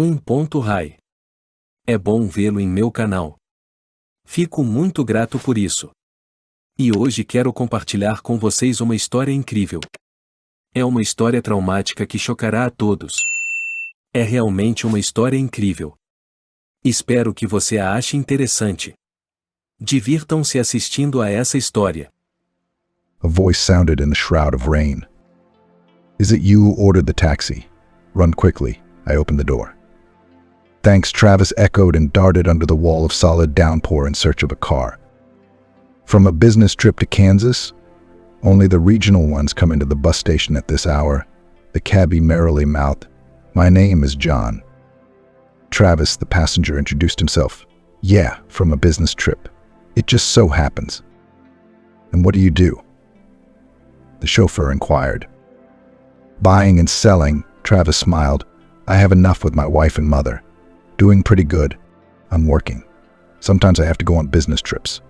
1.Hi. É bom vê-lo em meu canal. Fico muito grato por isso. E hoje quero compartilhar com vocês uma história incrível. É uma história traumática que chocará a todos. É realmente uma história incrível. Espero que você a ache interessante. Divirtam-se assistindo a essa história. A voice sounded in the shroud of rain. "Is it you who ordered the taxi? Run quickly." I opened the door. "Thanks," Travis echoed and darted under the wall of solid downpour in search of a car. From a business trip to Kansas? Only the regional ones come into the bus station at this hour. The cabbie merrily mouthed, "My name is John." Travis, the passenger, introduced himself. "Yeah, from a business trip. It just so happens." "And what do you do?" The chauffeur inquired. "Buying and selling," Travis smiled. "I have enough with my wife and mother. Doing pretty good. I'm working. Sometimes I have to go on business trips."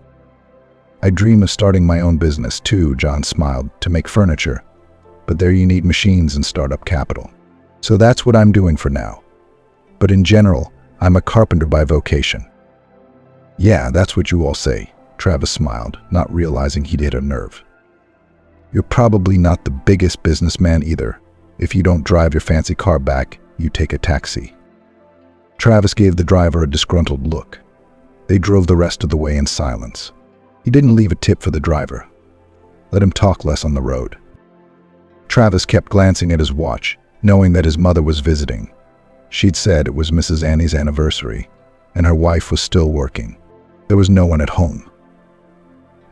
"I dream of starting my own business too," John smiled, "to make furniture. But there you need machines and startup capital. So that's what I'm doing for now. But in general, I'm a carpenter by vocation." "Yeah, that's what you all say," Travis smiled, not realizing he'd hit a nerve. "You're probably not the biggest businessman either. If you don't drive your fancy car back, you take a taxi." Travis gave the driver a disgruntled look. They drove the rest of the way in silence. He didn't leave a tip for the driver. Let him talk less on the road. Travis kept glancing at his watch, knowing that his mother was visiting. She'd said it was Mrs. Annie's anniversary, and her wife was still working. There was no one at home.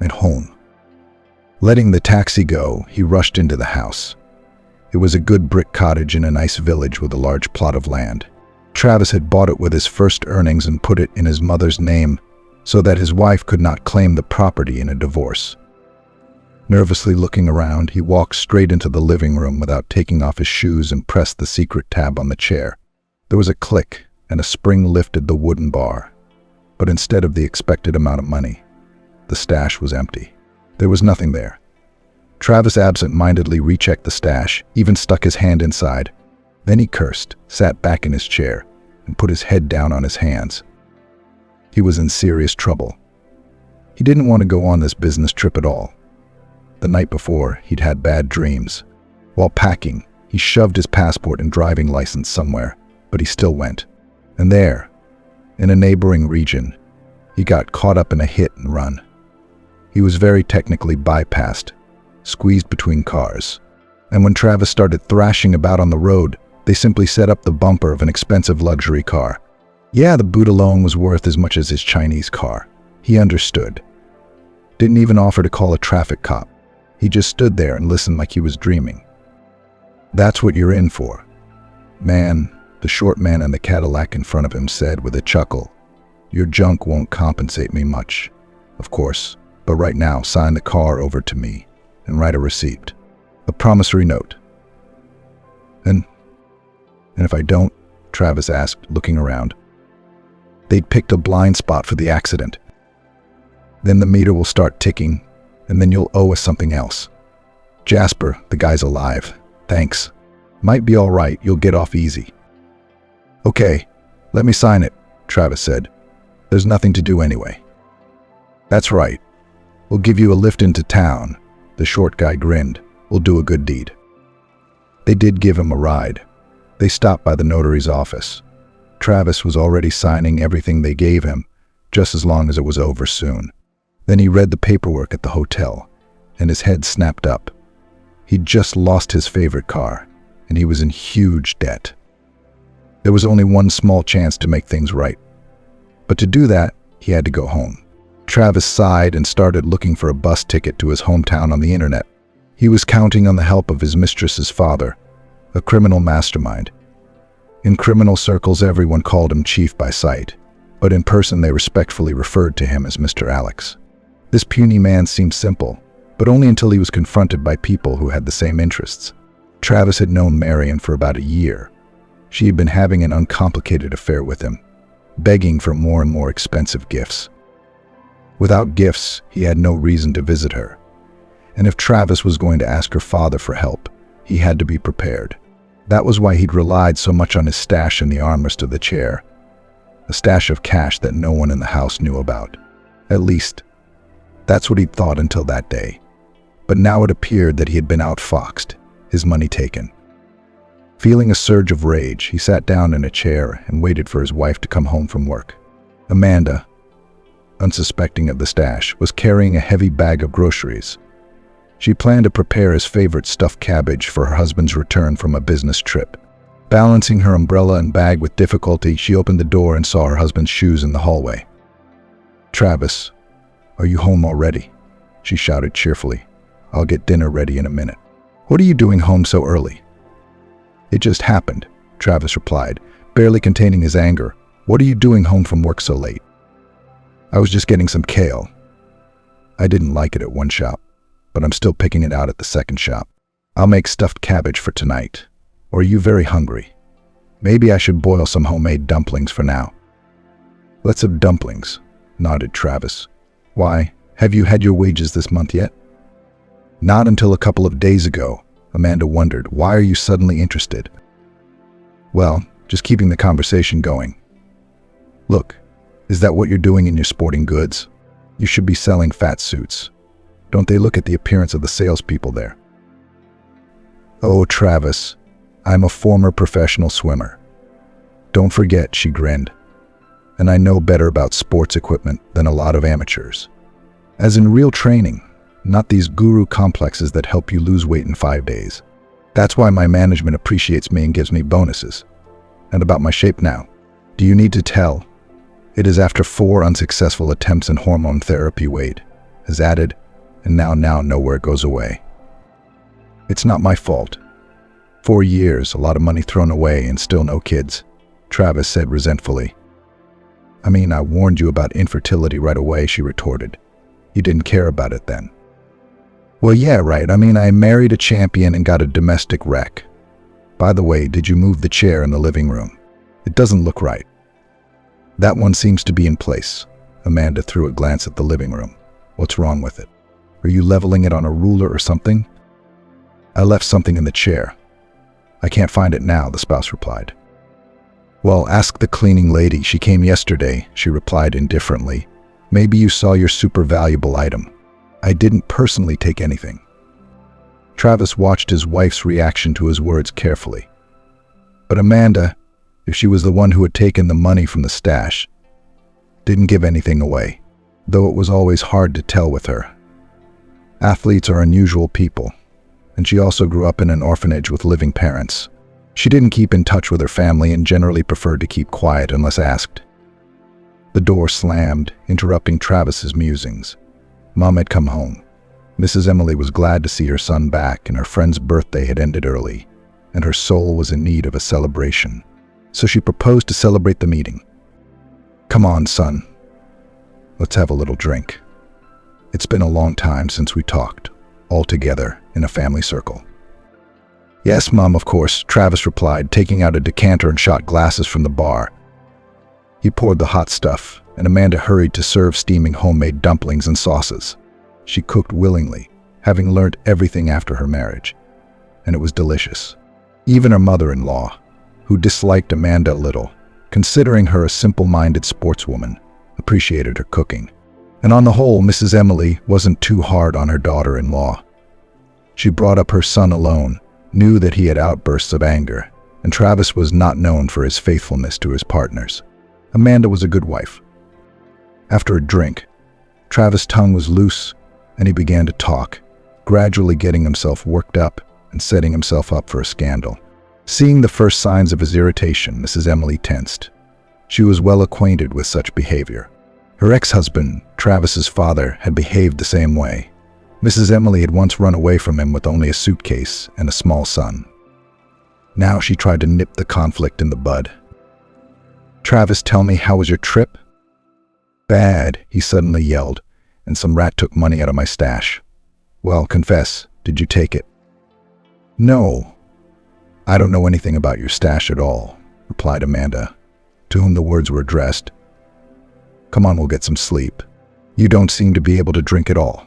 At home. Letting the taxi go, he rushed into the house. It was a good brick cottage in a nice village with a large plot of land. Travis had bought it with his first earnings and put it in his mother's name so that his wife could not claim the property in a divorce. Nervously looking around, he walked straight into the living room without taking off his shoes and pressed the secret tab on the chair. There was a click, and a spring lifted the wooden bar. But instead of the expected amount of money, the stash was empty. There was nothing there. Travis absent-mindedly rechecked the stash, even stuck his hand inside. Then he cursed, sat back in his chair, and put his head down on his hands. He was in serious trouble. He didn't want to go on this business trip at all. The night before, he'd had bad dreams. While packing, he shoved his passport and driving license somewhere, but he still went. And there, in a neighboring region, he got caught up in a hit and run. He was very technically bypassed, squeezed between cars. And when Travis started thrashing about on the road, they simply set up the bumper of an expensive luxury car. Yeah, the boot alone was worth as much as his Chinese car. He understood. Didn't even offer to call a traffic cop. He just stood there and listened like he was dreaming. "That's what you're in for." "Man," the short man in the Cadillac in front of him said with a chuckle, "your junk won't compensate me much. Of course, but right now sign the car over to me and write a receipt. A promissory note." And if I don't?" Travis asked, looking around. "They'd picked a blind spot for the accident. Then the meter will start ticking, and then you'll owe us something else." "Jasper, the guy's alive. Thanks. Might be all right, you'll get off easy." "Okay, let me sign it," Travis said. "There's nothing to do anyway." "That's right. We'll give you a lift into town." The short guy grinned. "We'll do a good deed." They did give him a ride. They stopped by the notary's office. Travis was already signing everything they gave him, just as long as it was over soon. Then he read the paperwork at the hotel, and his head snapped up. He'd just lost his favorite car, and he was in huge debt. There was only one small chance to make things right. But to do that, he had to go home. Travis sighed and started looking for a bus ticket to his hometown on the internet. He was counting on the help of his mistress's father, a criminal mastermind. In criminal circles, everyone called him Chief by sight, but in person they respectfully referred to him as Mr. Alex. This puny man seemed simple, but only until he was confronted by people who had the same interests. Travis had known Marion for about a year. She had been having an uncomplicated affair with him, begging for more and more expensive gifts. Without gifts, he had no reason to visit her. And if Travis was going to ask her father for help, he had to be prepared. That was why he'd relied so much on his stash in the armrest of the chair. A stash of cash that no one in the house knew about. At least, that's what he'd thought until that day. But now it appeared that he had been outfoxed, his money taken. Feeling a surge of rage, he sat down in a chair and waited for his wife to come home from work. Amanda, unsuspecting of the stash, was carrying a heavy bag of groceries. She planned to prepare his favorite stuffed cabbage for her husband's return from a business trip. Balancing her umbrella and bag with difficulty, she opened the door and saw her husband's shoes in the hallway. "Travis, are you home already?" she shouted cheerfully. "I'll get dinner ready in a minute." "What are you doing home so early?" "It just happened," Travis replied, barely containing his anger. "What are you doing home from work so late?" "I was just getting some kale. I didn't like it at one shop, but I'm still picking it out at the second shop. I'll make stuffed cabbage for tonight. Or are you very hungry? Maybe I should boil some homemade dumplings for now." "Let's have dumplings," nodded Travis. "Why, have you had your wages this month yet?" "Not until a couple of days ago." Amanda wondered, "Why are you suddenly interested?" "Well, just keeping the conversation going. Look, is that what you're doing in your sporting goods? You should be selling fat suits. Don't they look at the appearance of the salespeople there?" "Oh, Travis, I'm a former professional swimmer. Don't forget," she grinned. "And I know better about sports equipment than a lot of amateurs. As in real training, not these guru complexes that help you lose weight in 5 days. That's why my management appreciates me and gives me bonuses. And about my shape now, do you need to tell? It is after 4 unsuccessful attempts in hormone therapy. Weight has added, and now know where it goes away. It's not my fault. 4 years, a lot of money thrown away, and still no kids," Travis said resentfully. "I mean, I warned you about infertility right away," she retorted. "You didn't care about it then." "Well, yeah, right. I mean, I married a champion and got a domestic wreck. By the way, did you move the chair in the living room? It doesn't look right." "That one seems to be in place." Amanda threw a glance at the living room. "What's wrong with it? Are you leveling it on a ruler or something?" "I left something in the chair. I can't find it now," the spouse replied. "Well, ask the cleaning lady. She came yesterday," she replied indifferently. "Maybe you saw your super valuable item. I didn't personally take anything." Travis watched his wife's reaction to his words carefully. But Amanda, if she was the one who had taken the money from the stash, didn't give anything away, though it was always hard to tell with her. Athletes are unusual people, and she also grew up in an orphanage with living parents. She didn't keep in touch with her family and generally preferred to keep quiet unless asked. The door slammed, interrupting Travis's musings. Mom had come home. Mrs. Emily was glad to see her son back, and her friend's birthday had ended early, and her soul was in need of a celebration. So she proposed to celebrate the meeting. "Come on, son. Let's have a little drink. It's been a long time since we talked, all together in a family circle." "Yes, Mom, of course," Travis replied, taking out a decanter and shot glasses from the bar. He poured the hot stuff, and Amanda hurried to serve steaming homemade dumplings and sauces. She cooked willingly, having learned everything after her marriage, and it was delicious. Even her mother-in-law, who disliked Amanda a little, considering her a simple-minded sportswoman, appreciated her cooking. And on the whole, Mrs. Emily wasn't too hard on her daughter-in-law. She brought up her son alone, knew that he had outbursts of anger, and Travis was not known for his faithfulness to his partners. Amanda was a good wife. After a drink, Travis' tongue was loose, and he began to talk, gradually getting himself worked up and setting himself up for a scandal. Seeing the first signs of his irritation, Mrs. Emily tensed. She was well acquainted with such behavior. Her ex-husband, Travis's father, had behaved the same way. Mrs. Emily had once run away from him with only a suitcase and a small son. Now she tried to nip the conflict in the bud. "Travis, tell me, how was your trip?" "Bad," he suddenly yelled, "and some rat took money out of my stash." "Well, confess, did you take it?" "No. I don't know anything about your stash at all," replied Amanda, to whom the words were addressed. "Come on, we'll get some sleep. You don't seem to be able to drink at all."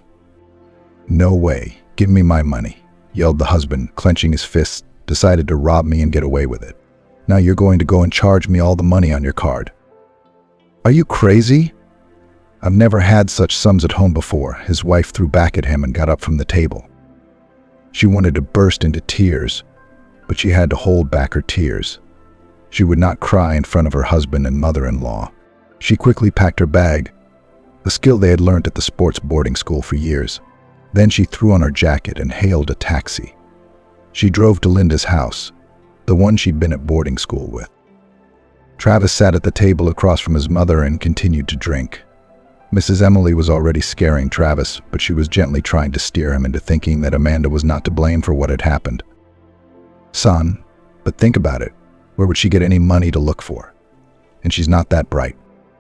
"No way. Give me my money," yelled the husband, clenching his fists decided to rob me and get away with it. Now you're going to go and charge me all the money on your card. Are you crazy? I've never had such sums at home before. His wife threw back at him and got up from the table. She wanted to burst into tears, but she had to hold back her tears. She would not cry in front of her husband and mother-in-law. She quickly packed her bag, a skill they had learned at the sports boarding school for years. Then she threw on her jacket and hailed a taxi. She drove to Linda's house, the one she'd been at boarding school with. Travis sat at the table across from his mother and continued to drink. Mrs. Emily was already scaring Travis, but she was gently trying to steer him into thinking that Amanda was not to blame for what had happened. Son, but think about it. Where would she get any money to look for? And she's not that bright.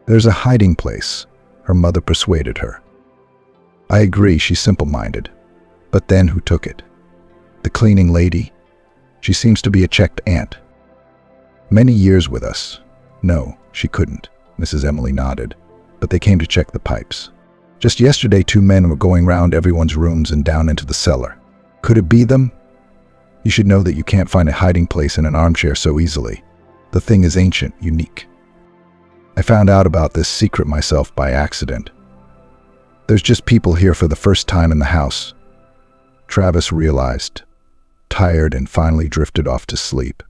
There's a hiding place, her mother persuaded her. I agree, she's simple-minded. But then who took it? The cleaning lady? She seems to be a checked aunt. Many years with us. No, she couldn't, Mrs. Emily nodded. But they came to check the pipes. Just yesterday, 2 men were going round everyone's rooms and down into the cellar. Could it be them? You should know that you can't find a hiding place in an armchair so easily. The thing is ancient, unique. I found out about this secret myself by accident. There's just people here for the first time in the house. Travis realized, tired, and finally drifted off to sleep.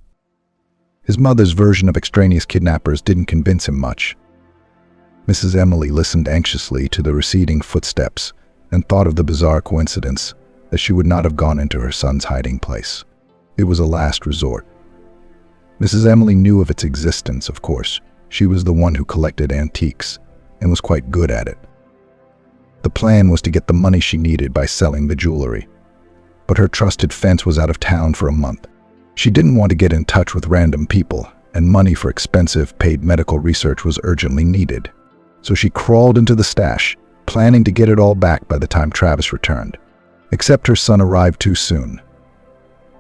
His mother's version of extraneous kidnappers didn't convince him much. Mrs. Emily listened anxiously to the receding footsteps and thought of the bizarre coincidence that she would not have gone into her son's hiding place. It was a last resort. Mrs. Emily knew of its existence, of course. She was the one who collected antiques and was quite good at it. The plan was to get the money she needed by selling the jewelry. But her trusted fence was out of town for a month. She didn't want to get in touch with random people, and money for expensive paid medical research was urgently needed. So she crawled into the stash, planning to get it all back by the time Travis returned. Except her son arrived too soon.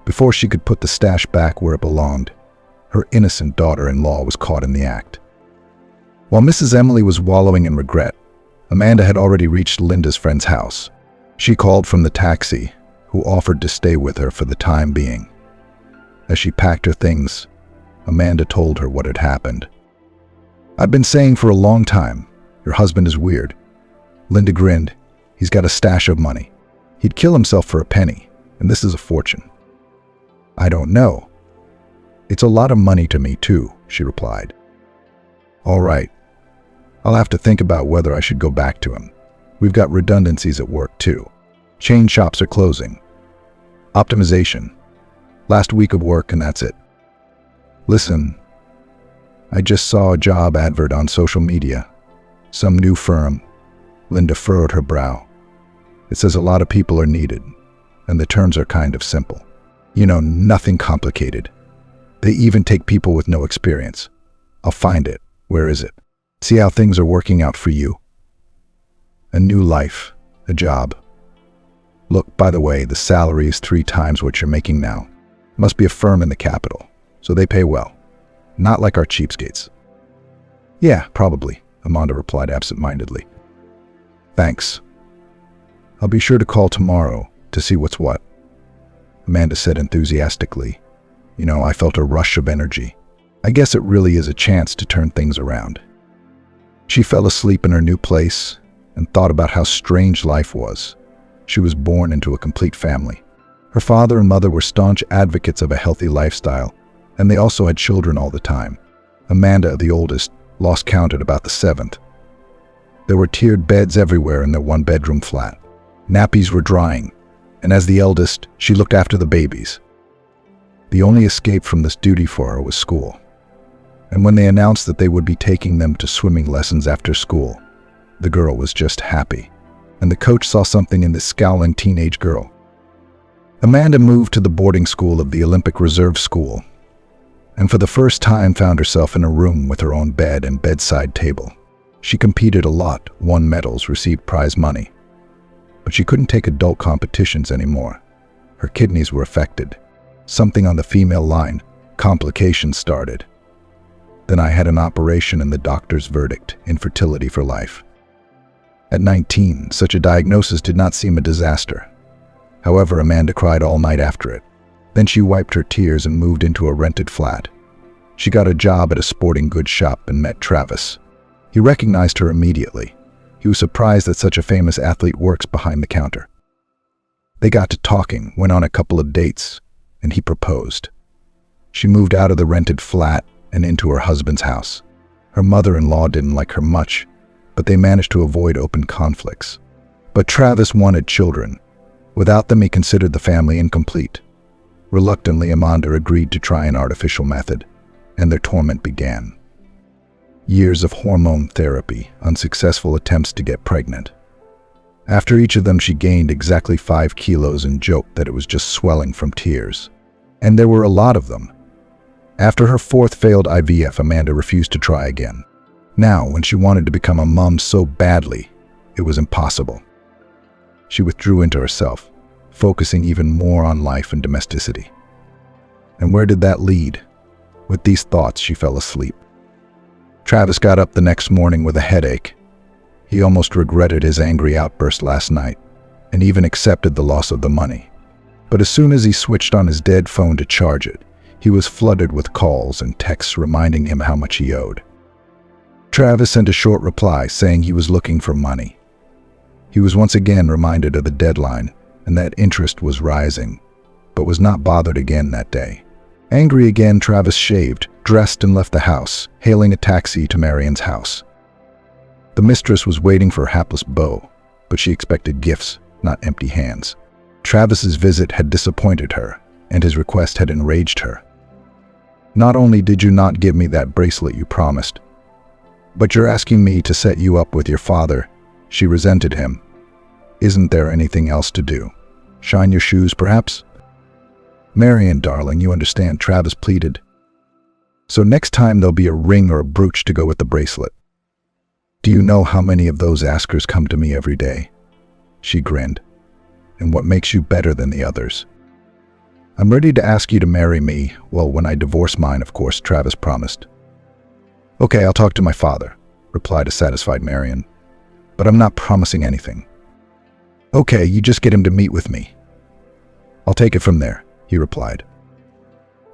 Before she could put the stash back where it belonged, her innocent daughter-in-law was caught in the act. While Mrs. Emily was wallowing in regret, Amanda had already reached Linda's friend's house. She called from the taxi, who offered to stay with her for the time being. As she packed her things, Amanda told her what had happened. I've been saying for a long time, your husband is weird. Linda grinned. He's got a stash of money. He'd kill himself for a penny, and this is a fortune. I don't know. It's a lot of money to me, too, she replied. All right. I'll have to think about whether I should go back to him. We've got redundancies at work, too. Chain shops are closing. Optimization. Last week of work, and that's it. Listen, I just saw a job advert on social media. Some new firm. Linda furrowed her brow. It says a lot of people are needed, and the terms are kind of simple. You know, nothing complicated. They even take people with no experience. I'll find it. Where is it? See how things are working out for you. A new life, a job. Look, by the way, the salary is 3 times what you're making now. Must be a firm in the capital, so they pay well. Not like our cheapskates. Yeah, probably, Amanda replied absent-mindedly. Thanks. I'll be sure to call tomorrow to see what's what. Amanda said enthusiastically. You know, I felt a rush of energy. I guess it really is a chance to turn things around. She fell asleep in her new place and thought about how strange life was. She was born into a complete family. Her father and mother were staunch advocates of a healthy lifestyle, and they also had children all the time. Amanda, the oldest, lost count at about the 7th. There were tiered beds everywhere in their 1-bedroom flat. Nappies were drying, and as the eldest, she looked after the babies. The only escape from this duty for her was school. And when they announced that they would be taking them to swimming lessons after school, the girl was just happy. And the coach saw something in this scowling teenage girl. Amanda moved to the boarding school of the Olympic Reserve School, and for the first time found herself in a room with her own bed and bedside table. She competed a lot, won medals, received prize money. But she couldn't take adult competitions anymore. Her kidneys were affected. Something on the female line, complications started. Then I had an operation and the doctor's verdict, infertility for life. At 19, such a diagnosis did not seem a disaster. However, Amanda cried all night after it. Then she wiped her tears and moved into a rented flat. She got a job at a sporting goods shop and met Travis. He recognized her immediately. He was surprised that such a famous athlete works behind the counter. They got to talking, went on a couple of dates, and he proposed. She moved out of the rented flat and into her husband's house. Her mother-in-law didn't like her much, but they managed to avoid open conflicts. But Travis wanted children. Without them, he considered the family incomplete. Reluctantly, Amanda agreed to try an artificial method, and their torment began. Years of hormone therapy, unsuccessful attempts to get pregnant. After each of them, she gained exactly 5 kilos and joked that it was just swelling from tears. And there were a lot of them. After her 4th failed IVF, Amanda refused to try again. Now, when she wanted to become a mom so badly, it was impossible. She withdrew into herself, focusing even more on life and domesticity. And where did that lead? With these thoughts, she fell asleep. Travis got up the next morning with a headache. He almost regretted his angry outburst last night, and even accepted the loss of the money. But as soon as he switched on his dead phone to charge it, he was flooded with calls and texts reminding him how much he owed. Travis sent a short reply saying he was looking for money. He was once again reminded of the deadline and that interest was rising, but was not bothered again that day. Angry again, Travis shaved, dressed, and left the house, hailing a taxi to Marion's house. The mistress was waiting for her hapless beau, but she expected gifts, not empty hands. Travis's visit had disappointed her, and his request had enraged her. "Not only did you not give me that bracelet you promised, but you're asking me to set you up with your father," she resented him. "Isn't there anything else to do? Shine your shoes, perhaps?" "Marion, darling, you understand," Travis pleaded. "So next time there'll be a ring or a brooch to go with the bracelet. Do you know how many of those askers come to me every day?" She grinned. "And what makes you better than the others?" "I'm ready to ask you to marry me. Well, when I divorce mine, of course," Travis promised. "Okay, I'll talk to my father," replied a satisfied Marion. "But I'm not promising anything." "Okay, you just get him to meet with me. I'll take it from there," he replied.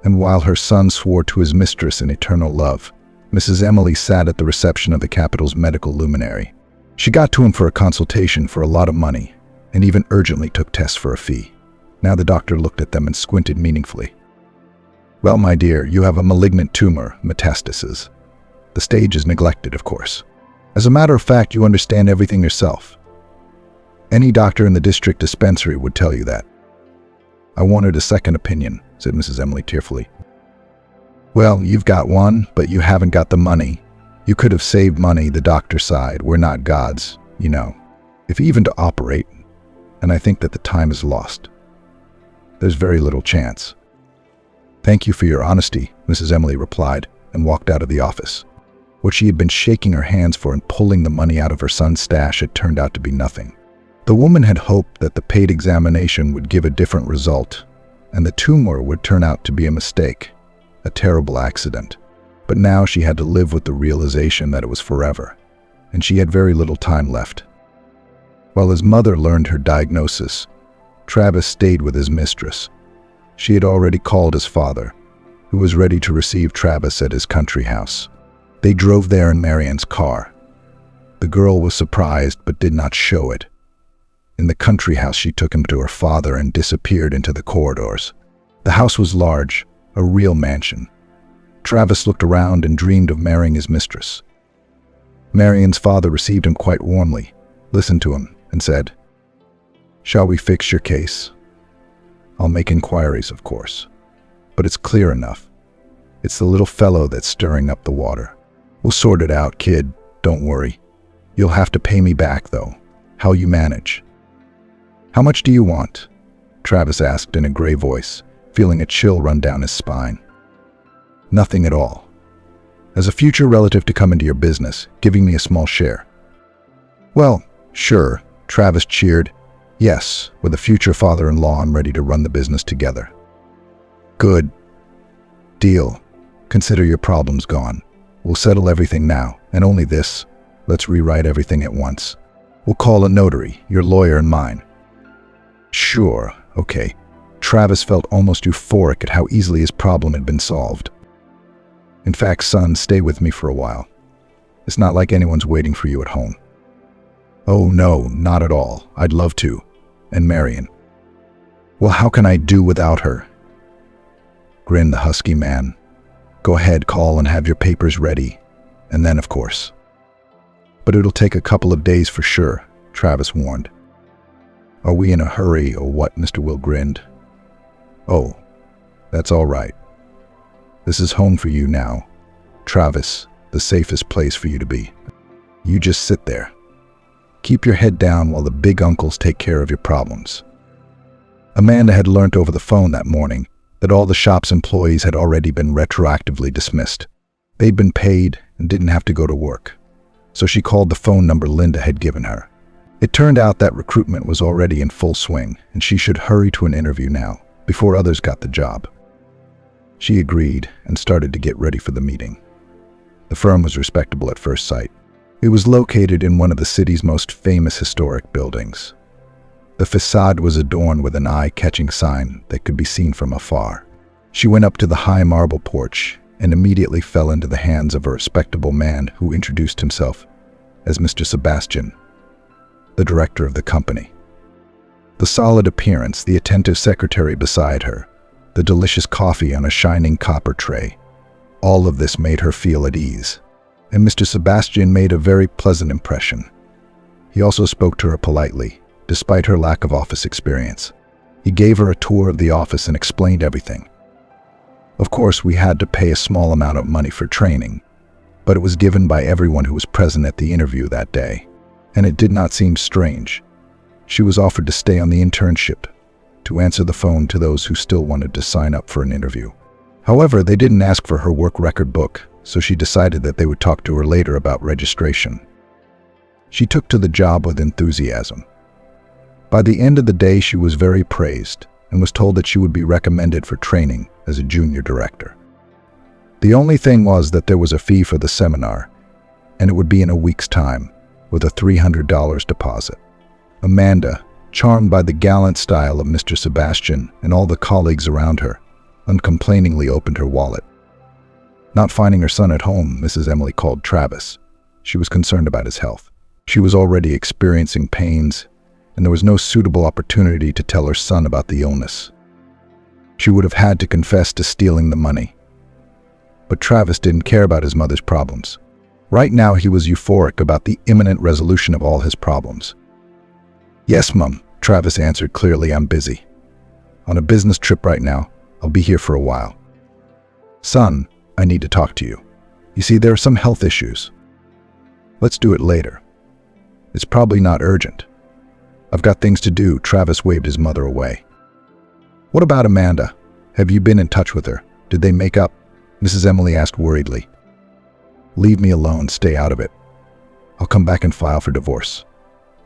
And while her son swore to his mistress in eternal love, Mrs. Emily sat at the reception of the capital's medical luminary. She got to him for a consultation for a lot of money, and even urgently took tests for a fee. Now the doctor looked at them and squinted meaningfully. "Well, my dear, you have a malignant tumor, metastasis. The stage is neglected, of course. As a matter of fact, you understand everything yourself. Any doctor in the district dispensary would tell you that." "I wanted a second opinion," said Mrs. Emily tearfully. "Well, you've got one, but you haven't got the money. You could have saved money," the doctor sighed. "We're not gods, you know. If even to operate, and I think that the time is lost. There's very little chance." "Thank you for your honesty," Mrs. Emily replied, and walked out of the office. What she had been shaking her hands for and pulling the money out of her son's stash had turned out to be nothing. The woman had hoped that the paid examination would give a different result, and the tumor would turn out to be a mistake, a terrible accident. But now she had to live with the realization that it was forever, and she had very little time left. While his mother learned her diagnosis, Travis stayed with his mistress. She had already called his father, who was ready to receive Travis at his country house. They drove there in Marion's car. The girl was surprised but did not show it. In the country house, she took him to her father and disappeared into the corridors. The house was large, a real mansion. Travis looked around and dreamed of marrying his mistress. Marion's father received him quite warmly, listened to him, and said, "Shall we fix your case? I'll make inquiries, of course, but it's clear enough. It's the little fellow that's stirring up the water. We'll sort it out, kid, don't worry. You'll have to pay me back, though. How'll you manage?" "How much do you want?" Travis asked in a gray voice, feeling a chill run down his spine. "Nothing at all. As a future relative to come into your business, giving me a small share." "Well, sure," Travis cheered. "Yes, with a future father-in-law, I'm ready to run the business together." "Good. Deal. Consider your problems gone. We'll settle everything now, and only this. Let's rewrite everything at once. We'll call a notary, your lawyer and mine." "Sure, okay." Travis felt almost euphoric at how easily his problem had been solved. In fact, son, stay with me for a while. It's not like anyone's waiting for you at home. Oh no, not at all. I'd love to. And Marion. Well, how can I do without her? Grinned the husky man. Go ahead, call and have your papers ready. And then, of course. But it'll take a couple of days for sure, Travis warned. Are we in a hurry or what? Mr. Will grinned. Oh, that's all right. This is home for you now. Travis, the safest place for you to be. You just sit there. Keep your head down while the big uncles take care of your problems. Amanda had learnt over the phone that morning that all the shop's employees had already been retroactively dismissed. They'd been paid and didn't have to go to work. So she called the phone number Linda had given her. It turned out that recruitment was already in full swing, and she should hurry to an interview now, before others got the job. She agreed and started to get ready for the meeting. The firm was respectable at first sight. It was located in one of the city's most famous historic buildings. The facade was adorned with an eye-catching sign that could be seen from afar. She went up to the high marble porch and immediately fell into the hands of a respectable man who introduced himself as Mr. Sebastian, the director of the company. The solid appearance, the attentive secretary beside her, the delicious coffee on a shining copper tray, all of this made her feel at ease. And Mr. Sebastian made a very pleasant impression. He also spoke to her politely, despite her lack of office experience. He gave her a tour of the office and explained everything. Of course, we had to pay a small amount of money for training, but it was given by everyone who was present at the interview that day, and it did not seem strange. She was offered to stay on the internship, to answer the phone to those who still wanted to sign up for an interview. However, they didn't ask for her work record book, so she decided that they would talk to her later about registration. She took to the job with enthusiasm. By the end of the day, she was very praised and was told that she would be recommended for training as a junior director. The only thing was that there was a fee for the seminar, and it would be in a week's time, with a $300 deposit. Amanda, charmed by the gallant style of Mr. Sebastian and all the colleagues around her, uncomplainingly opened her wallet. Not finding her son at home, Mrs. Emily called Travis. She was concerned about his health. She was already experiencing pains, and there was no suitable opportunity to tell her son about the illness. She would have had to confess to stealing the money. But Travis didn't care about his mother's problems. Right now, he was euphoric about the imminent resolution of all his problems. Yes, Mum, Travis answered clearly. I'm busy. On a business trip right now. I'll be here for a while. Son, I need to talk to you. You see, there are some health issues. Let's do it later. It's probably not urgent. I've got things to do. Travis waved his mother away. What about Amanda? Have you been in touch with her? Did they make up? Mrs. Emily asked worriedly. Leave me alone. Stay out of it. I'll come back and file for divorce.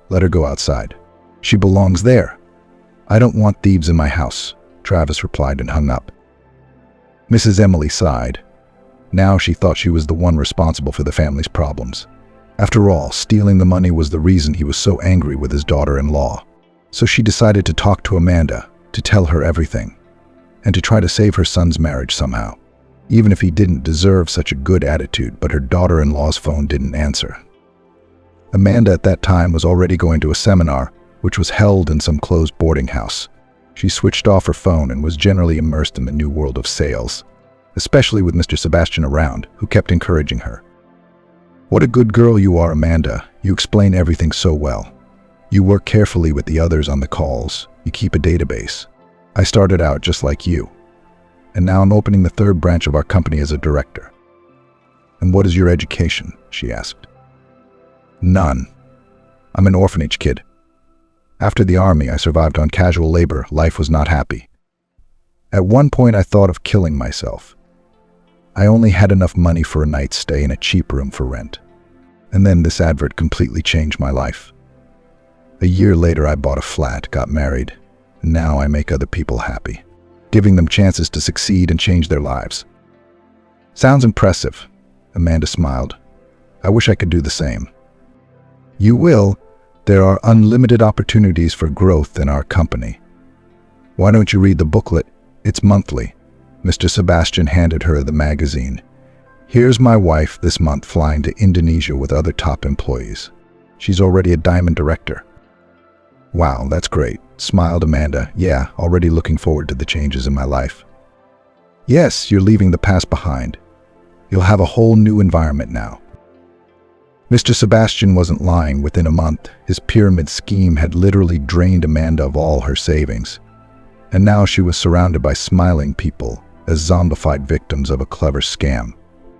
Let her go outside. She belongs there. I don't want thieves in my house, Travis replied and hung up. Mrs. Emily sighed. Now she thought she was the one responsible for the family's problems. After all, stealing the money was the reason he was so angry with his daughter-in-law. So she decided to talk to Amanda, to tell her everything, and to try to save her son's marriage somehow, even if he didn't deserve such a good attitude. But her daughter-in-law's phone didn't answer. Amanda at that time was already going to a seminar, which was held in some closed boarding house. She switched off her phone and was generally immersed in the new world of sales, especially with Mr. Sebastian around, who kept encouraging her. What a good girl you are, Amanda. You explain everything so well. You work carefully with the others on the calls. You keep a database. I started out just like you. And now I'm opening the third branch of our company as a director. And what is your education? She asked. None. I'm an orphanage kid. After the army, I survived on casual labor. Life was not happy. At one point, I thought of killing myself. I only had enough money for a night's stay in a cheap room for rent. And then this advert completely changed my life. A year later, I bought a flat, got married, and now I make other people happy, giving them chances to succeed and change their lives. Sounds impressive, Amanda smiled. I wish I could do the same. You will. There are unlimited opportunities for growth in our company. Why don't you read the booklet? It's monthly. Mr. Sebastian handed her the magazine. Here's my wife this month flying to Indonesia with other top employees. She's already a diamond director. Wow, that's great, smiled Amanda. Yeah, already looking forward to the changes in my life. Yes, you're leaving the past behind. You'll have a whole new environment now. Mr. Sebastian wasn't lying. Within a month, his pyramid scheme had literally drained Amanda of all her savings. And now she was surrounded by smiling people as zombified victims of a clever scam.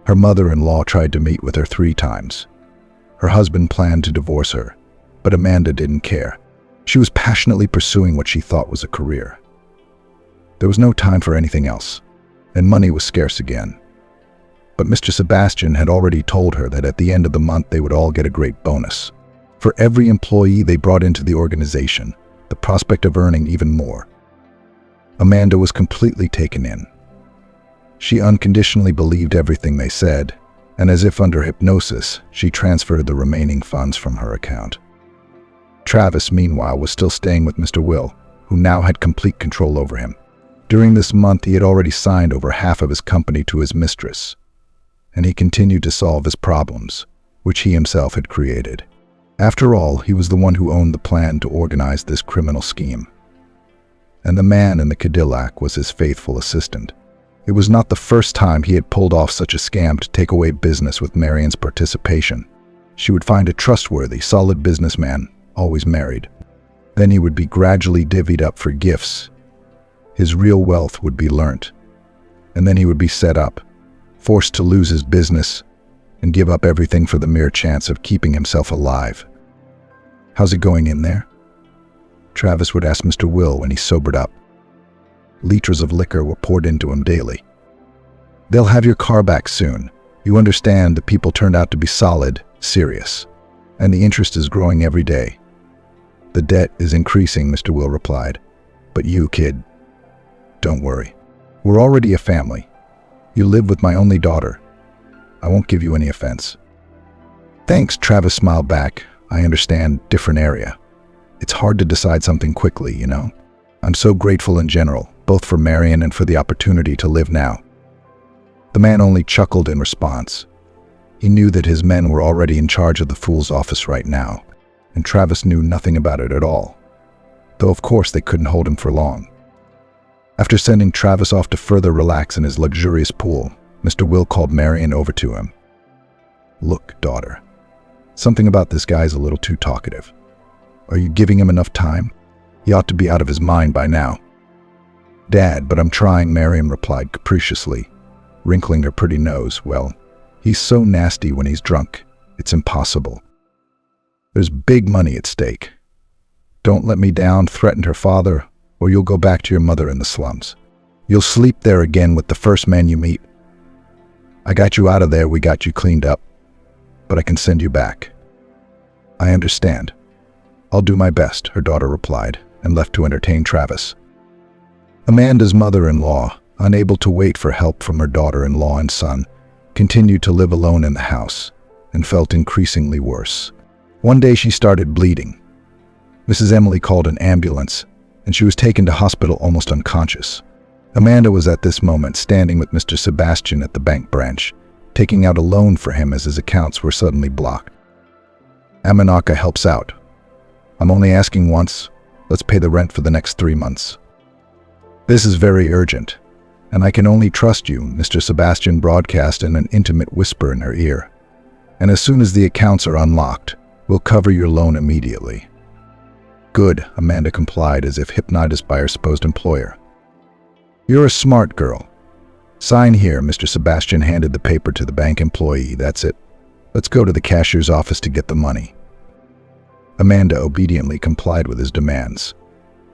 Her mother-in-law tried to meet with her 3 times. Her husband planned to divorce her, but Amanda didn't care. She was passionately pursuing what she thought was a career. There was no time for anything else, and money was scarce again. But Mr. Sebastian had already told her that at the end of the month they would all get a great bonus. For every employee they brought into the organization, the prospect of earning even more. Amanda was completely taken in. She unconditionally believed everything they said, and as if under hypnosis, she transferred the remaining funds from her account. Travis, meanwhile, was still staying with Mr. Will, who now had complete control over him. During this month, he had already signed over half of his company to his mistress, and he continued to solve his problems, which he himself had created. After all, he was the one who owned the plan to organize this criminal scheme. And the man in the Cadillac was his faithful assistant. It was not the first time he had pulled off such a scam to take away business with Marion's participation. She would find a trustworthy, solid businessman, always married. Then he would be gradually divvied up for gifts. His real wealth would be learnt. And then he would be set up, forced to lose his business, and give up everything for the mere chance of keeping himself alive. How's it going in there? Travis would ask Mr. Will when he sobered up. Liters of liquor were poured into him daily. They'll have your car back soon. You understand the people turned out to be solid, serious, and the interest is growing every day. The debt is increasing, Mr. Will replied. But you, kid, don't worry. We're already a family. You live with my only daughter. I won't give you any offense. Thanks, Travis smiled back. I understand, different area. It's hard to decide something quickly, you know. I'm so grateful in general, both for Marion and for the opportunity to live now. The man only chuckled in response. He knew that his men were already in charge of the fool's office right now, and Travis knew nothing about it at all, though of course they couldn't hold him for long. After sending Travis off to further relax in his luxurious pool, Mr. Will called Marion over to him. Look, daughter, something about this guy's a little too talkative. Are you giving him enough time? He ought to be out of his mind by now. Dad, but I'm trying, Marion replied capriciously, wrinkling her pretty nose. Well, he's so nasty when he's drunk, it's impossible. There's big money at stake. Don't let me down, threatened her father, or you'll go back to your mother in the slums. You'll sleep there again with the first man you meet. I got you out of there, we got you cleaned up, but I can send you back. I understand. I'll do my best, her daughter replied, and left to entertain Travis. Amanda's mother-in-law, unable to wait for help from her daughter-in-law and son, continued to live alone in the house and felt increasingly worse. One day she started bleeding. Mrs. Emily called an ambulance, and she was taken to hospital almost unconscious. Amanda was at this moment standing with Mr. Sebastian at the bank branch, taking out a loan for him as his accounts were suddenly blocked. Amanaka helps out. I'm only asking once. Let's pay the rent for the next 3 months. This is very urgent, and I can only trust you, Mr. Sebastian broadcast in an intimate whisper in her ear. And as soon as the accounts are unlocked, we'll cover your loan immediately. Good, Amanda complied as if hypnotized by her supposed employer. You're a smart girl. Sign here, Mr. Sebastian handed the paper to the bank employee. That's it. Let's go to the cashier's office to get the money. Amanda obediently complied with his demands.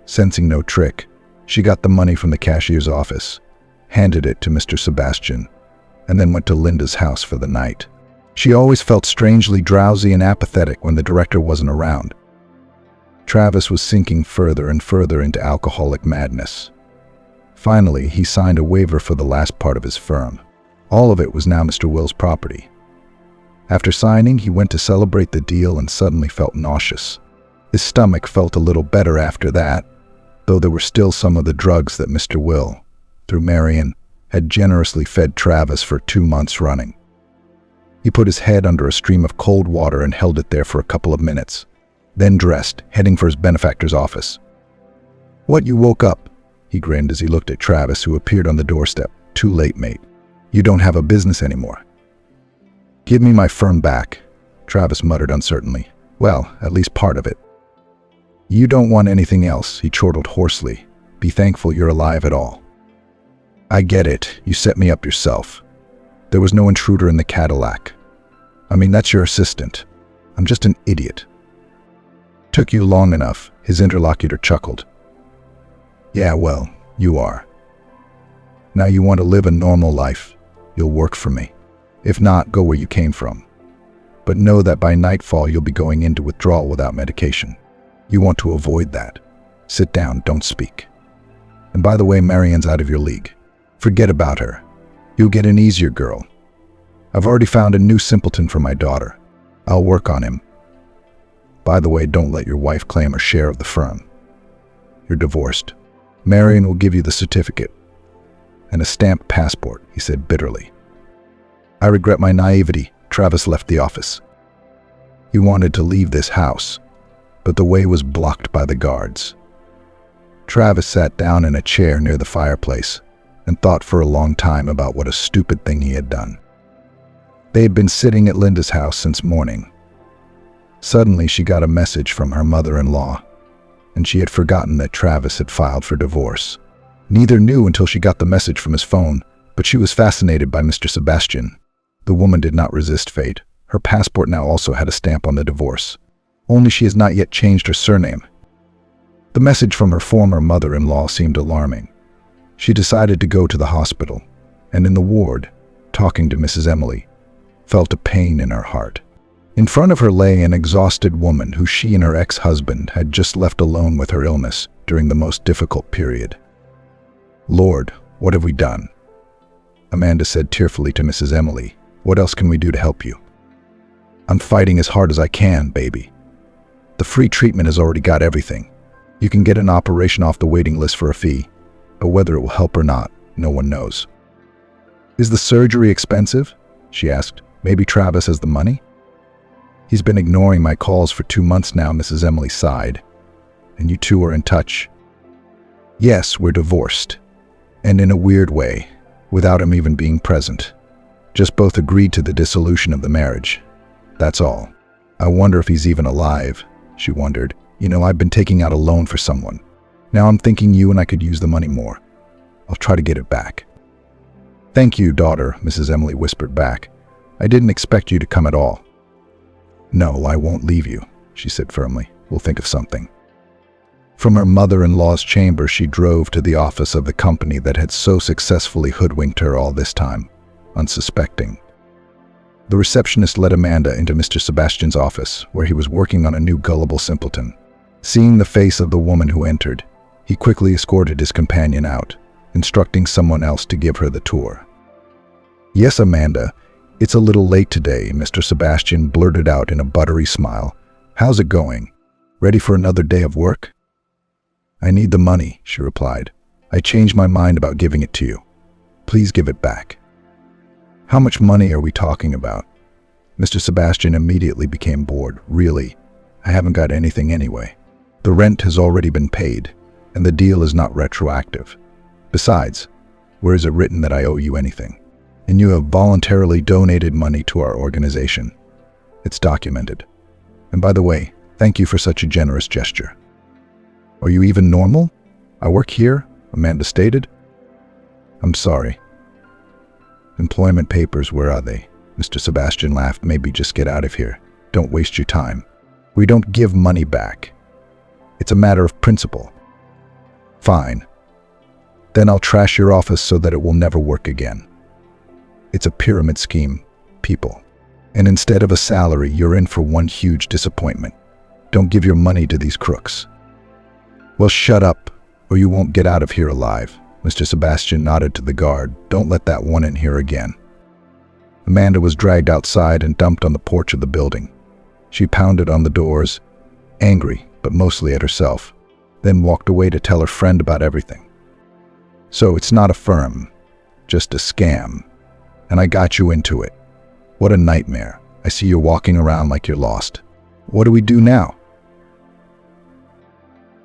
Sensing no trick, she got the money from the cashier's office, handed it to Mr. Sebastian, and then went to Linda's house for the night. She always felt strangely drowsy and apathetic when the director wasn't around. Travis was sinking further and further into alcoholic madness. Finally, he signed a waiver for the last part of his firm. All of it was now Mr. Will's property. After signing, he went to celebrate the deal and suddenly felt nauseous. His stomach felt a little better after that, though there were still some of the drugs that Mr. Will, through Marion, had generously fed Travis for 2 months running. He put his head under a stream of cold water and held it there for a couple of minutes, then dressed, heading for his benefactor's office. "What, you woke up?" He grinned as he looked at Travis, who appeared on the doorstep. "Too late, mate. You don't have a business anymore." "Give me my firm back," Travis muttered uncertainly. "Well, at least part of it." "You don't want anything else," he chortled hoarsely. "Be thankful you're alive at all." "I get it. You set me up yourself. There was no intruder in the Cadillac. I mean, that's your assistant. I'm just an idiot." "Took you long enough," his interlocutor chuckled. "Yeah, well, you are. Now you want to live a normal life. You'll work for me. If not, go where you came from. But know that by nightfall you'll be going into withdrawal without medication. You want to avoid that. Sit down, don't speak. And by the way, Marion's out of your league. Forget about her. You'll get an easier girl. I've already found a new simpleton for my daughter. I'll work on him. By the way, don't let your wife claim her share of the firm. You're divorced. Marion will give you the certificate. And a stamped passport," he said bitterly. "I regret my naivety." Travis left the office. He wanted to leave this house, but the way was blocked by the guards. Travis sat down in a chair near the fireplace and thought for a long time about what a stupid thing he had done. They had been sitting at Linda's house since morning. Suddenly she got a message from her mother-in-law, and she had forgotten that Travis had filed for divorce. Neither knew until she got the message from his phone, but she was fascinated by Mr. Sebastian. The woman did not resist fate. Her passport now also had a stamp on the divorce. Only she has not yet changed her surname. The message from her former mother-in-law seemed alarming. She decided to go to the hospital, and in the ward, talking to Mrs. Emily, felt a pain in her heart. In front of her lay an exhausted woman who she and her ex-husband had just left alone with her illness during the most difficult period. "Lord, what have we done?" Amanda said tearfully to Mrs. Emily. "What else can we do to help you?" "I'm fighting as hard as I can, baby. The free treatment has already got everything. You can get an operation off the waiting list for a fee, but whether it will help or not, no one knows." "Is the surgery expensive?" she asked. "Maybe Travis has the money?" "He's been ignoring my calls for 2 months now," Mrs. Emily sighed. "And you two are in touch?" "Yes, we're divorced. And in a weird way, without him even being present. Just both agreed to the dissolution of the marriage. That's all. I wonder if he's even alive," she wondered. "You know, I've been taking out a loan for someone. Now I'm thinking you and I could use the money more. I'll try to get it back." "Thank you, daughter," Mrs. Emily whispered back. "I didn't expect you to come at all." "No, I won't leave you," she said firmly. "We'll think of something." From her mother-in-law's chamber, she drove to the office of the company that had so successfully hoodwinked her all this time, unsuspecting. The receptionist led Amanda into Mr. Sebastian's office, where he was working on a new gullible simpleton. Seeing the face of the woman who entered, he quickly escorted his companion out, instructing someone else to give her the tour. "Yes, Amanda, it's a little late today," Mr. Sebastian blurted out in a buttery smile. "How's it going? Ready for another day of work?" "I need the money," she replied. "I changed my mind about giving it to you. Please give it back." "How much money are we talking about?" Mr. Sebastian immediately became bored. "Really, I haven't got anything anyway. The rent has already been paid, and the deal is not retroactive. Besides, where is it written that I owe you anything? And you have voluntarily donated money to our organization. It's documented. And by the way, thank you for such a generous gesture." "Are you even normal? I work here," Amanda stated. "I'm sorry. Employment papers, where are they?" Mr. Sebastian laughed. "Maybe just get out of here. Don't waste your time. We don't give money back. It's a matter of principle." "Fine. Then I'll trash your office so that it will never work again. It's a pyramid scheme, people. And instead of a salary, you're in for one huge disappointment. Don't give your money to these crooks." "Well, shut up, or you won't get out of here alive." Mr. Sebastian nodded to the guard. "Don't let that one in here again." Amanda was dragged outside and dumped on the porch of the building. She pounded on the doors, angry, but mostly at herself. then walked away to tell her friend about everything. So it's not a firm, just a scam. And I got you into it. What a nightmare. I see you're walking around like you're lost. What do we do now?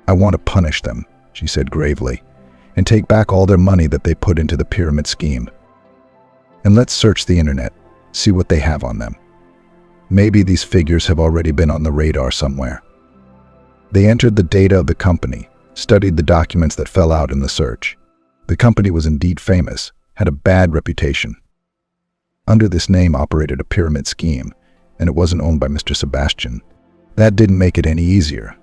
I want to punish them, she said gravely, and take back all their money that they put into the pyramid scheme. And let's search the internet, see what they have on them. Maybe these figures have already been on the radar somewhere. They entered the data of the company, studied the documents that fell out in the search. The company was indeed famous, had a bad reputation. Under this name operated a pyramid scheme, and it wasn't owned by Mr. Sebastian. That didn't make it any easier.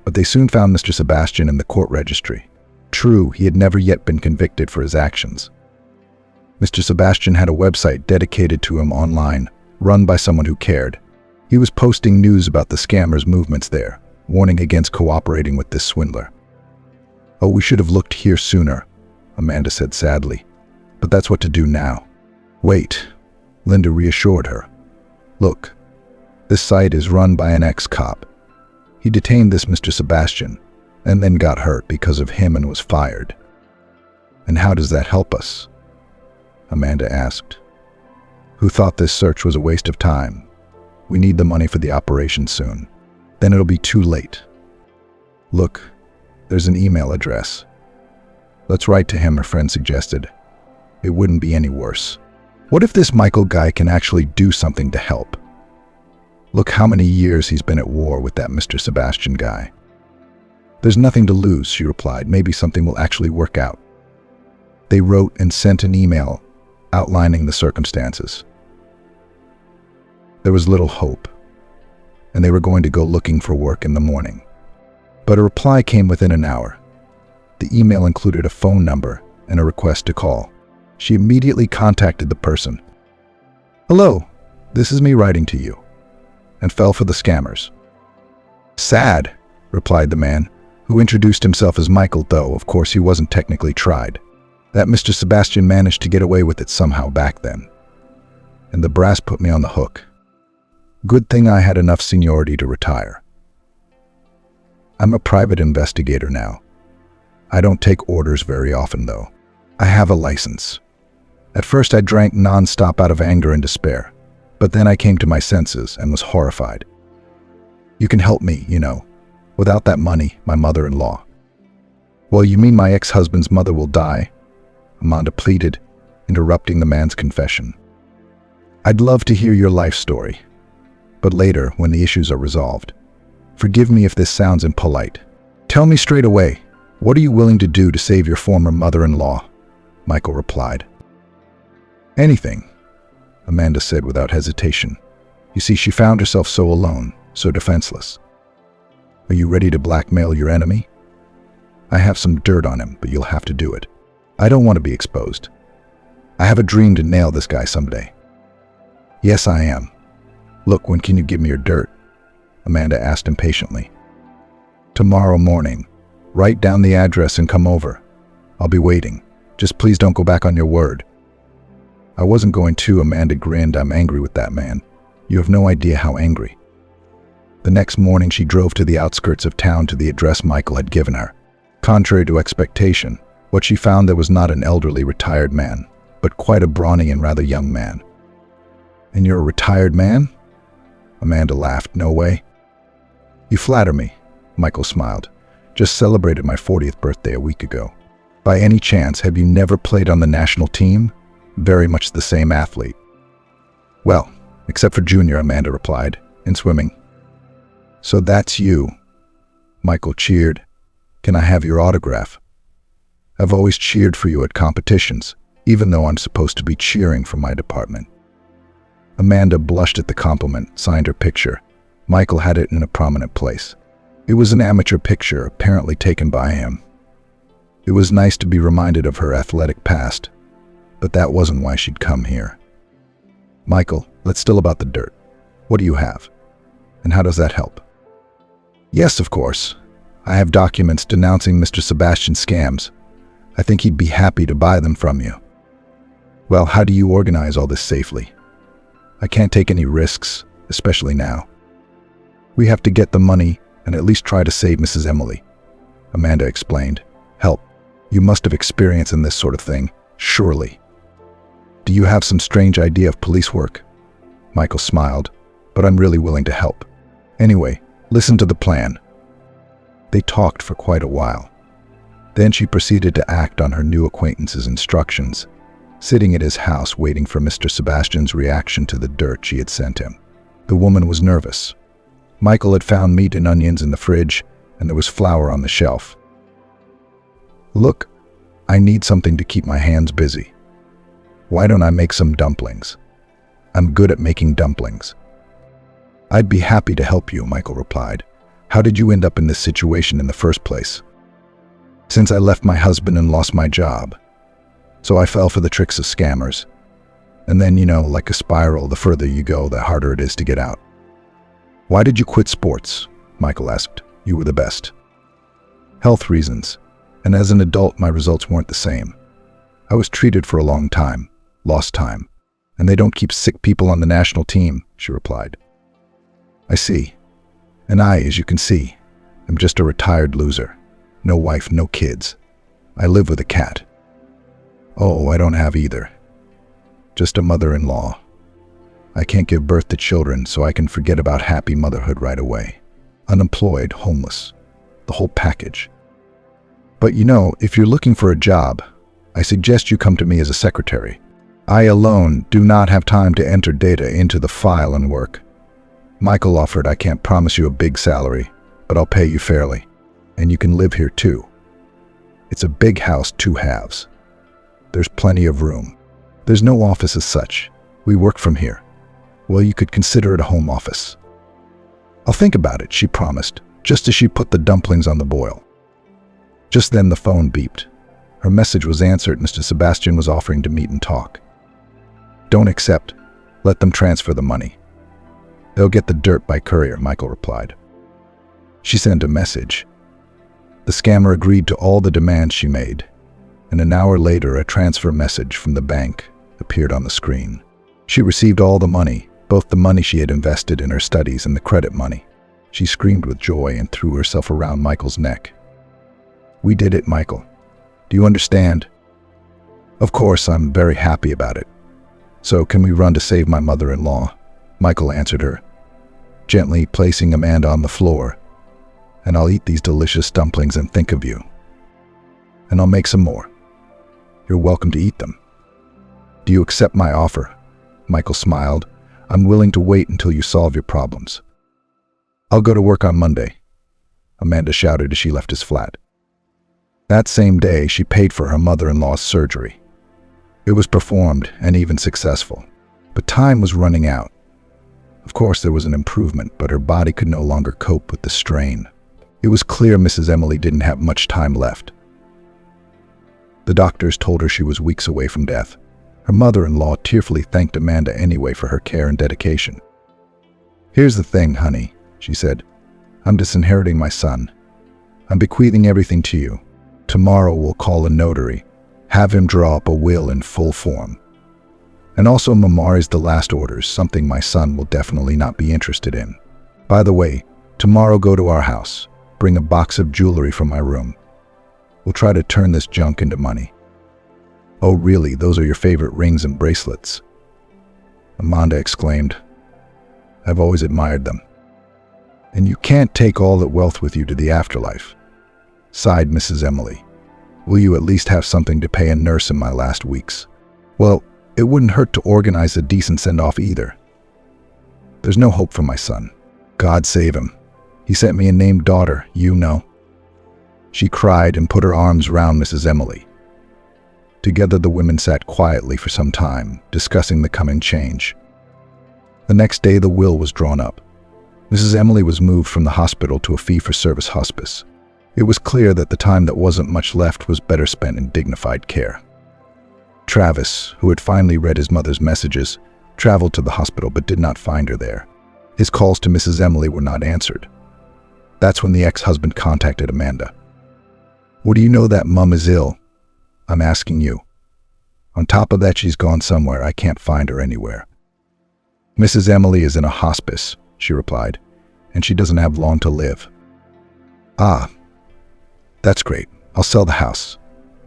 But they soon found Mr. Sebastian in the court registry. True, he had never yet been convicted for his actions. Mr. Sebastian had a website dedicated to him online, run by someone who cared. He was posting news about the scammers' movements there, warning against cooperating with this swindler. "Oh, we should have looked here sooner," Amanda said sadly. "But that's what to do now." "Wait," Linda reassured her. "Look, this site is run by an ex-cop. He detained this Mr. Sebastian, and then got hurt because of him and was fired." "And how does that help us?" Amanda asked. "Who thought this search was a waste of time? We need the money for the operation soon. Then it'll be too late. Look, there's an email address. Let's write to him," her friend suggested. "It wouldn't be any worse. What if this Michael guy can actually do something to help? Look how many years he's been at war with that Mr. Sebastian guy." "There's nothing to lose," she replied. "Maybe something will actually work out." They wrote and sent an email outlining the circumstances. There was little hope, and they were going to go looking for work in the morning. But a reply came within an hour. The email included a phone number and a request to call. She immediately contacted the person. "Hello, this is me writing to you," and fell for the scammers. "Sad," replied the man, who introduced himself as Michael, though of course he wasn't technically tried. "That Mr. Sebastian managed to get away with it somehow back then. And the brass put me on the hook. Good thing I had enough seniority to retire. I'm a private investigator now. I don't take orders very often, though. I have a license. At first I drank non-stop out of anger and despair, but then I came to my senses and was horrified. You can help me, you know. Without that money, my mother-in-law." "Well, you mean my ex-husband's mother will die?" Amanda pleaded, interrupting the man's confession. "I'd love to hear your life story, but later, when the issues are resolved. Forgive me if this sounds impolite. Tell me straight away, what are you willing to do to save your former mother-in-law?" Michael replied. "Anything," Amanda said without hesitation. You see, she found herself so alone, so defenseless. "Are you ready to blackmail your enemy? I have some dirt on him, but you'll have to do it. I don't want to be exposed. I have a dream to nail this guy someday." "Yes, I am. Look, when can you give me your dirt?" Amanda asked impatiently. "Tomorrow morning. Write down the address and come over. I'll be waiting. Just please don't go back on your word." "I wasn't going to," Amanda grinned. "I'm angry with that man. You have no idea how angry." The next morning she drove to the outskirts of town to the address Michael had given her. Contrary to expectation, what she found there was not an elderly retired man, but quite a brawny and rather young man. "And you're a retired man?" Amanda laughed. "No way." "You flatter me," Michael smiled. "Just celebrated my 40th birthday a week ago. By any chance, have you never played on the national team? Very much the same athlete." "Well, except for junior," Amanda replied, "in swimming." "So that's you." Michael cheered. "Can I have your autograph? I've always cheered for you at competitions, even though I'm supposed to be cheering for my department." Amanda blushed at the compliment, signed her picture. Michael had it in a prominent place. It was an amateur picture, apparently taken by him. It was nice to be reminded of her athletic past, but that wasn't why she'd come here. "Michael, let's still about the dirt. What do you have? And how does that help?" "Yes, of course. I have documents denouncing Mr. Sebastian's scams. I think he'd be happy to buy them from you." "Well, how do you organize all this safely? I can't take any risks, especially now. We have to get the money and at least try to save Mrs. Emily. Amanda explained. Help. You must have experience in this sort of thing, surely. Do you have some strange idea of police work? Michael smiled, but I'm really willing to help. Anyway, listen to the plan. They talked for quite a while. Then she proceeded to act on her new acquaintance's instructions, sitting at his house waiting for Mr. Sebastian's reaction to the dirt she had sent him. The woman was nervous. Michael had found meat and onions in the fridge, and there was flour on the shelf. Look, I need something to keep my hands busy. Why don't I make some dumplings? I'm good at making dumplings. I'd be happy to help you, Michael replied. How did you end up in this situation in the first place? Since I left my husband and lost my job. So I fell for the tricks of scammers. And then, like a spiral, the further you go, the harder it is to get out. Why did you quit sports? Michael asked. You were the best. Health reasons. And as an adult, my results weren't the same. I was treated for a long time, lost time. And they don't keep sick people on the national team, she replied. I see. And I, as you can see, am just a retired loser. No wife, no kids. I live with a cat. Oh, I don't have either. Just a mother-in-law. I can't give birth to children, so I can forget about happy motherhood right away. Unemployed, homeless, the whole package. But if you're looking for a job, I suggest you come to me as a secretary. I alone do not have time to enter data into the file and work. Michael offered, I can't promise you a big salary, but I'll pay you fairly. And you can live here too. It's a big house, 2 halves. There's plenty of room. There's no office as such. We work from here. Well, you could consider it a home office. I'll think about it, she promised, just as she put the dumplings on the boil. Just then the phone beeped. Her message was answered. Mr. Sebastian was offering to meet and talk. Don't accept. Let them transfer the money. They'll get the dirt by courier, Michael replied. She sent a message. The scammer agreed to all the demands she made, and an hour later a transfer message from the bank appeared on the screen. She received all the money, both the money she had invested in her studies and the credit money. She screamed with joy and threw herself around Michael's neck. We did it, Michael. Do you understand? Of course, I'm very happy about it. So can we run to save my mother-in-law? Michael answered her, gently placing Amanda on the floor. And I'll eat these delicious dumplings and think of you. And I'll make some more. You're welcome to eat them. Do you accept my offer? Michael smiled. I'm willing to wait until you solve your problems. I'll go to work on Monday, Amanda shouted as she left his flat. That same day, she paid for her mother-in-law's surgery. It was performed and even successful, but time was running out. Of course, there was an improvement, but her body could no longer cope with the strain. It was clear Mrs. Emily didn't have much time left. The doctors told her she was weeks away from death. Her mother-in-law tearfully thanked Amanda anyway for her care and dedication. Here's the thing, honey, she said. I'm disinheriting my son. I'm bequeathing everything to you. Tomorrow we'll call a notary, have him draw up a will in full form. And also memorize the last orders, something my son will definitely not be interested in. By the way, tomorrow go to our house. Bring a box of jewelry from my room. We'll try to turn this junk into money. Oh really, those are your favorite rings and bracelets? Amanda exclaimed. I've always admired them. And you can't take all that wealth with you to the afterlife, sighed Mrs. Emily. Will you at least have something to pay a nurse in my last weeks? Well, it wouldn't hurt to organize a decent send-off either. There's no hope for my son. God save him. He sent me a named daughter, you know. She cried and put her arms round Mrs. Emily. Together the women sat quietly for some time, discussing the coming change. The next day the will was drawn up. Mrs. Emily was moved from the hospital to a fee-for-service hospice. It was clear that the time that wasn't much left was better spent in dignified care. Travis, who had finally read his mother's messages, traveled to the hospital but did not find her there. His calls to Mrs. Emily were not answered. That's when the ex-husband contacted Amanda. What do you know that Mum is ill? I'm asking you. On top of that, she's gone somewhere. I can't find her anywhere. Mrs. Emily is in a hospice, she replied, and she doesn't have long to live. Ah, That's great. I'll sell the house.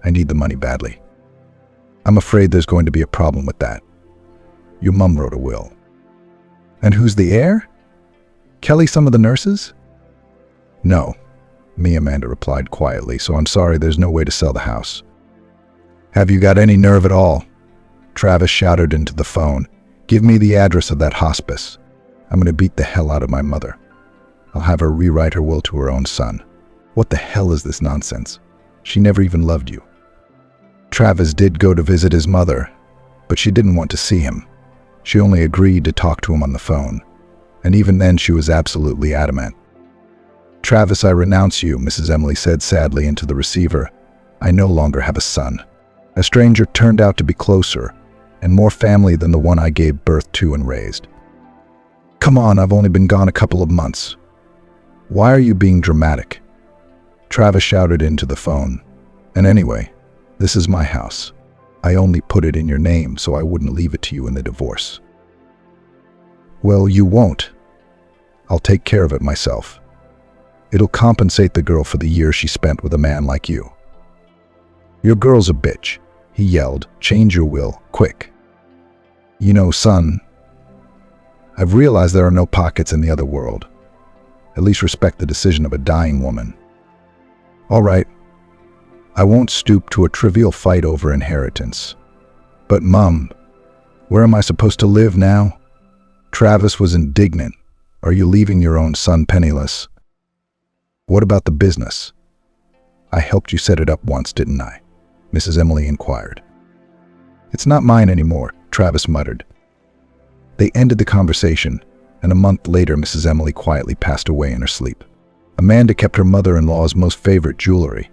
I need the money badly. I'm afraid there's going to be a problem with that. Your mom wrote a will. And who's the heir? Kelly, some of the nurses? No, me, Amanda replied quietly, so I'm sorry there's no way to sell the house. Have you got any nerve at all? Travis shouted into the phone. Give me the address of that hospice. I'm going to beat the hell out of my mother. I'll have her rewrite her will to her own son. What the hell is this nonsense? She never even loved you. Travis did go to visit his mother, but she didn't want to see him. She only agreed to talk to him on the phone, and even then she was absolutely adamant. Travis, I renounce you, Mrs. Emily said sadly into the receiver. I no longer have a son. A stranger turned out to be closer and more family than the one I gave birth to and raised. Come on, I've only been gone a couple of months. Why are you being dramatic? Travis shouted into the phone. And anyway, this is my house. I only put it in your name so I wouldn't leave it to you in the divorce. Well, you won't. I'll take care of it myself. It'll compensate the girl for the years she spent with a man like you. Your girl's a bitch, he yelled. Change your will, quick. You know, son, I've realized there are no pockets in the other world. At least respect the decision of a dying woman. All right, I won't stoop to a trivial fight over inheritance. But Mum, where am I supposed to live now? Travis was indignant. Are you leaving your own son penniless? What about the business? I helped you set it up once, didn't I? Mrs. Emily inquired. It's not mine anymore, Travis muttered. They ended the conversation, and a month later Mrs. Emily quietly passed away in her sleep. Amanda kept her mother-in-law's most favorite jewelry.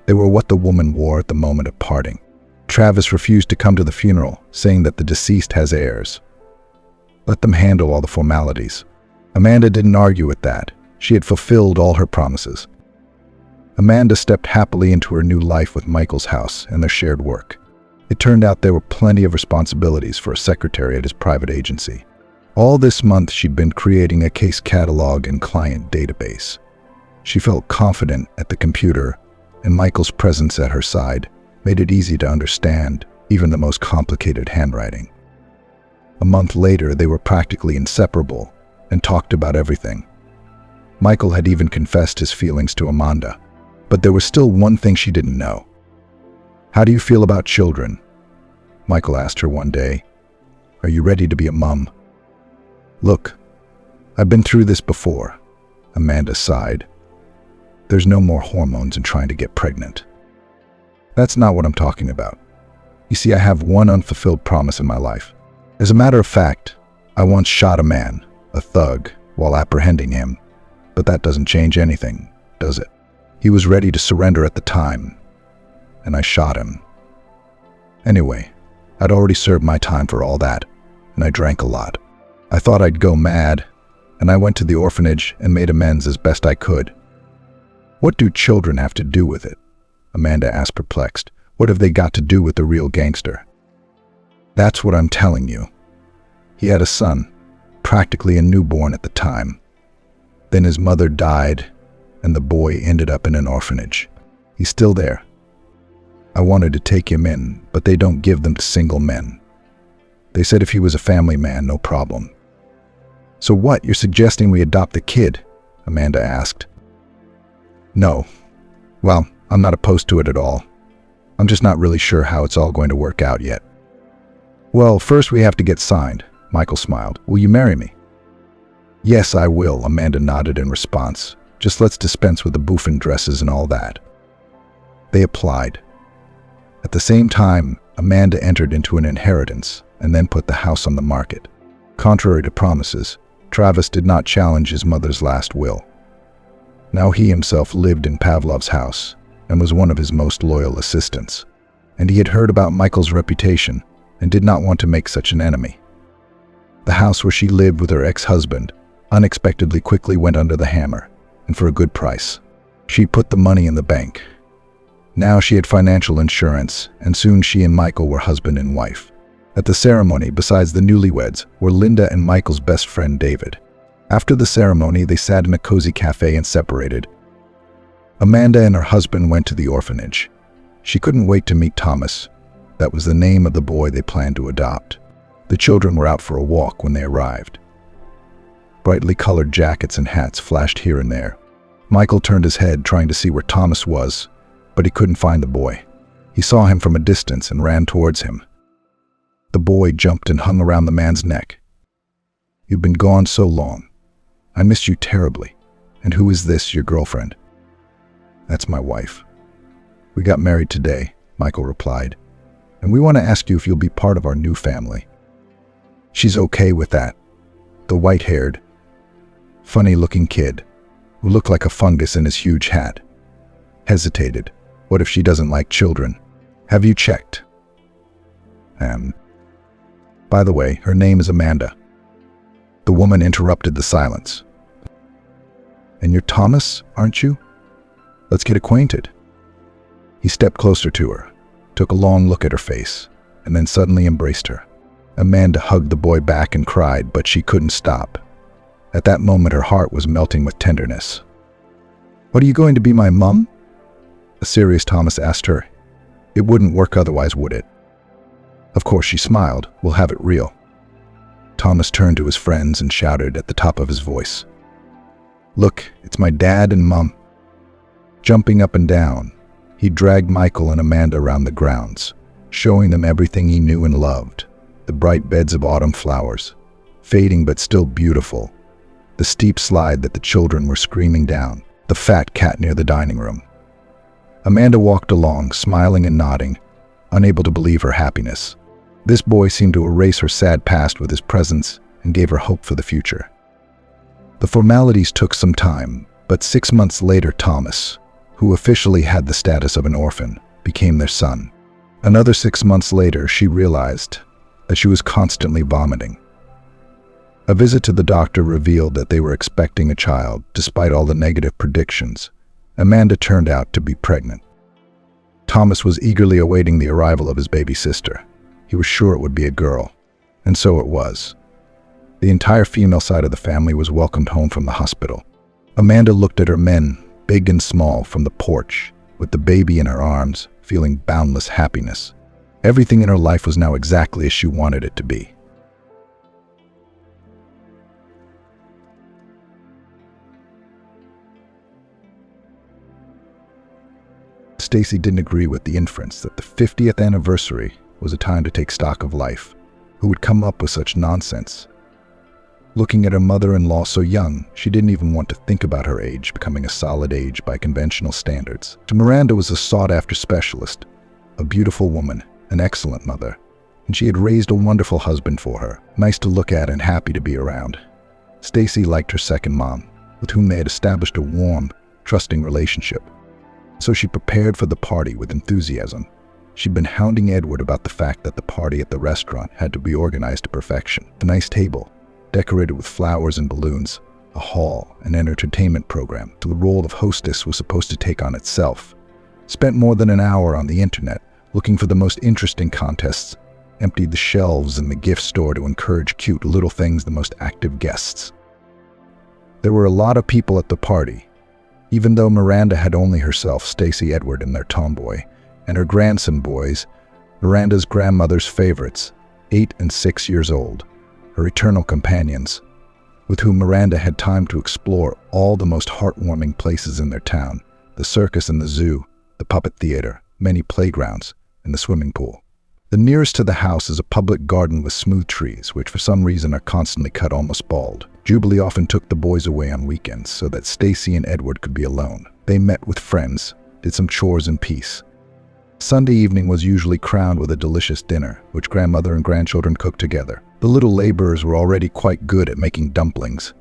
They were what the woman wore at the moment of parting. Travis refused to come to the funeral, saying that the deceased has heirs. Let them handle all the formalities. Amanda didn't argue with that. She had fulfilled all her promises. Amanda stepped happily into her new life with Michael's house and their shared work. It turned out there were plenty of responsibilities for a secretary at his private agency. All this month she'd been creating a case catalog and client database. She felt confident at the computer, and Michael's presence at her side made it easy to understand even the most complicated handwriting. A month later, they were practically inseparable and talked about everything. Michael had even confessed his feelings to Amanda, but there was still one thing she didn't know. How do you feel about children? Michael asked her one day. Are you ready to be a mum? Look, I've been through this before, Amanda sighed. There's no more hormones in trying to get pregnant. That's not what I'm talking about. You see, I have one unfulfilled promise in my life. As a matter of fact, I once shot a man, a thug, while apprehending him. But that doesn't change anything, does it? He was ready to surrender at the time, and I shot him. Anyway, I'd already served my time for all that, and I drank a lot. I thought I'd go mad, and I went to the orphanage and made amends as best I could. What do children have to do with it? Amanda asked, perplexed. What have they got to do with the real gangster? That's what I'm telling you. He had a son, practically a newborn at the time. Then his mother died, and the boy ended up in an orphanage. He's still there. I wanted to take him in, but they don't give them to single men. They said if he was a family man, no problem. So what, you're suggesting we adopt the kid? Amanda asked. No. Well, I'm not opposed to it at all. I'm just not really sure how it's all going to work out yet. Well, first we have to get signed, Michael smiled. Will you marry me? Yes, I will, Amanda nodded in response. Just let's dispense with the bouffant dresses and all that. They applied. At the same time, Amanda entered into an inheritance and then put the house on the market. Contrary to promises, Travis did not challenge his mother's last will. Now he himself lived in Pavlov's house and was one of his most loyal assistants. And he had heard about Michael's reputation and did not want to make such an enemy. The house where she lived with her ex-husband unexpectedly quickly went under the hammer, and for a good price. She put the money in the bank. Now she had financial insurance, and soon she and Michael were husband and wife. At the ceremony, besides the newlyweds, were Linda and Michael's best friend David. After the ceremony, they sat in a cozy cafe and separated. Amanda and her husband went to the orphanage. She couldn't wait to meet Thomas. That was the name of the boy they planned to adopt. The children were out for a walk when they arrived. Brightly colored jackets and hats flashed here and there. Michael turned his head, trying to see where Thomas was, but he couldn't find the boy. He saw him from a distance and ran towards him. The boy jumped and hung around the man's neck. "You've been gone so long. I missed you terribly. And who is this, your girlfriend?" "That's my wife. We got married today," Michael replied, "and we want to ask you if you'll be part of our new family." "She's okay with that." The white-haired, funny-looking kid, who looked like a fungus in his huge hat, hesitated. "What if she doesn't like children? Have you checked?" By the way, her name is Amanda." The woman interrupted the silence. "And you're Thomas, aren't you? Let's get acquainted." He stepped closer to her, took a long look at her face, and then suddenly embraced her. Amanda hugged the boy back and cried, but she couldn't stop. At that moment, her heart was melting with tenderness. "What, are you going to be my mum?" A serious Thomas asked her. "It wouldn't work otherwise, would it?" Of course, she smiled. "We'll have it real." Thomas turned to his friends and shouted at the top of his voice, "Look, it's my dad and mum." Jumping up and down, he dragged Michael and Amanda around the grounds, showing them everything he knew and loved. The bright beds of autumn flowers, fading but still beautiful, the steep slide that the children were screaming down, the fat cat near the dining room. Amanda walked along, smiling and nodding, unable to believe her happiness. This boy seemed to erase her sad past with his presence and gave her hope for the future. The formalities took some time, but 6 months later, Thomas, who officially had the status of an orphan, became their son. Another 6 months later, she realized that she was constantly vomiting. A visit to the doctor revealed that they were expecting a child, despite all the negative predictions. Amanda turned out to be pregnant. Thomas was eagerly awaiting the arrival of his baby sister. He was sure it would be a girl, and so it was. The entire female side of the family was welcomed home from the hospital. Amanda looked at her men, big and small, from the porch, with the baby in her arms, feeling boundless happiness. Everything in her life was now exactly as she wanted it to be. Stacy didn't agree with the inference that the 50th anniversary was a time to take stock of life. Who would come up with such nonsense? Looking at her mother-in-law so young, she didn't even want to think about her age becoming a solid age by conventional standards. Miranda was a sought-after specialist, a beautiful woman, an excellent mother, and she had raised a wonderful husband for her, nice to look at and happy to be around. Stacy liked her second mom, with whom they had established a warm, trusting relationship. So she prepared for the party with enthusiasm. She'd been hounding Edward about the fact that the party at the restaurant had to be organized to perfection. A nice table, decorated with flowers and balloons, a hall, an entertainment program. The role of hostess was supposed to take on itself. Spent more than an hour on the internet, looking for the most interesting contests, emptied the shelves in the gift store to encourage cute little things the most active guests. There were a lot of people at the party. Even though Miranda had only herself, Stacy, Edward, and their tomboy, and her grandson boys, Miranda's grandmother's favorites, 8 and 6 years old, her eternal companions, with whom Miranda had time to explore all the most heartwarming places in their town, the circus and the zoo, the puppet theater, many playgrounds, and the swimming pool. The nearest to the house is a public garden with smooth trees, which for some reason are constantly cut almost bald. Jubilee often took the boys away on weekends so that Stacy and Edward could be alone. They met with friends, did some chores in peace. Sunday evening was usually crowned with a delicious dinner, which grandmother and grandchildren cooked together. The little laborers were already quite good at making dumplings,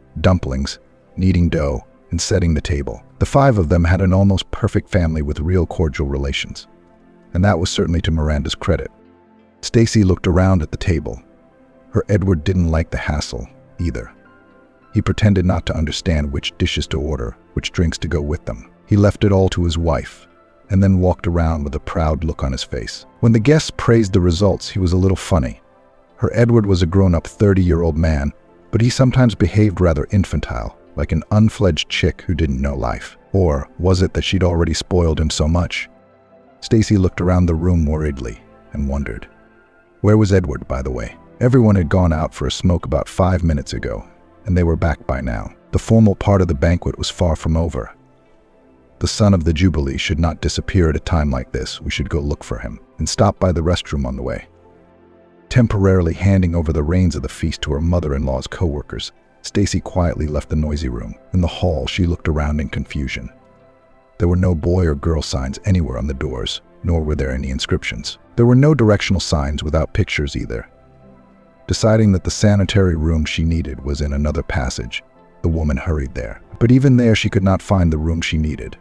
kneading dough, and setting the table. The 5 of them had an almost perfect family with real cordial relations. And that was certainly to Miranda's credit. Stacy looked around at the table. Her Edward didn't like the hassle, either. He pretended not to understand which dishes to order, which drinks to go with them. He left it all to his wife, and then walked around with a proud look on his face. When the guests praised the results, he was a little funny. Her Edward was a grown-up 30-year-old man, but he sometimes behaved rather infantile, like an unfledged chick who didn't know life. Or was it that she'd already spoiled him so much? Stacy looked around the room worriedly and wondered. Where was Edward, by the way? Everyone had gone out for a smoke about 5 minutes ago, and they were back by now. The formal part of the banquet was far from over. The son of the Jubilee should not disappear at a time like this. We should go look for him and stop by the restroom on the way. Temporarily handing over the reins of the feast to her mother-in-law's co-workers, Stacy quietly left the noisy room. In the hall, she looked around in confusion. There were no boy or girl signs anywhere on the doors, nor were there any inscriptions. There were no directional signs without pictures either. Deciding that the sanitary room she needed was in another passage, the woman hurried there. But even there, she could not find the room she needed.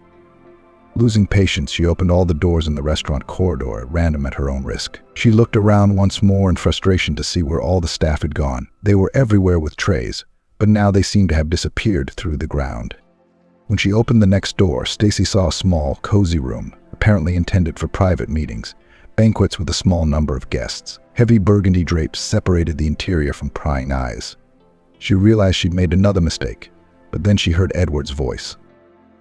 Losing patience, she opened all the doors in the restaurant corridor at random at her own risk. She looked around once more in frustration to see where all the staff had gone. They were everywhere with trays, but now they seemed to have disappeared through the ground. When she opened the next door, Stacy saw a small, cozy room, apparently intended for private meetings, banquets with a small number of guests. Heavy burgundy drapes separated the interior from prying eyes. She realized she'd made another mistake, but then she heard Edward's voice.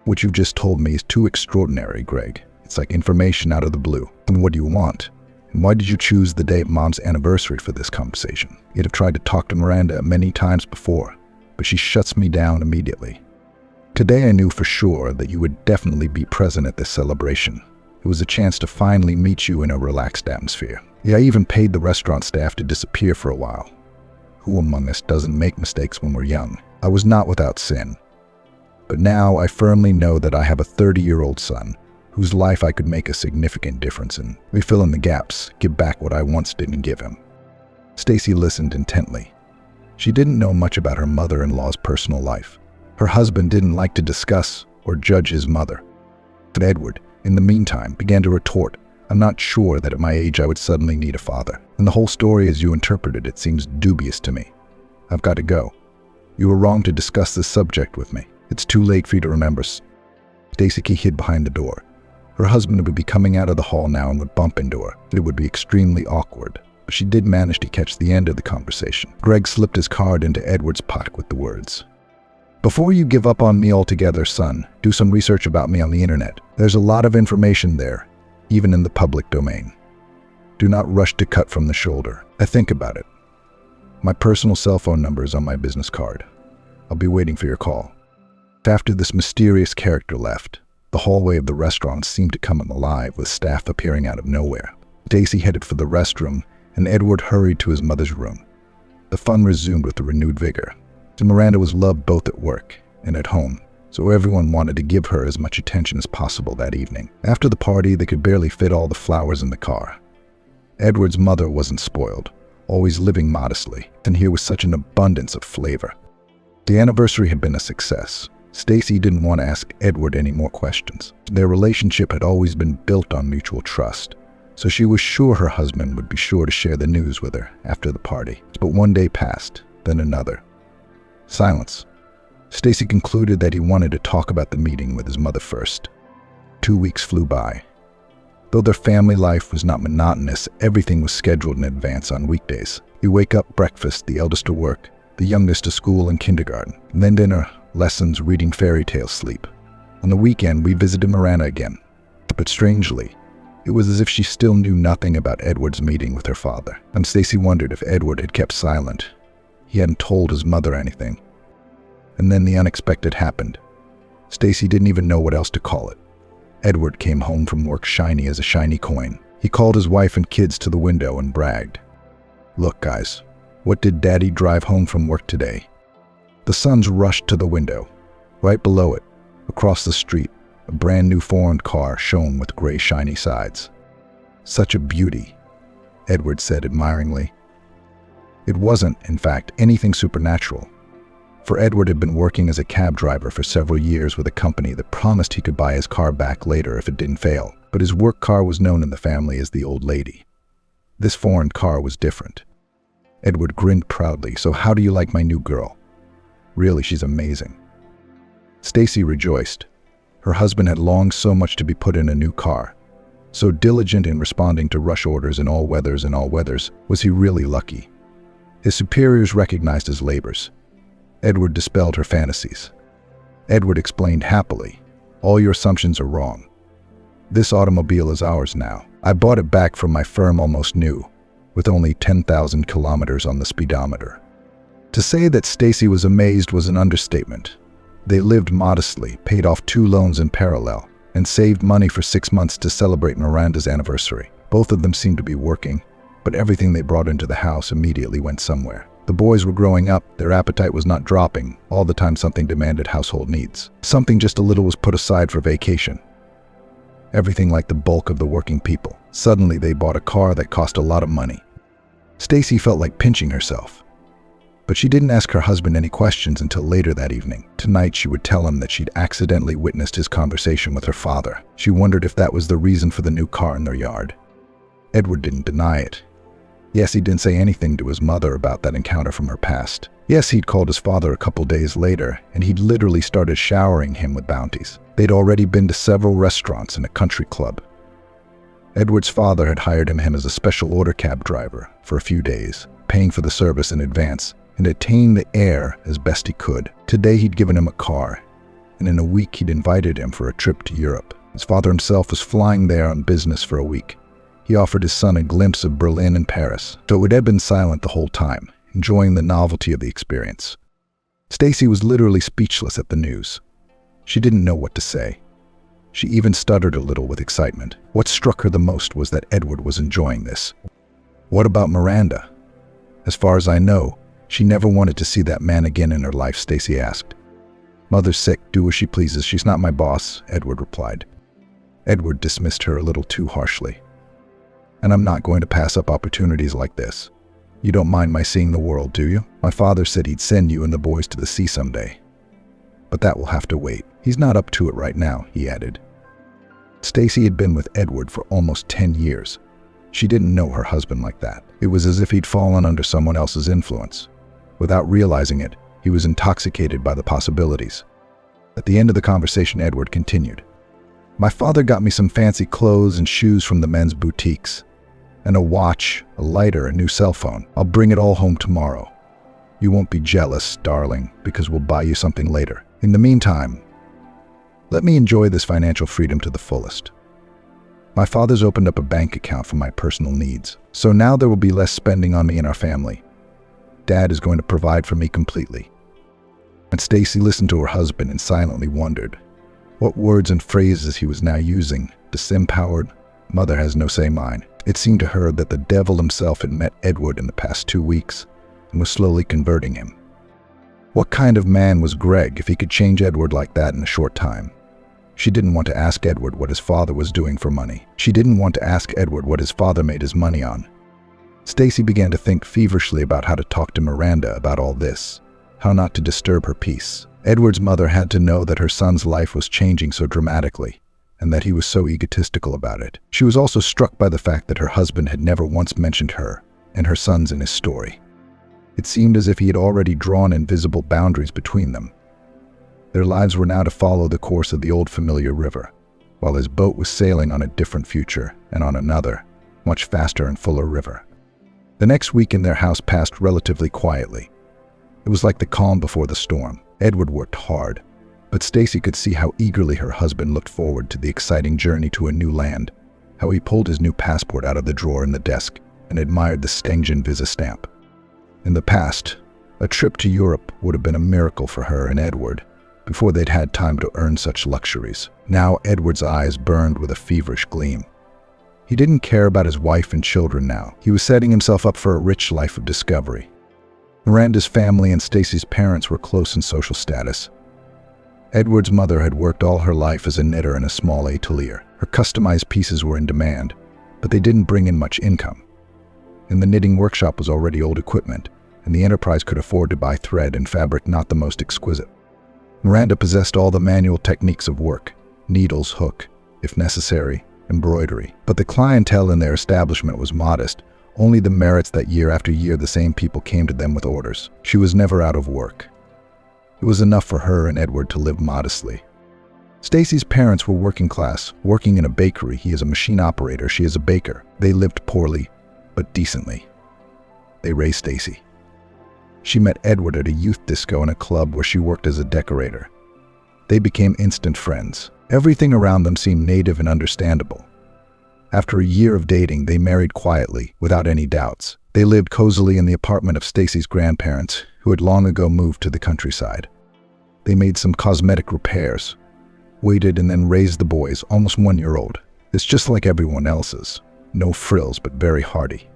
What you've just told me is too extraordinary, Greg. It's like information out of the blue. And what do you want? And why did you choose the day of Mom's anniversary for this conversation? You'd have tried to talk to Miranda many times before, but she shuts me down immediately. Today I knew for sure that you would definitely be present at this celebration. It was a chance to finally meet you in a relaxed atmosphere. Yeah, I even paid the restaurant staff to disappear for a while. Who among us doesn't make mistakes when we're young? I was not without sin. But now I firmly know that I have a 30-year-old son whose life I could make a significant difference in. We fill in the gaps, give back what I once didn't give him. Stacy listened intently. She didn't know much about her mother-in-law's personal life. Her husband didn't like to discuss or judge his mother. But Edward, in the meantime, began to retort, I'm not sure that at my age I would suddenly need a father. And the whole story as you interpreted it seems dubious to me. I've got to go. You were wrong to discuss this subject with me. It's too late for you to remember. Stacy hid behind the door. Her husband would be coming out of the hall now and would bump into her. It would be extremely awkward, but she did manage to catch the end of the conversation. Greg slipped his card into Edward's pocket with the words, Before you give up on me altogether, son, do some research about me on the internet. There's a lot of information there, even in the public domain. Do not rush to cut from the shoulder. I think about it. My personal cell phone number is on my business card. I'll be waiting for your call. After this mysterious character left, the hallway of the restaurant seemed to come alive with staff appearing out of nowhere. Stacy headed for the restroom, and Edward hurried to his mother's room. The fun resumed with a renewed vigor. Miranda was loved both at work and at home, so everyone wanted to give her as much attention as possible that evening. After the party, they could barely fit all the flowers in the car. Edward's mother wasn't spoiled, always living modestly, and here was such an abundance of flavor. The anniversary had been a success. Stacy didn't want to ask Edward any more questions. Their relationship had always been built on mutual trust, so she was sure her husband would be sure to share the news with her after the party. But one day passed, then another. Silence. Stacy concluded that he wanted to talk about the meeting with his mother first. 2 weeks flew by. Though their family life was not monotonous, everything was scheduled in advance on weekdays. You wake up, breakfast, the eldest to work, the youngest to school and kindergarten, and then dinner, lessons, reading fairy tales, sleep. On the weekend, we visited Miranda again. But strangely, it was as if she still knew nothing about Edward's meeting with her father. And Stacy wondered if Edward had kept silent. He hadn't told his mother anything. And then the unexpected happened. Stacy didn't even know what else to call it. Edward came home from work shiny as a shiny coin. He called his wife and kids to the window and bragged, Look, guys, what did Daddy drive home from work today? The sons rushed to the window. Right below it, across the street, a brand new foreign car shone with gray shiny sides. Such a beauty, Edward said admiringly. It wasn't, in fact, anything supernatural. For Edward had been working as a cab driver for several years with a company that promised he could buy his car back later if it didn't fail. But his work car was known in the family as the Old Lady. This foreign car was different. Edward grinned proudly. So how do you like my new girl? Really, she's amazing. Stacy rejoiced. Her husband had longed so much to be put in a new car. So diligent in responding to rush orders in all weathers and all weathers, was he really lucky. His superiors recognized his labors. Edward dispelled her fantasies. Edward explained happily, All your assumptions are wrong. This automobile is ours now. I bought it back from my firm almost new, with only 10,000 kilometers on the speedometer." To say that Stacy was amazed was an understatement. They lived modestly, paid off 2 loans in parallel, and saved money for 6 months to celebrate Miranda's anniversary. Both of them seemed to be working, but everything they brought into the house immediately went somewhere. The boys were growing up, their appetite was not dropping, all the time something demanded household needs. Something just a little was put aside for vacation. Everything like the bulk of the working people. Suddenly they bought a car that cost a lot of money. Stacy felt like pinching herself. But she didn't ask her husband any questions until later that evening. Tonight she would tell him that she'd accidentally witnessed his conversation with her father. She wondered if that was the reason for the new car in their yard. Edward didn't deny it. Yes, he didn't say anything to his mother about that encounter from her past. Yes, he'd called his father a couple days later, and he'd literally started showering him with bounties. They'd already been to several restaurants and a country club. Edward's father had hired him as a special order cab driver for a few days, paying for the service in advance, and attaining the air as best he could. Today he'd given him a car, and in a week he'd invited him for a trip to Europe. His father himself was flying there on business for a week. He offered his son a glimpse of Berlin and Paris, so it had been silent the whole time, enjoying the novelty of the experience. Stacy was literally speechless at the news. She didn't know what to say. She even stuttered a little with excitement. What struck her the most was that Edward was enjoying this. What about Miranda? As far as I know, she never wanted to see that man again in her life, Stacy asked. Mother's sick, do as she pleases, she's not my boss, Edward replied. Edward dismissed her a little too harshly. And I'm not going to pass up opportunities like this. You don't mind my seeing the world, do you? My father said he'd send you and the boys to the sea someday. But that will have to wait. He's not up to it right now, he added. Stacy had been with Edward for almost 10 years. She didn't know her husband like that. It was as if he'd fallen under someone else's influence. Without realizing it, he was intoxicated by the possibilities. At the end of the conversation, Edward continued. My father got me some fancy clothes and shoes from the men's boutiques, and a watch, a lighter, a new cell phone. I'll bring it all home tomorrow. You won't be jealous, darling, because we'll buy you something later. In the meantime, let me enjoy this financial freedom to the fullest. My father's opened up a bank account for my personal needs, so now there will be less spending on me and our family. Dad is going to provide for me completely. And Stacy listened to her husband and silently wondered what words and phrases he was now using. Disempowered, mother has no say mine. It seemed to her that the devil himself had met Edward in the past 2 weeks and was slowly converting him. What kind of man was Greg if he could change Edward like that in a short time? She didn't want to ask Edward what his father was doing for money. She didn't want to ask Edward what his father made his money on. Stacy began to think feverishly about how to talk to Miranda about all this, how not to disturb her peace. Edward's mother had to know that her son's life was changing so dramatically, and that he was so egotistical about it. She was also struck by the fact that her husband had never once mentioned her and her sons in his story. It seemed as if he had already drawn invisible boundaries between them. Their lives were now to follow the course of the old familiar river, while his boat was sailing on a different future and on another, much faster and fuller river. The next week in their house passed relatively quietly. It was like the calm before the storm. Edward worked hard, but Stacy could see how eagerly her husband looked forward to the exciting journey to a new land, how he pulled his new passport out of the drawer in the desk and admired the Stengen visa stamp. In the past, a trip to Europe would have been a miracle for her and Edward before they'd had time to earn such luxuries. Now Edward's eyes burned with a feverish gleam. He didn't care about his wife and children now. He was setting himself up for a rich life of discovery. Miranda's family and Stacy's parents were close in social status. Edward's mother had worked all her life as a knitter in a small atelier. Her customized pieces were in demand, but they didn't bring in much income. In the knitting workshop was already old equipment, and the enterprise could afford to buy thread and fabric not the most exquisite. Miranda possessed all the manual techniques of work, needles, hook, if necessary, embroidery. But the clientele in their establishment was modest, only the merits that year after year the same people came to them with orders. She was never out of work. It was enough for her and Edward to live modestly. Stacy's parents were working class, working in a bakery. He is a machine operator, she is a baker. They lived poorly, but decently. They raised Stacy. She met Edward at a youth disco in a club where she worked as a decorator. They became instant friends. Everything around them seemed native and understandable. After a year of dating, they married quietly, without any doubts. They lived cozily in the apartment of Stacy's grandparents, who had long ago moved to the countryside. They made some cosmetic repairs, waited and then raised the boys, almost 1 year old. It's just like everyone else's. No frills, but very hearty.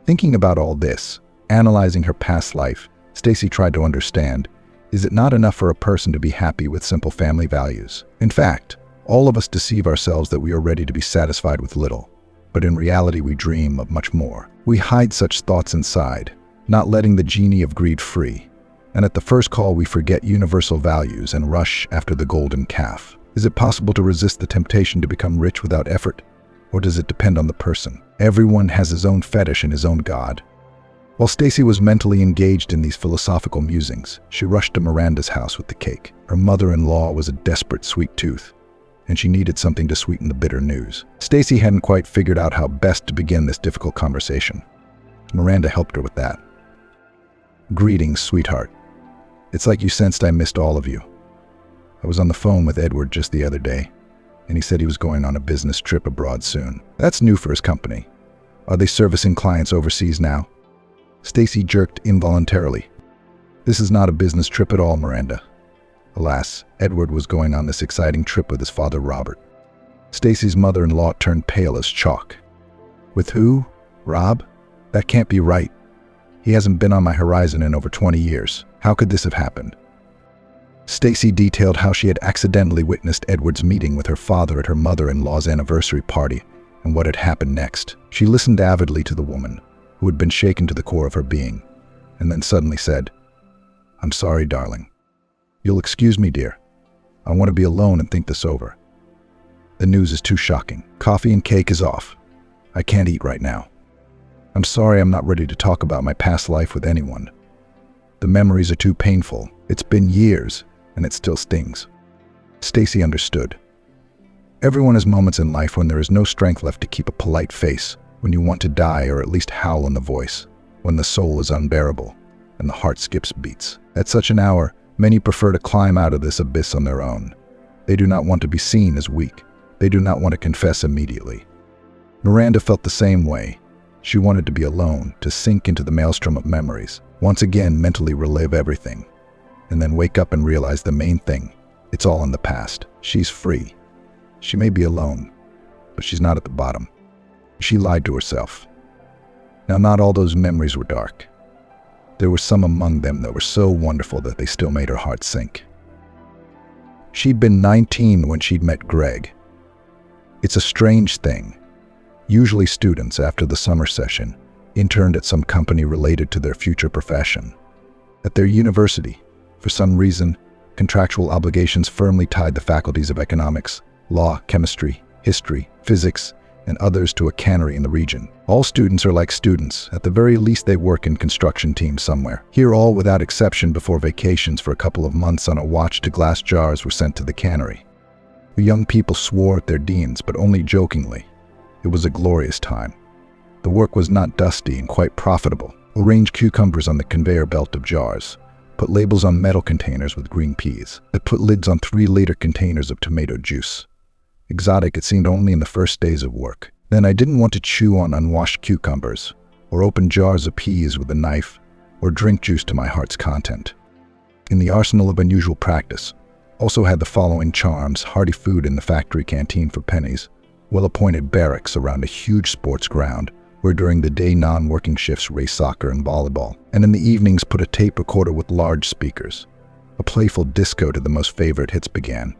Thinking about all this, analyzing her past life, Stacy tried to understand, is it not enough for a person to be happy with simple family values? In fact, all of us deceive ourselves that we are ready to be satisfied with little, but in reality we dream of much more. We hide such thoughts inside, not letting the genie of greed free, and at the first call we forget universal values and rush after the golden calf. Is it possible to resist the temptation to become rich without effort, or does it depend on the person? Everyone has his own fetish and his own god. While Stacy was mentally engaged in these philosophical musings, she rushed to Miranda's house with the cake. Her mother-in-law was a desperate sweet tooth, and she needed something to sweeten the bitter news. Stacy hadn't quite figured out how best to begin this difficult conversation. Miranda helped her with that. "Greetings, sweetheart. It's like you sensed I missed all of you. I was on the phone with Edward just the other day, and he said he was going on a business trip abroad soon. That's new for his company. Are they servicing clients overseas now?" Stacy jerked involuntarily. "This is not a business trip at all, Miranda." Alas, Edward was going on this exciting trip with his father, Robert. Stacy's mother-in-law turned pale as chalk. "With who? Rob? That can't be right. He hasn't been on my horizon in over 20 years. How could this have happened?" Stacy detailed how she had accidentally witnessed Edward's meeting with her father at her mother-in-law's anniversary party and what had happened next. She listened avidly to the woman, who had been shaken to the core of her being, and then suddenly said, "I'm sorry, darling. You'll excuse me, dear. I want to be alone and think this over. The news is too shocking. Coffee and cake is off. I can't eat right now. I'm sorry I'm not ready to talk about my past life with anyone. The memories are too painful. It's been years, and it still stings." Stacy understood. Everyone has moments in life when there is no strength left to keep a polite face, when you want to die or at least howl in the voice, when the soul is unbearable, and the heart skips beats. At such an hour, many prefer to climb out of this abyss on their own. They do not want to be seen as weak. They do not want to confess immediately. Miranda felt the same way. She wanted to be alone, to sink into the maelstrom of memories, once again mentally relive everything, and then wake up and realize the main thing. It's all in the past. She's free. She may be alone, but she's not at the bottom. She lied to herself. Now, not all those memories were dark. There were some among them that were so wonderful that they still made her heart sink. She'd been 19 when she'd met Greg. It's a strange thing. Usually students, after the summer session, interned at some company related to their future profession. At their university, for some reason, contractual obligations firmly tied the faculties of economics, law, chemistry, history, physics, and others to a cannery in the region. All students are like students. At the very least, they work in construction teams somewhere. Here, all without exception before vacations for a couple of months on a watch to glass jars were sent to the cannery. The young people swore at their deans, but only jokingly. It was a glorious time. The work was not dusty and quite profitable. Arrange cucumbers on the conveyor belt of jars. Put labels on metal containers with green peas. That put lids on 3-liter containers of tomato juice. Exotic it seemed only in the first days of work. Then I didn't want to chew on unwashed cucumbers, or open jars of peas with a knife, or drink juice to my heart's content. In the arsenal of unusual practice, also had the following charms: hearty food in the factory canteen for pennies, well-appointed barracks around a huge sports ground, where during the day non-working shifts race soccer and volleyball, and in the evenings put a tape recorder with large speakers. A playful disco to the most favorite hits began.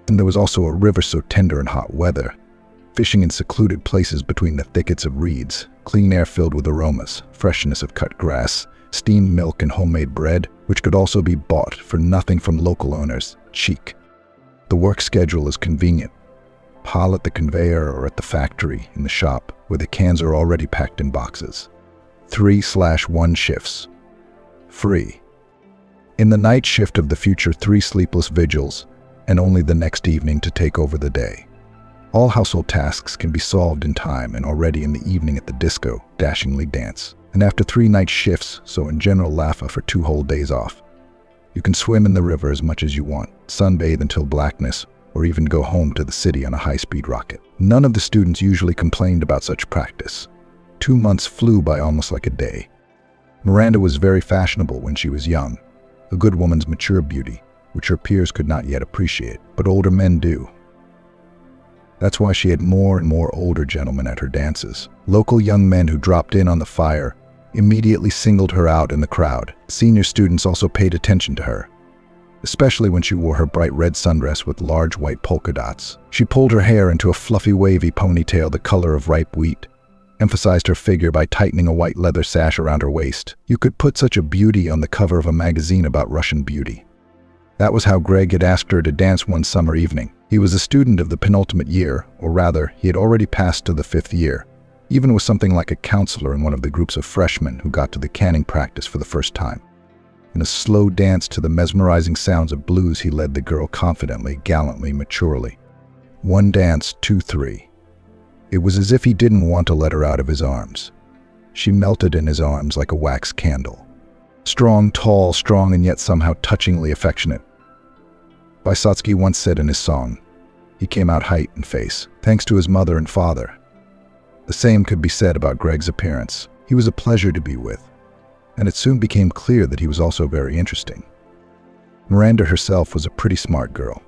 And there was also a river so tender in hot weather, fishing in secluded places between the thickets of reeds, clean air filled with aromas, freshness of cut grass, steamed milk and homemade bread, which could also be bought for nothing from local owners, cheek. The work schedule is convenient. Pile at the conveyor or at the factory, in the shop, where the cans are already packed in boxes. 3/1 shifts. Free. In the night shift of the future, 3 sleepless vigils, and only the next evening to take over the day. All household tasks can be solved in time, and already in the evening at the disco, dashingly dance. And after 3 night shifts, so in general Laffa for 2 whole days off. You can swim in the river as much as you want, sunbathe until blackness, or even go home to the city on a high-speed rocket. None of the students usually complained about such practice. 2 months flew by almost like a day. Miranda was very fashionable when she was young, a good woman's mature beauty, which her peers could not yet appreciate, but older men do. That's why she had more and more older gentlemen at her dances. Local young men who dropped in on the fire immediately singled her out in the crowd. Senior students also paid attention to her, especially when she wore her bright red sundress with large white polka dots. She pulled her hair into a fluffy wavy ponytail the color of ripe wheat, emphasized her figure by tightening a white leather sash around her waist. You could put such a beauty on the cover of a magazine about Russian beauty. That was how Greg had asked her to dance one summer evening. He was a student of the penultimate year, or rather, he had already passed to the 5th year, even was something like a counselor in one of the groups of freshmen who got to the canning practice for the first time. In a slow dance to the mesmerizing sounds of blues, he led the girl confidently, gallantly, maturely. 1 dance, 2, 3. It was as if he didn't want to let her out of his arms. She melted in his arms like a wax candle. Strong, tall, strong, and yet somehow touchingly affectionate. Vysotsky once said in his song, he came out height and face, thanks to his mother and father. The same could be said about Greg's appearance. He was a pleasure to be with, and it soon became clear that he was also very interesting. Miranda herself was a pretty smart girl.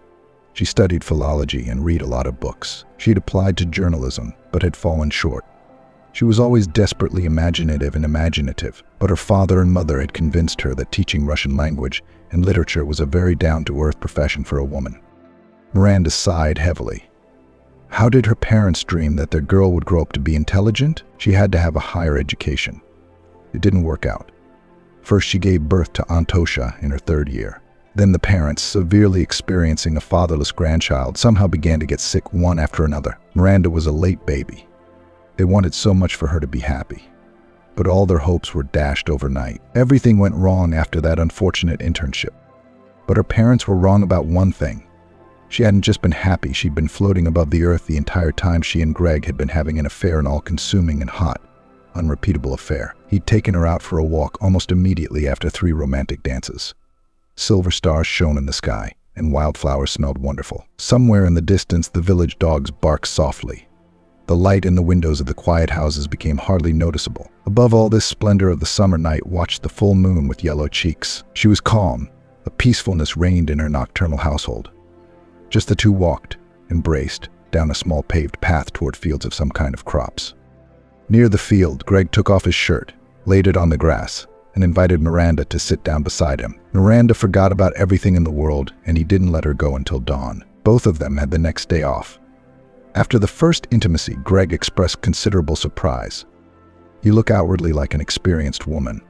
She studied philology and read a lot of books. She had applied to journalism, but had fallen short. She was always desperately imaginative, but her father and mother had convinced her that teaching Russian language and literature was a very down-to-earth profession for a woman. Miranda sighed heavily. How did her parents dream that their girl would grow up to be intelligent? She had to have a higher education. It didn't work out. First, she gave birth to Antosha in her 3rd year. Then the parents, severely experiencing a fatherless grandchild, somehow began to get sick one after another. Miranda was a late baby. They wanted so much for her to be happy, but all their hopes were dashed overnight. Everything went wrong after that unfortunate internship. But her parents were wrong about one thing. She hadn't just been happy, she'd been floating above the earth the entire time she and Greg had been having an affair, an all-consuming and hot, unrepeatable affair. He'd taken her out for a walk almost immediately after 3 romantic dances. Silver stars shone in the sky, and wildflowers smelled wonderful. Somewhere in the distance, the village dogs barked softly. The light in the windows of the quiet houses became hardly noticeable. Above all this splendor of the summer night watched the full moon with yellow cheeks. She was calm. A peacefulness reigned in her nocturnal household. Just the two walked, embraced, down a small paved path toward fields of some kind of crops. Near the field, Greg took off his shirt, laid it on the grass, and invited Miranda to sit down beside him. Miranda forgot about everything in the world, and he didn't let her go until dawn. Both of them had the next day off. After the first intimacy, Greg expressed considerable surprise. "You look outwardly like an experienced woman.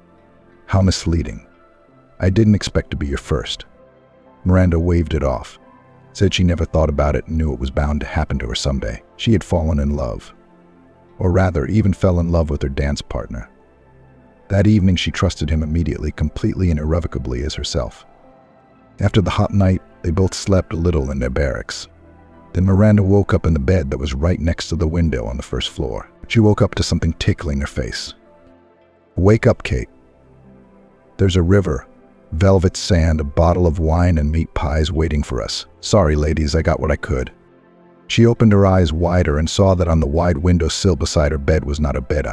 How misleading. I didn't expect to be your first." Miranda waved it off, said she never thought about it and knew it was bound to happen to her someday. She had fallen in love. Or rather, even fell in love with her dance partner. That evening she trusted him immediately, completely and irrevocably as herself. After the hot night, they both slept a little in their barracks. Then Miranda woke up in the bed that was right next to the window on the first floor. She woke up to something tickling her face. "Wake up, Kate. There's a river, velvet sand, a bottle of wine and meat pies waiting for us. Sorry, ladies, I got what I could." She opened her eyes wider and saw that on the wide windowsill beside her bed was not a bed,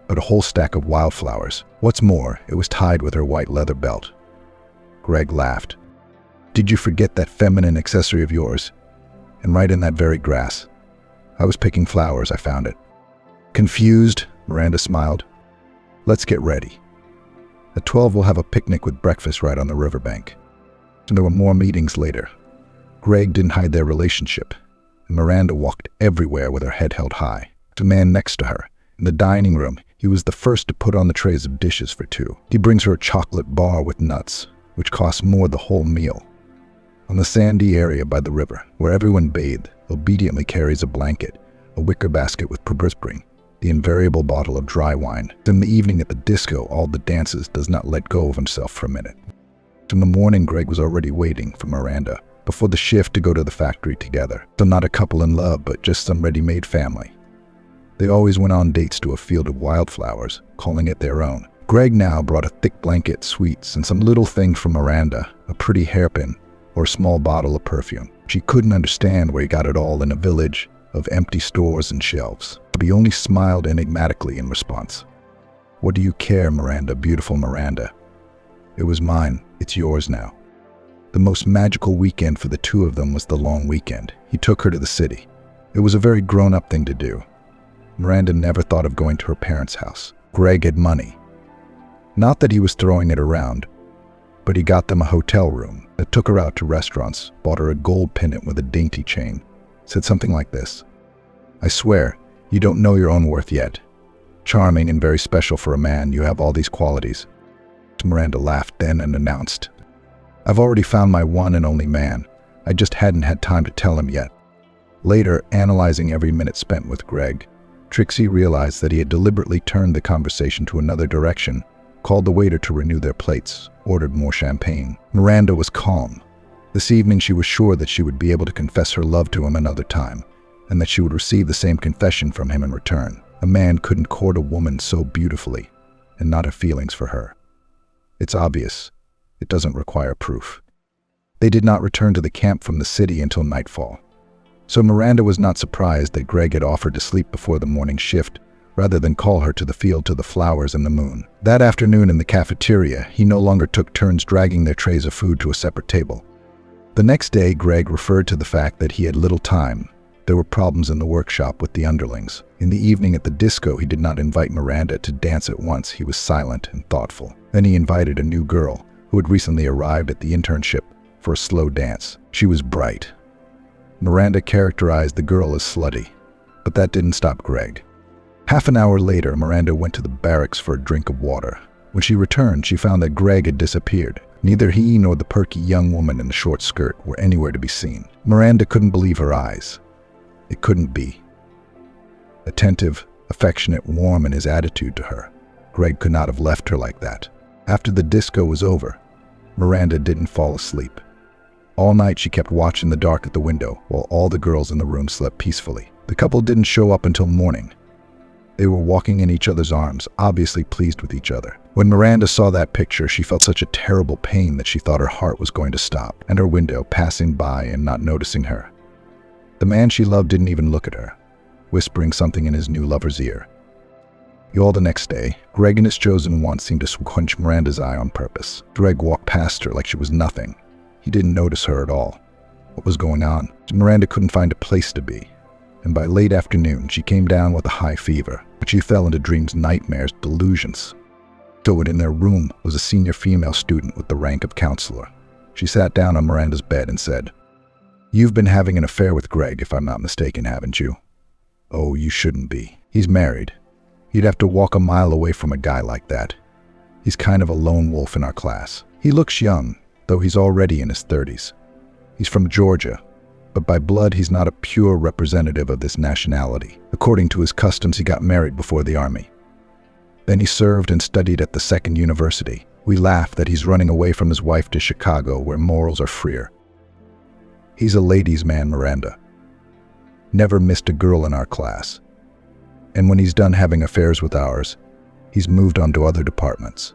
but a whole stack of wildflowers. What's more, it was tied with her white leather belt. Greg laughed. "Did you forget that feminine accessory of yours? And right in that very grass. I was picking flowers, I found it." Confused, Miranda smiled. "Let's get ready. At 12 we'll have a picnic with breakfast right on the riverbank." And there were more meetings later. Greg didn't hide their relationship, and Miranda walked everywhere with her head held high. The man next to her, in the dining room, he was the first to put on the trays of dishes for two. He brings her a chocolate bar with nuts, which costs more the whole meal. On the sandy area by the river, where everyone bathed, obediently carries a blanket, a wicker basket with probrisbring, the invariable bottle of dry wine. In the evening at the disco, all the dances, does not let go of himself for a minute. In the morning, Greg was already waiting for Miranda, before the shift to go to the factory together. So not a couple in love, but just some ready-made family. They always went on dates to a field of wildflowers, calling it their own. Greg now brought a thick blanket, sweets, and some little thing from Miranda, a pretty hairpin, or a small bottle of perfume. She couldn't understand where he got it all in a village of empty stores and shelves. But he only smiled enigmatically in response. "What do you care, Miranda, beautiful Miranda? It was mine, it's yours now." The most magical weekend for the two of them was the long weekend. He took her to the city. It was a very grown-up thing to do. Miranda never thought of going to her parents' house. Greg had money. Not that he was throwing it around, but he got them a hotel room, that took her out to restaurants, bought her a gold pendant with a dainty chain, said something like this: "I swear, you don't know your own worth yet. Charming and very special for a man, you have all these qualities." Miranda laughed then and announced, "I've already found my one and only man. I just hadn't had time to tell him yet." Later, analyzing every minute spent with Greg, Trixie realized that he had deliberately turned the conversation to another direction, called the waiter to renew their plates, ordered more champagne. Miranda was calm. This evening she was sure that she would be able to confess her love to him another time, and that she would receive the same confession from him in return. A man couldn't court a woman so beautifully and not have feelings for her. It's obvious. It doesn't require proof. They did not return to the camp from the city until nightfall. So Miranda was not surprised that Greg had offered to sleep before the morning shift, rather than call her to the field to the flowers and the moon. That afternoon in the cafeteria, he no longer took turns dragging their trays of food to a separate table. The next day, Greg referred to the fact that he had little time. There were problems in the workshop with the underlings. In the evening at the disco, he did not invite Miranda to dance at once. He was silent and thoughtful. Then he invited a new girl, who had recently arrived at the internship, for a slow dance. She was bright. Miranda characterized the girl as slutty, but that didn't stop Greg. Half an hour later, Miranda went to the barracks for a drink of water. When she returned, she found that Greg had disappeared. Neither he nor the perky young woman in the short skirt were anywhere to be seen. Miranda couldn't believe her eyes. It couldn't be. Attentive, affectionate, warm in his attitude to her, Greg could not have left her like that. After the disco was over, Miranda didn't fall asleep. All night she kept watch in the dark at the window, while all the girls in the room slept peacefully. The couple didn't show up until morning. They were walking in each other's arms, obviously pleased with each other. When Miranda saw that picture, she felt such a terrible pain that she thought her heart was going to stop, and her window passing by and not noticing her. The man she loved didn't even look at her, whispering something in his new lover's ear. All the next day, Greg and his chosen one seemed to quench Miranda's eye on purpose. Greg walked past her like she was nothing. He didn't notice her at all. What was going on? Miranda couldn't find a place to be, and by late afternoon she came down with a high fever. But she fell into dreams, nightmares, delusions. So in their room was a senior female student with the rank of counselor. She sat down on Miranda's bed and said, "You've been having an affair with Greg, if I'm not mistaken, haven't you?" "Oh, you shouldn't be. He's married. You'd have to walk a mile away from a guy like that. He's kind of a lone wolf in our class. He looks young, though he's already in his 30s. He's from Georgia, but by blood he's not a pure representative of this nationality. According to his customs, he got married before the army. Then he served and studied at the second university. We laugh that he's running away from his wife to Chicago, where morals are freer. He's a ladies' man, Miranda. Never missed a girl in our class. And when he's done having affairs with ours, he's moved on to other departments.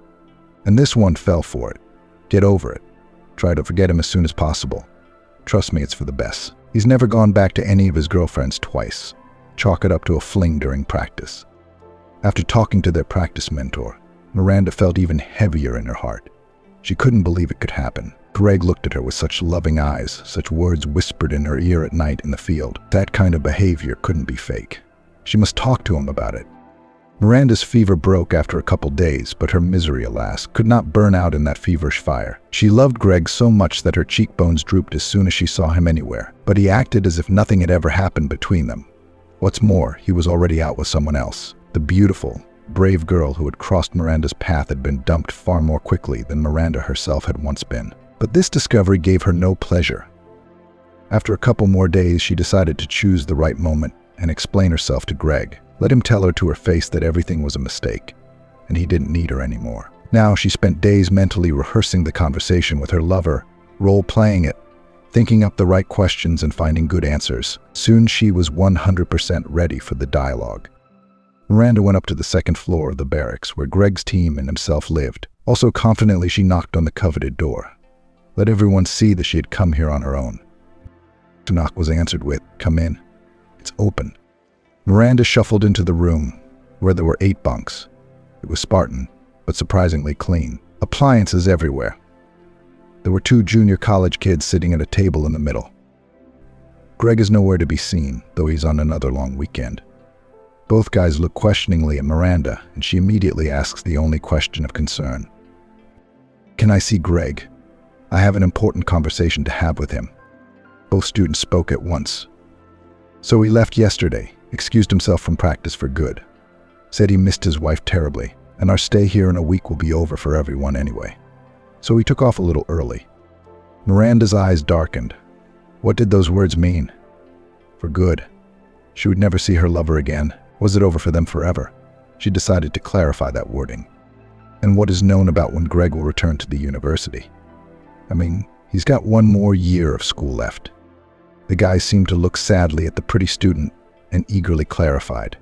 And this one fell for it. Get over it. Try to forget him as soon as possible. Trust me, it's for the best. He's never gone back to any of his girlfriends twice. Chalk it up to a fling during practice." After talking to their practice mentor, Miranda felt even heavier in her heart. She couldn't believe it could happen. Greg looked at her with such loving eyes, such words whispered in her ear at night in the field. That kind of behavior couldn't be fake. She must talk to him about it. Miranda's fever broke after a couple days, but her misery, alas, could not burn out in that feverish fire. She loved Greg so much that her cheekbones drooped as soon as she saw him anywhere, but he acted as if nothing had ever happened between them. What's more, he was already out with someone else. The beautiful, brave girl who had crossed Miranda's path had been dumped far more quickly than Miranda herself had once been. But this discovery gave her no pleasure. After a couple more days, she decided to choose the right moment and explain herself to Greg. Let him tell her to her face that everything was a mistake, and he didn't need her anymore. Now she spent days mentally rehearsing the conversation with her lover, role-playing it, thinking up the right questions and finding good answers. Soon she was 100% ready for the dialogue. Miranda went up to the second floor of the barracks where Greg's team and himself lived. Also confidently she knocked on the coveted door. Let everyone see that she had come here on her own. The knock was answered with, "Come in. It's open." Miranda shuffled into the room, where there were 8 bunks. It was Spartan, but surprisingly clean. Appliances everywhere. There were 2 junior college kids sitting at a table in the middle. Greg is nowhere to be seen, though he's on another long weekend. Both guys look questioningly at Miranda, and she immediately asks the only question of concern. "Can I see Greg? I have an important conversation to have with him." Both students spoke at once. "So he left yesterday, excused himself from practice for good. Said he missed his wife terribly, and our stay here in a week will be over for everyone anyway. So he took off a little early." Miranda's eyes darkened. What did those words mean? For good. She would never see her lover again. Was it over for them forever? She decided to clarify that wording. And what is known about when Greg will return to the university? I mean, he's got 1 more year of school left. The guy seemed to look sadly at the pretty student and eagerly clarified.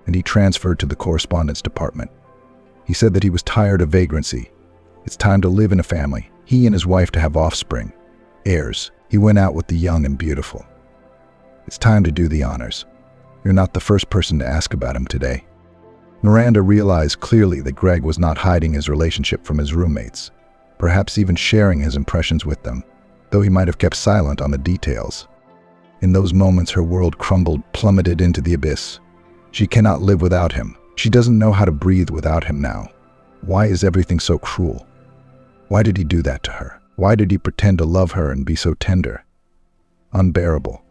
And he transferred to the correspondence department. He said that he was tired of vagrancy. It's time to live in a family. He and his wife to have offspring. Heirs. He went out with the young and beautiful. It's time to do the honors. You're not the first person to ask about him today. Miranda realized clearly that Greg was not hiding his relationship from his roommates, perhaps even sharing his impressions with them, though he might have kept silent on the details. In those moments, her world crumbled, plummeted into the abyss. She cannot live without him. She doesn't know how to breathe without him now. Why is everything so cruel? Why did he do that to her? Why did he pretend to love her and be so tender? Unbearable.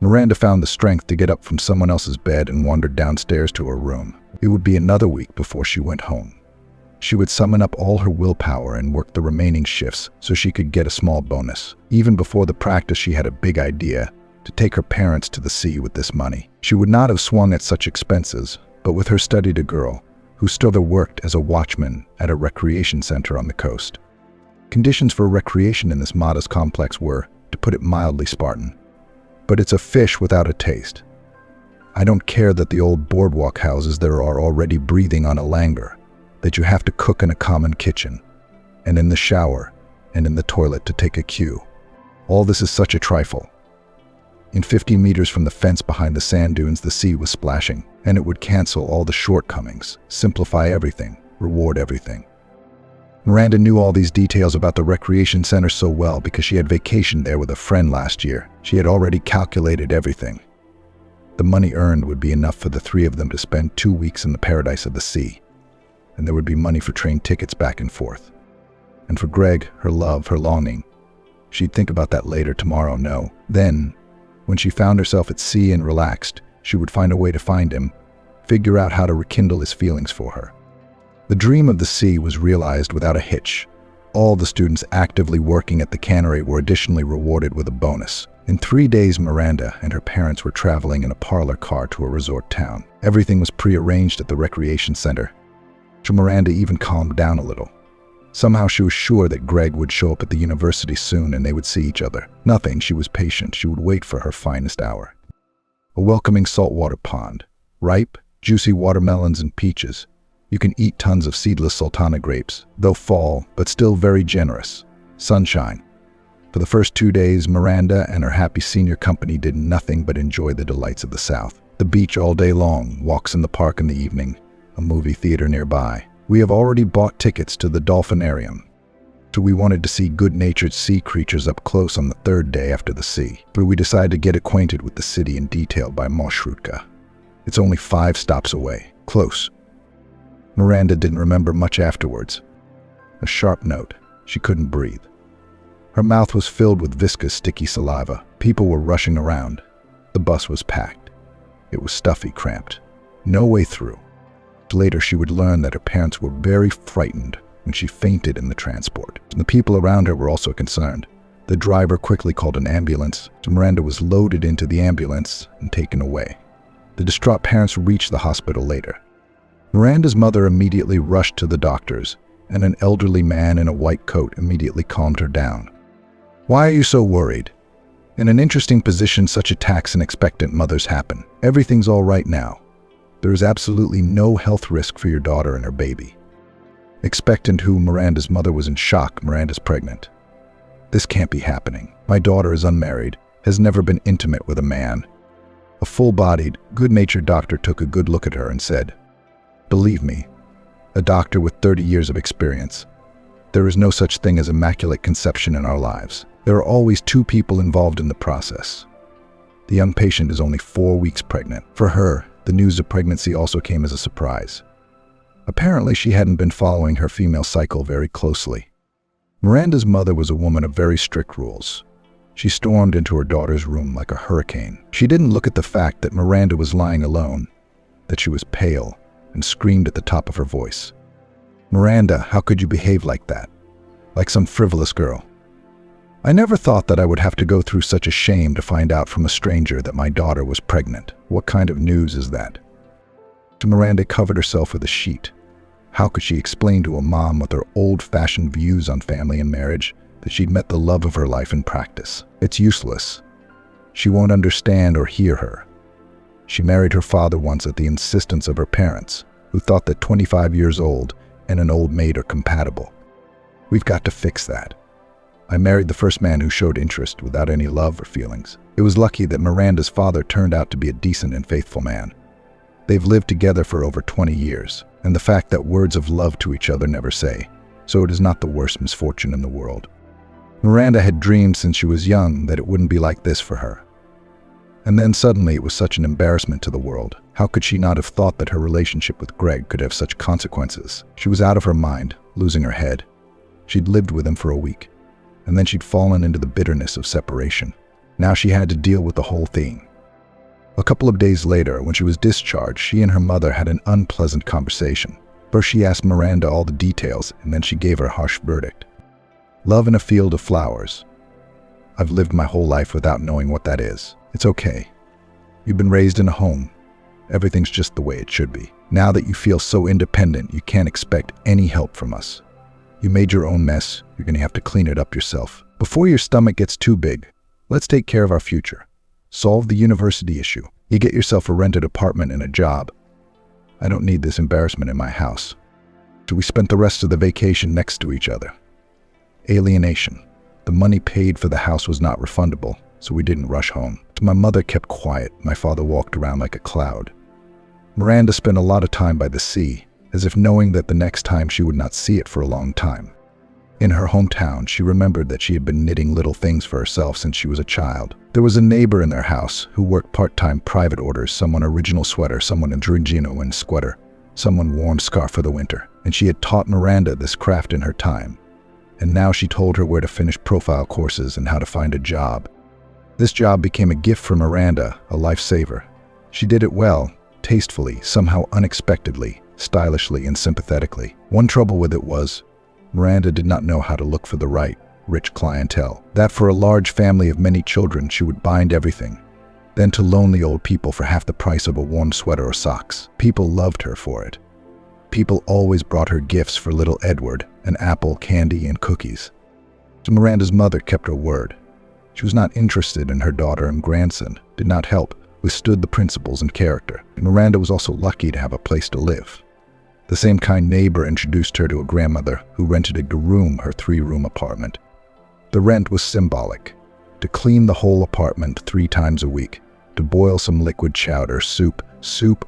Miranda found the strength to get up from someone else's bed and wandered downstairs to her room. It would be another week before she went home. She would summon up all her willpower and work the remaining shifts so she could get a small bonus. Even before the practice, she had a big idea: to take her parents to the sea with this money. She would not have swung at such expenses, but with her studied a girl who still worked as a watchman at a recreation center on the coast. Conditions for recreation in this modest complex were, to put it mildly, Spartan. But it's a fish without a taste. I don't care that the old boardwalk houses there are already breathing on a languor, that you have to cook in a common kitchen, and in the shower, and in the toilet to take a cue. All this is such a trifle. In 50 meters from the fence behind the sand dunes, the sea was splashing, and it would cancel all the shortcomings, simplify everything, reward everything. Miranda knew all these details about the recreation center so well because she had vacationed there with a friend last year. She had already calculated everything. The money earned would be enough for the 3 of them to spend 2 weeks in the paradise of the sea. And there would be money for train tickets back and forth. And for Greg, her love, her longing. She'd think about that later, tomorrow, no. Then, when she found herself at sea and relaxed, she would find a way to find him, figure out how to rekindle his feelings for her. The dream of the sea was realized without a hitch. All the students actively working at the cannery were additionally rewarded with a bonus. In 3 days, Miranda and her parents were traveling in a parlor car to a resort town. Everything was prearranged at the recreation center. So Miranda even calmed down a little. Somehow she was sure that Greg would show up at the university soon and they would see each other. Nothing, she was patient. She would wait for her finest hour. A welcoming saltwater pond. Ripe, juicy watermelons and peaches. You can eat tons of seedless sultana grapes, though fall, but still very generous. Sunshine. For the first 2 days, Miranda and her happy senior company did nothing but enjoy the delights of the South. The beach all day long, walks in the park in the evening, a movie theater nearby. We have already bought tickets to the dolphinarium. So we wanted to see good-natured sea creatures up close on the 3rd day after the sea. But we decided to get acquainted with the city in detail by Marshrutka. It's only 5 stops away. Close. Miranda didn't remember much afterwards. A sharp note. She couldn't breathe. Her mouth was filled with viscous, sticky saliva. People were rushing around. The bus was packed. It was stuffy, cramped. No way through. Later, she would learn that her parents were very frightened when she fainted in the transport. The people around her were also concerned. The driver quickly called an ambulance. Miranda was loaded into the ambulance and taken away. The distraught parents reached the hospital later. Miranda's mother immediately rushed to the doctors, and an elderly man in a white coat immediately calmed her down. "Why are you so worried? In an interesting position, such attacks and expectant mothers happen. Everything's all right now. There is absolutely no health risk for your daughter and her baby." Expectant who? Miranda's mother was in shock. Miranda's pregnant. This can't be happening. My daughter is unmarried, has never been intimate with a man. A full-bodied, good-natured doctor took a good look at her and said, "Believe me, a doctor with 30 years of experience, there is no such thing as immaculate conception in our lives. There are always two people involved in the process. The young patient is only 4 weeks pregnant." For her, the news of pregnancy also came as a surprise. Apparently, she hadn't been following her female cycle very closely. Miranda's mother was a woman of very strict rules. She stormed into her daughter's room like a hurricane. She didn't look at the fact that Miranda was lying alone, that she was pale, and screamed at the top of her voice. "Miranda, how could you behave like that? Like some frivolous girl. I never thought that I would have to go through such a shame to find out from a stranger that my daughter was pregnant. What kind of news is that?" Miranda covered herself with a sheet. How could she explain to a mom with her old-fashioned views on family and marriage that she'd met the love of her life in practice? It's useless. She won't understand or hear her. She married her father once at the insistence of her parents, who thought that 25 years old and an old maid are compatible. We've got to fix that. I married the first man who showed interest without any love or feelings. It was lucky that Miranda's father turned out to be a decent and faithful man. They've lived together for over 20 years, and the fact that words of love to each other never say, so it is not the worst misfortune in the world. Miranda had dreamed since she was young that it wouldn't be like this for her. And then suddenly it was such an embarrassment to the world. How could she not have thought that her relationship with Greg could have such consequences? She was out of her mind, losing her head. She'd lived with him for a week, and then she'd fallen into the bitterness of separation. Now she had to deal with the whole thing. A couple of days later, when she was discharged, she and her mother had an unpleasant conversation. First she asked Miranda all the details, and then she gave her a harsh verdict. "Love in a field of flowers. I've lived my whole life without knowing what that is. It's okay. You've been raised in a home. Everything's just the way it should be. Now that you feel so independent, you can't expect any help from us. You made your own mess. You're going to have to clean it up yourself. Before your stomach gets too big, let's take care of our future. Solve the university issue. You get yourself a rented apartment and a job. I don't need this embarrassment in my house." So we spent the rest of the vacation next to each other. Alienation. The money paid for the house was not refundable, so we didn't rush home. So my mother kept quiet. My father walked around like a cloud. Miranda spent a lot of time by the sea, as if knowing that the next time she would not see it for a long time. In her hometown, she remembered that she had been knitting little things for herself since she was a child. There was a neighbor in their house who worked part-time private orders, someone original sweater, someone a genuine sweater, someone warm scarf for the winter. And she had taught Miranda this craft in her time. And now she told her where to finish profile courses and how to find a job. This job became a gift for Miranda, a lifesaver. She did it well, tastefully, somehow unexpectedly, stylishly and sympathetically. One trouble with it was, Miranda did not know how to look for the right, rich clientele. That for a large family of many children, she would bind everything. Then to lonely old people for half the price of a warm sweater or socks. People loved her for it. People always brought her gifts for little Edward, an apple, candy, and cookies. So Miranda's mother kept her word. She was not interested in her daughter and grandson, did not help, withstood the principles and character. And Miranda was also lucky to have a place to live. The same kind neighbor introduced her to a grandmother who rented a room, her 3-room apartment. The rent was symbolic. To clean the whole apartment 3 times a week, to boil some liquid chowder, soup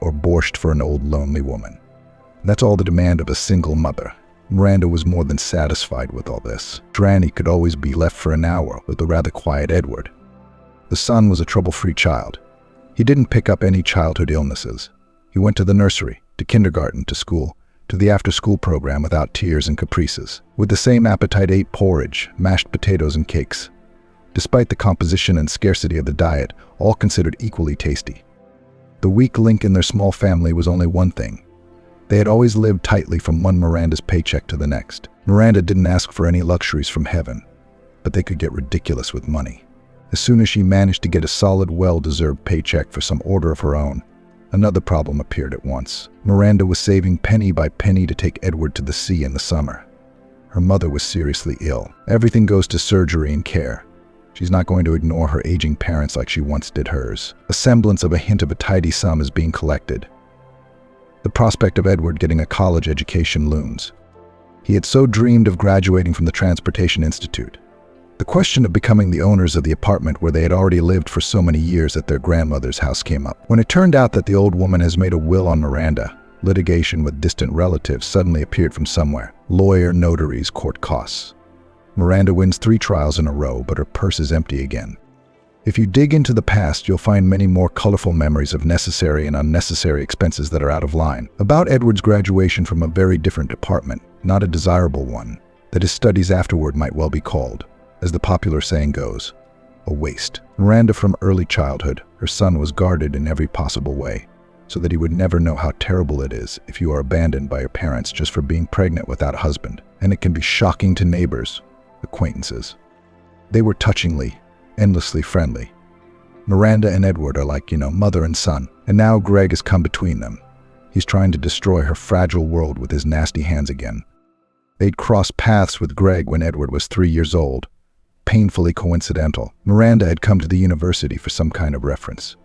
or borscht for an old lonely woman. That's all the demand of a single mother. Miranda was more than satisfied with all this. Granny could always be left for an hour with the rather quiet Edward. The son was a trouble-free child. He didn't pick up any childhood illnesses. He went to the nursery, to kindergarten, to school, to the after-school program without tears and caprices. With the same appetite ate porridge, mashed potatoes and cakes. Despite the composition and scarcity of the diet, all considered equally tasty. The weak link in their small family was only one thing. They had always lived tightly from one Miranda's paycheck to the next. Miranda didn't ask for any luxuries from heaven, but they could get ridiculous with money. As soon as she managed to get a solid, well-deserved paycheck for some order of her own, another problem appeared at once. Miranda was saving penny by penny to take Edward to the sea in the summer. Her mother was seriously ill. Everything goes to surgery and care. She's not going to ignore her aging parents like she once did hers. A semblance of a hint of a tidy sum is being collected. The prospect of Edward getting a college education looms. He had so dreamed of graduating from the Transportation Institute. The question of becoming the owners of the apartment where they had already lived for so many years at their grandmother's house came up. When it turned out that the old woman has made a will on Miranda, litigation with distant relatives suddenly appeared from somewhere. Lawyer, notaries, court costs. Miranda wins 3 trials in a row, but her purse is empty again. If you dig into the past, you'll find many more colorful memories of necessary and unnecessary expenses that are out of line. About Edward's graduation from a very different department, not a desirable one, that his studies afterward might well be called, as the popular saying goes, a waste. Miranda, from early childhood, her son was guarded in every possible way, so that he would never know how terrible it is if you are abandoned by your parents just for being pregnant without a husband. And it can be shocking to neighbors, acquaintances. They were touchingly, endlessly friendly. Miranda and Edward are like, mother and son. And now Greg has come between them. He's trying to destroy her fragile world with his nasty hands again. They'd crossed paths with Greg when Edward was 3 years old. Painfully coincidental. Miranda had come to the university for some kind of reference.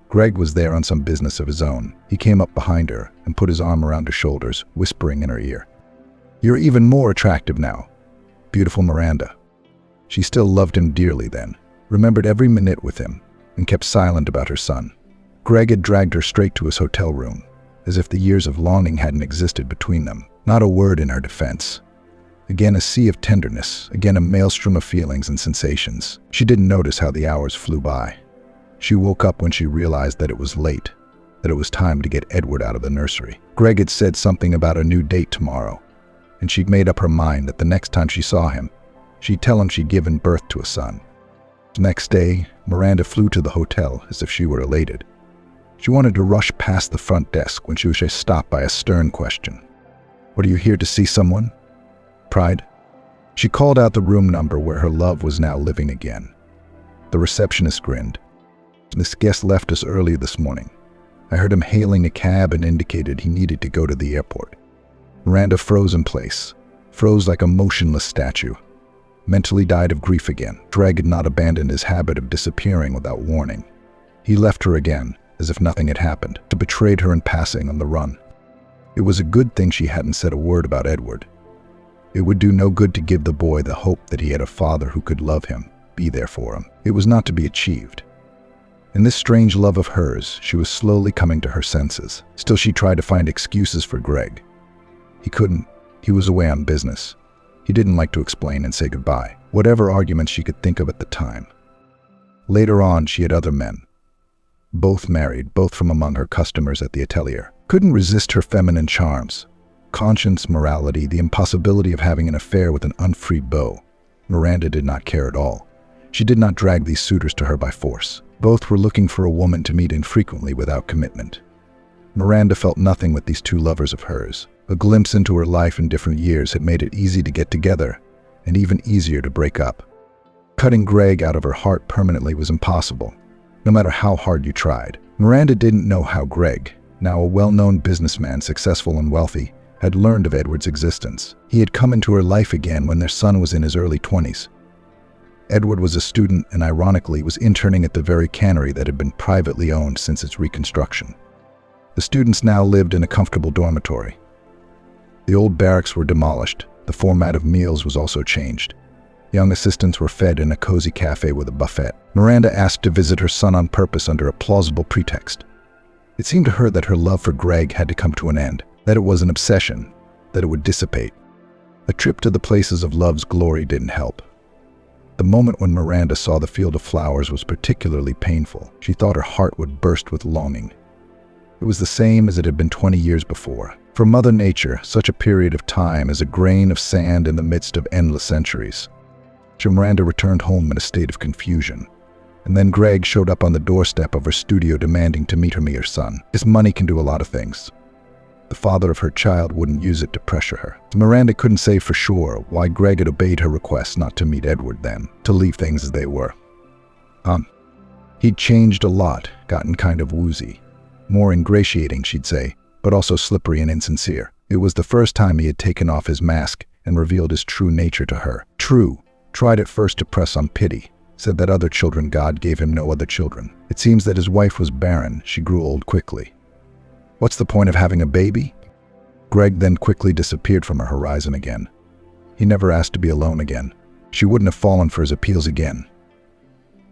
Greg was there on some business of his own. He came up behind her and put his arm around her shoulders, whispering in her ear. "You're even more attractive now, beautiful Miranda." She still loved him dearly then, remembered every minute with him, and kept silent about her son. Greg had dragged her straight to his hotel room, as if the years of longing hadn't existed between them. Not a word in her defense. Again a sea of tenderness, again a maelstrom of feelings and sensations. She didn't notice how the hours flew by. She woke up when she realized that it was late, that it was time to get Edward out of the nursery. Greg had said something about a new date tomorrow, and she'd made up her mind that the next time she saw him, she'd tell him she'd given birth to a son. The next day, Miranda flew to the hotel as if she were elated. She wanted to rush past the front desk when she was stopped by a stern question. "What, are you here to see someone?" Pride. She called out the room number where her love was now living again. The receptionist grinned. "This guest left us early this morning. I heard him hailing a cab and indicated he needed to go to the airport." Miranda froze in place, froze like a motionless statue. Mentally died of grief again. Greg had not abandoned his habit of disappearing without warning. He left her again, as if nothing had happened, to betray her in passing on the run. It was a good thing she hadn't said a word about Edward. It would do no good to give the boy the hope that he had a father who could love him, be there for him. It was not to be achieved. In this strange love of hers, she was slowly coming to her senses. Still, she tried to find excuses for Greg. He couldn't. He was away on business. He didn't like to explain and say goodbye. Whatever arguments she could think of at the time. Later on, she had other men. Both married, both from among her customers at the atelier. Couldn't resist her feminine charms. Conscience, morality, the impossibility of having an affair with an unfree beau. Miranda did not care at all. She did not drag these suitors to her by force. Both were looking for a woman to meet infrequently without commitment. Miranda felt nothing with these two lovers of hers. A glimpse into her life in different years had made it easy to get together, and even easier to break up. Cutting Greg out of her heart permanently was impossible, no matter how hard you tried. Miranda didn't know how Greg, now a well-known businessman, successful and wealthy, had learned of Edward's existence. He had come into her life again when their son was in his early 20s. Edward was a student and ironically was interning at the very cannery that had been privately owned since its reconstruction. The students now lived in a comfortable dormitory. The old barracks were demolished. The format of meals was also changed. Young assistants were fed in a cozy cafe with a buffet. Miranda asked to visit her son on purpose under a plausible pretext. It seemed to her that her love for Greg had to come to an end, that it was an obsession, that it would dissipate. A trip to the places of love's glory didn't help. The moment when Miranda saw the field of flowers was particularly painful. She thought her heart would burst with longing. It was the same as it had been 20 years before. For Mother Nature, such a period of time is a grain of sand in the midst of endless centuries. Miranda returned home in a state of confusion. And then Greg showed up on the doorstep of her studio demanding to meet her son. His money can do a lot of things. The father of her child wouldn't use it to pressure her. Miranda couldn't say for sure why Greg had obeyed her request not to meet Edward then, to leave things as they were. He'd changed a lot, gotten kind of woozy. More ingratiating, she'd say, but also slippery and insincere. It was the first time he had taken off his mask and revealed his true nature to her. True, tried at first to press on pity, said that other children God gave him no other children. It seems that his wife was barren. She grew old quickly. What's the point of having a baby? Greg then quickly disappeared from her horizon again. He never asked to be alone again. She wouldn't have fallen for his appeals again.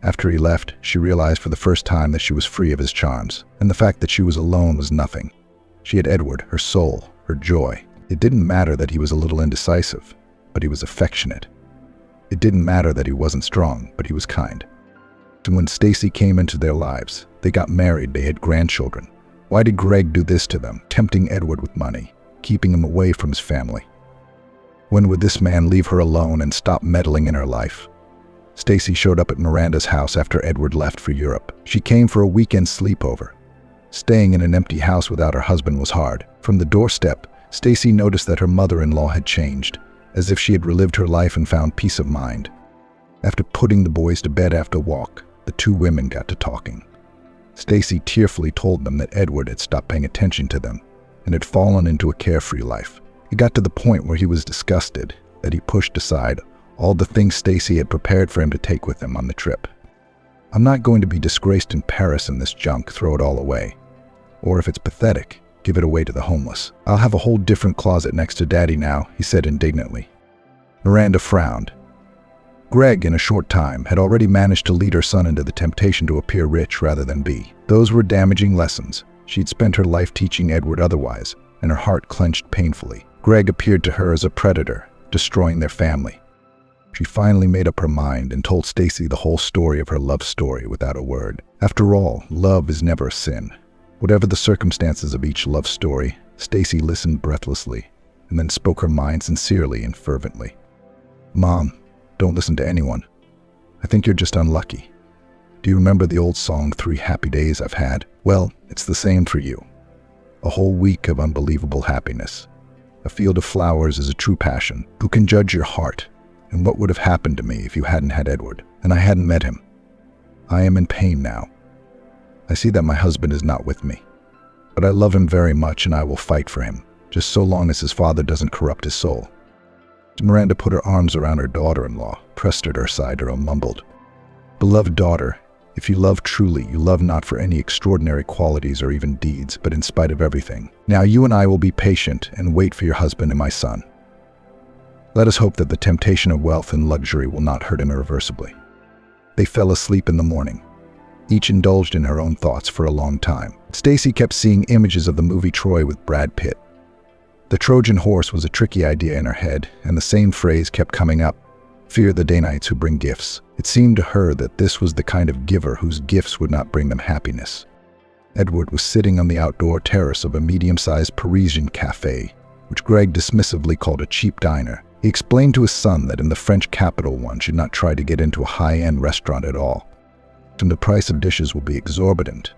After he left, she realized for the first time that she was free of his charms, and the fact that she was alone was nothing. She had Edward, her soul, her joy. It didn't matter that he was a little indecisive, but he was affectionate. It didn't matter that he wasn't strong, but he was kind. And when Stacy came into their lives, they got married, they had grandchildren. Why did Greg do this to them, tempting Edward with money, keeping him away from his family? When would this man leave her alone and stop meddling in her life? Stacy showed up at Miranda's house after Edward left for Europe. She came for a weekend sleepover. Staying in an empty house without her husband was hard. From the doorstep, Stacy noticed that her mother-in-law had changed, as if she had relived her life and found peace of mind. After putting the boys to bed after a walk, the two women got to talking. Stacy tearfully told them that Edward had stopped paying attention to them and had fallen into a carefree life. It got to the point where he was disgusted that he pushed aside all the things Stacy had prepared for him to take with him on the trip. "I'm not going to be disgraced in Paris in this junk, throw it all away. Or if it's pathetic, give it away to the homeless. I'll have a whole different closet next to Daddy now," he said indignantly. Miranda frowned. Greg, in a short time, had already managed to lead her son into the temptation to appear rich rather than be. Those were damaging lessons. She'd spent her life teaching Edward otherwise, and her heart clenched painfully. Greg appeared to her as a predator, destroying their family. She finally made up her mind and told Stacy the whole story of her love story without a word. After all, love is never a sin. Whatever the circumstances of each love story, Stacy listened breathlessly and then spoke her mind sincerely and fervently. "Mom, don't listen to anyone. I think you're just unlucky. Do you remember the old song, 3 Happy Days I've Had? Well, it's the same for you. A whole week of unbelievable happiness. A field of flowers is a true passion. Who can judge your heart? And what would have happened to me if you hadn't had Edward, and I hadn't met him? I am in pain now. I see that my husband is not with me. But I love him very much and I will fight for him, just so long as his father doesn't corrupt his soul." Miranda put her arms around her daughter-in-law, pressed her to her side, and mumbled, "Beloved daughter, if you love truly, you love not for any extraordinary qualities or even deeds, but in spite of everything. Now you and I will be patient and wait for your husband and my son. Let us hope that the temptation of wealth and luxury will not hurt him irreversibly." They fell asleep in the morning. Each indulged in her own thoughts for a long time. Stacy kept seeing images of the movie Troy with Brad Pitt. The Trojan horse was a tricky idea in her head, and the same phrase kept coming up: "Fear the Danites who bring gifts." It seemed to her that this was the kind of giver whose gifts would not bring them happiness. Edward was sitting on the outdoor terrace of a medium-sized Parisian cafe, which Greg dismissively called a cheap diner. He explained to his son that in the French capital one should not try to get into a high-end restaurant at all. And the price of dishes will be exorbitant.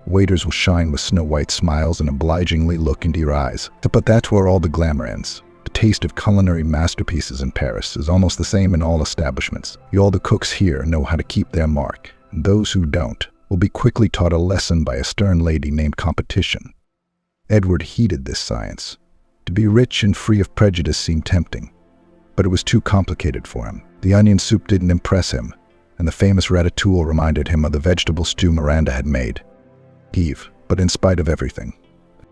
Waiters will shine with snow-white smiles and obligingly look into your eyes. But that's where all the glamour ends. The taste of culinary masterpieces in Paris is almost the same in all establishments. All the cooks here know how to keep their mark, and those who don't will be quickly taught a lesson by a stern lady named Competition. Edward heeded this science. To be rich and free of prejudice seemed tempting, but it was too complicated for him. The onion soup didn't impress him, and the famous ratatouille reminded him of the vegetable stew Miranda had made. But in spite of everything.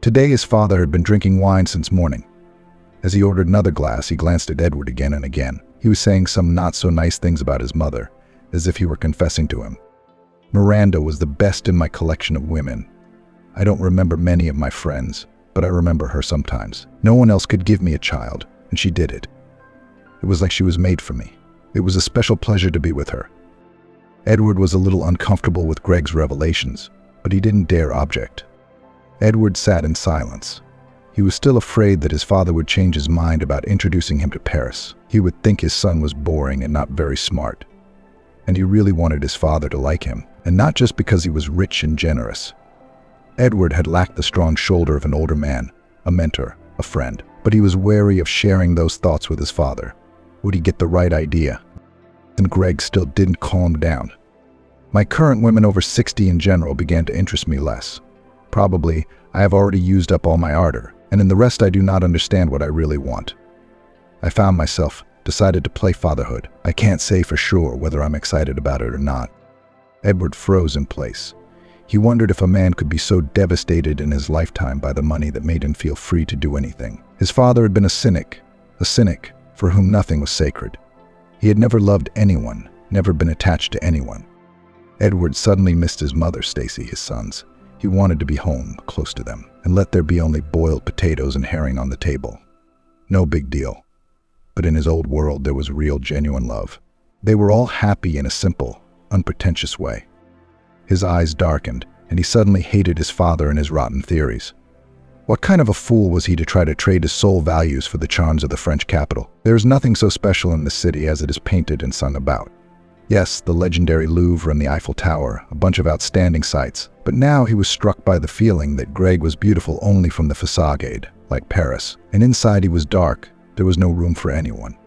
Today his father had been drinking wine since morning. As he ordered another glass, he glanced at Edward again and again. He was saying some not-so-nice things about his mother, as if he were confessing to him. "Miranda was the best in my collection of women. I don't remember many of my friends, but I remember her sometimes. No one else could give me a child, and she did it. It was like she was made for me. It was a special pleasure to be with her." Edward was a little uncomfortable with Greg's revelations, but he didn't dare object. Edward sat in silence. He was still afraid that his father would change his mind about introducing him to Paris. He would think his son was boring and not very smart. And he really wanted his father to like him, and not just because he was rich and generous. Edward had lacked the strong shoulder of an older man, a mentor, a friend, but he was wary of sharing those thoughts with his father. Would he get the right idea? And Greg still didn't calm down. "My current women over 60 in general began to interest me less. Probably, I have already used up all my ardor, and in the rest I do not understand what I really want. I found myself, decided to play fatherhood. I can't say for sure whether I'm excited about it or not." Edward froze in place. He wondered if a man could be so devastated in his lifetime by the money that made him feel free to do anything. His father had been a cynic for whom nothing was sacred. He had never loved anyone, never been attached to anyone. Edward suddenly missed his mother, Stacy, his sons. He wanted to be home, close to them, and let there be only boiled potatoes and herring on the table. No big deal. But in his old world, there was real, genuine love. They were all happy in a simple, unpretentious way. His eyes darkened, and he suddenly hated his father and his rotten theories. What kind of a fool was he to try to trade his soul values for the charms of the French capital? There is nothing so special in the city as it is painted and sung about. Yes, the legendary Louvre and the Eiffel Tower, a bunch of outstanding sights. But now he was struck by the feeling that Greg was beautiful only from the facade, like Paris. And inside he was dark. There was no room for anyone.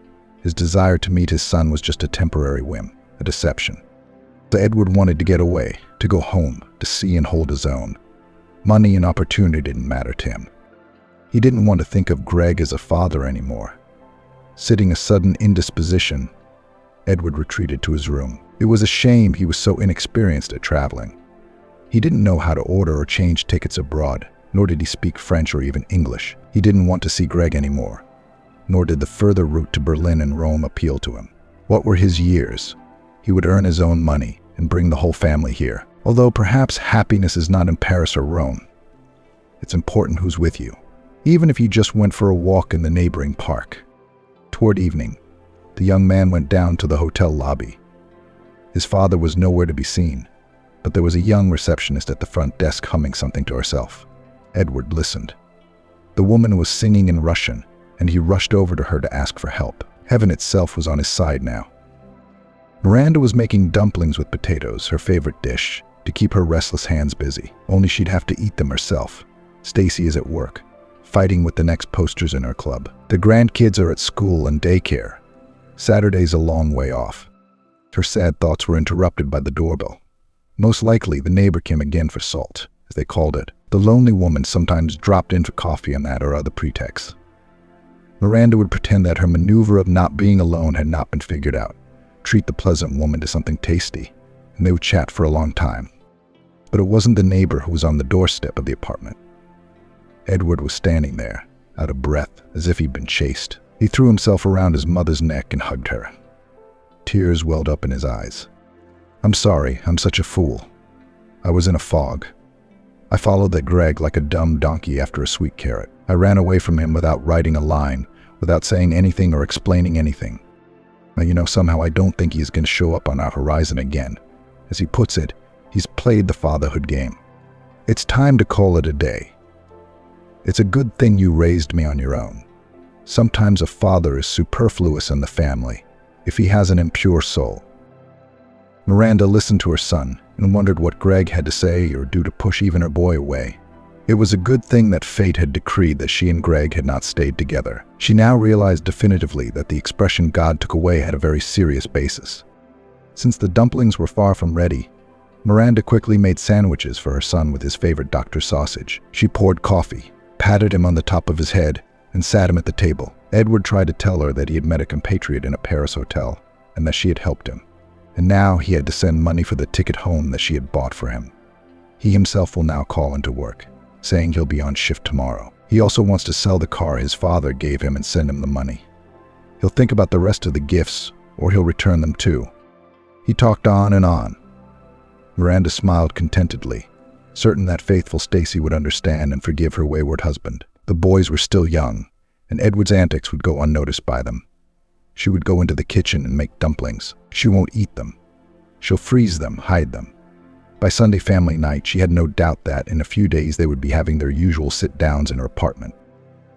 His desire to meet his son was just a temporary whim, a deception. So Edward wanted to get away, to go home, to see and hold his own. Money and opportunity didn't matter to him. He didn't want to think of Greg as a father anymore. Sitting a sudden indisposition, Edward retreated to his room. It was a shame he was so inexperienced at traveling. He didn't know how to order or change tickets abroad, nor did he speak French or even English. He didn't want to see Greg anymore, nor did the further route to Berlin and Rome appeal to him. What were his years? He would earn his own money and bring the whole family here. Although perhaps happiness is not in Paris or Rome. It's important who's with you, even if you just went for a walk in the neighboring park. Toward evening, the young man went down to the hotel lobby. His father was nowhere to be seen, but there was a young receptionist at the front desk humming something to herself. Edward listened. The woman was singing in Russian, and he rushed over to her to ask for help. Heaven itself was on his side now. Miranda was making dumplings with potatoes, her favorite dish, to keep her restless hands busy. Only she'd have to eat them herself. Stacy is at work, fighting with the next posters in her club. The grandkids are at school and daycare. Saturday's a long way off. Her sad thoughts were interrupted by the doorbell. Most likely, the neighbor came again for salt, as they called it. The lonely woman sometimes dropped in for coffee on that or other pretext. Miranda would pretend that her maneuver of not being alone had not been figured out, treat the pleasant woman to something tasty, and they would chat for a long time. But it wasn't the neighbor who was on the doorstep of the apartment. Edward was standing there, out of breath, as if he'd been chased. He threw himself around his mother's neck and hugged her. Tears welled up in his eyes. "I'm sorry, I'm such a fool. I was in a fog. I followed that Greg like a dumb donkey after a sweet carrot. I ran away from him without writing a line, without saying anything or explaining anything. Now, somehow I don't think he's going to show up on our horizon again. As he puts it, he's played the fatherhood game. It's time to call it a day. It's a good thing you raised me on your own. Sometimes a father is superfluous in the family, if he has an impure soul." Miranda listened to her son and wondered what Greg had to say or do to push even her boy away. It was a good thing that fate had decreed that she and Greg had not stayed together. She now realized definitively that the expression God took away had a very serious basis. Since the dumplings were far from ready, Miranda quickly made sandwiches for her son with his favorite Dr. Sausage. She poured coffee, patted him on the top of his head, and sat him at the table. Edward tried to tell her that he had met a compatriot in a Paris hotel and that she had helped him. And now he had to send money for the ticket home that she had bought for him. He himself will now call into work, saying he'll be on shift tomorrow. He also wants to sell the car his father gave him and send him the money. He'll think about the rest of the gifts, or he'll return them too. He talked on and on. Miranda smiled contentedly, certain that faithful Stacy would understand and forgive her wayward husband. The boys were still young, and Edward's antics would go unnoticed by them. She would go into the kitchen and make dumplings. She won't eat them. She'll freeze them, hide them. By Sunday family night, she had no doubt that in a few days they would be having their usual sit-downs in her apartment.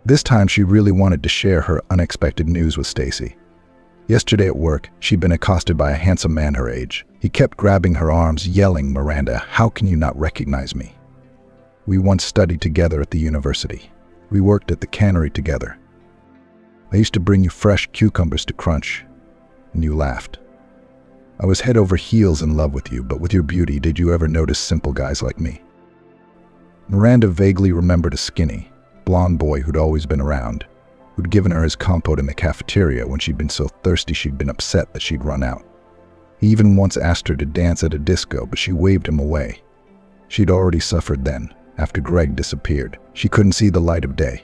This time she really wanted to share her unexpected news with Stacy. Yesterday at work, she'd been accosted by a handsome man her age. He kept grabbing her arms, yelling, "Miranda, how can you not recognize me? We once studied together at the university. We worked at the cannery together. I used to bring you fresh cucumbers to crunch, and you laughed. I was head over heels in love with you, but with your beauty, did you ever notice simple guys like me?" Miranda vaguely remembered a skinny, blonde boy who'd always been around, who'd given her his compote in the cafeteria when she'd been so thirsty she'd been upset that she'd run out. He even once asked her to dance at a disco, but she waved him away. She'd already suffered then, after Greg disappeared. She couldn't see the light of day.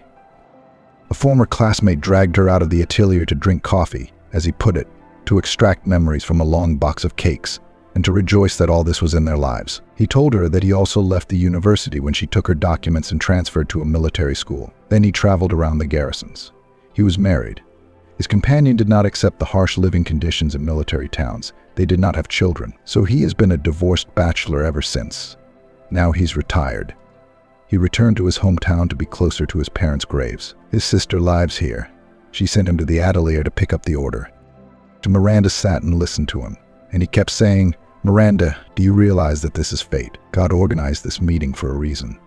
A former classmate dragged her out of the atelier to drink coffee, as he put it, to extract memories from a long box of cakes, and to rejoice that all this was in their lives. He told her that he also left the university when she took her documents and transferred to a military school. Then he traveled around the garrisons. He was married. His companion did not accept the harsh living conditions in military towns. They did not have children, so he has been a divorced bachelor ever since. Now he's retired. He returned to his hometown to be closer to his parents' graves. His sister lives here. She sent him to the atelier to pick up the order. Miranda sat and listened to him, and he kept saying, "Miranda, do you realize that this is fate? God organized this meeting for a reason.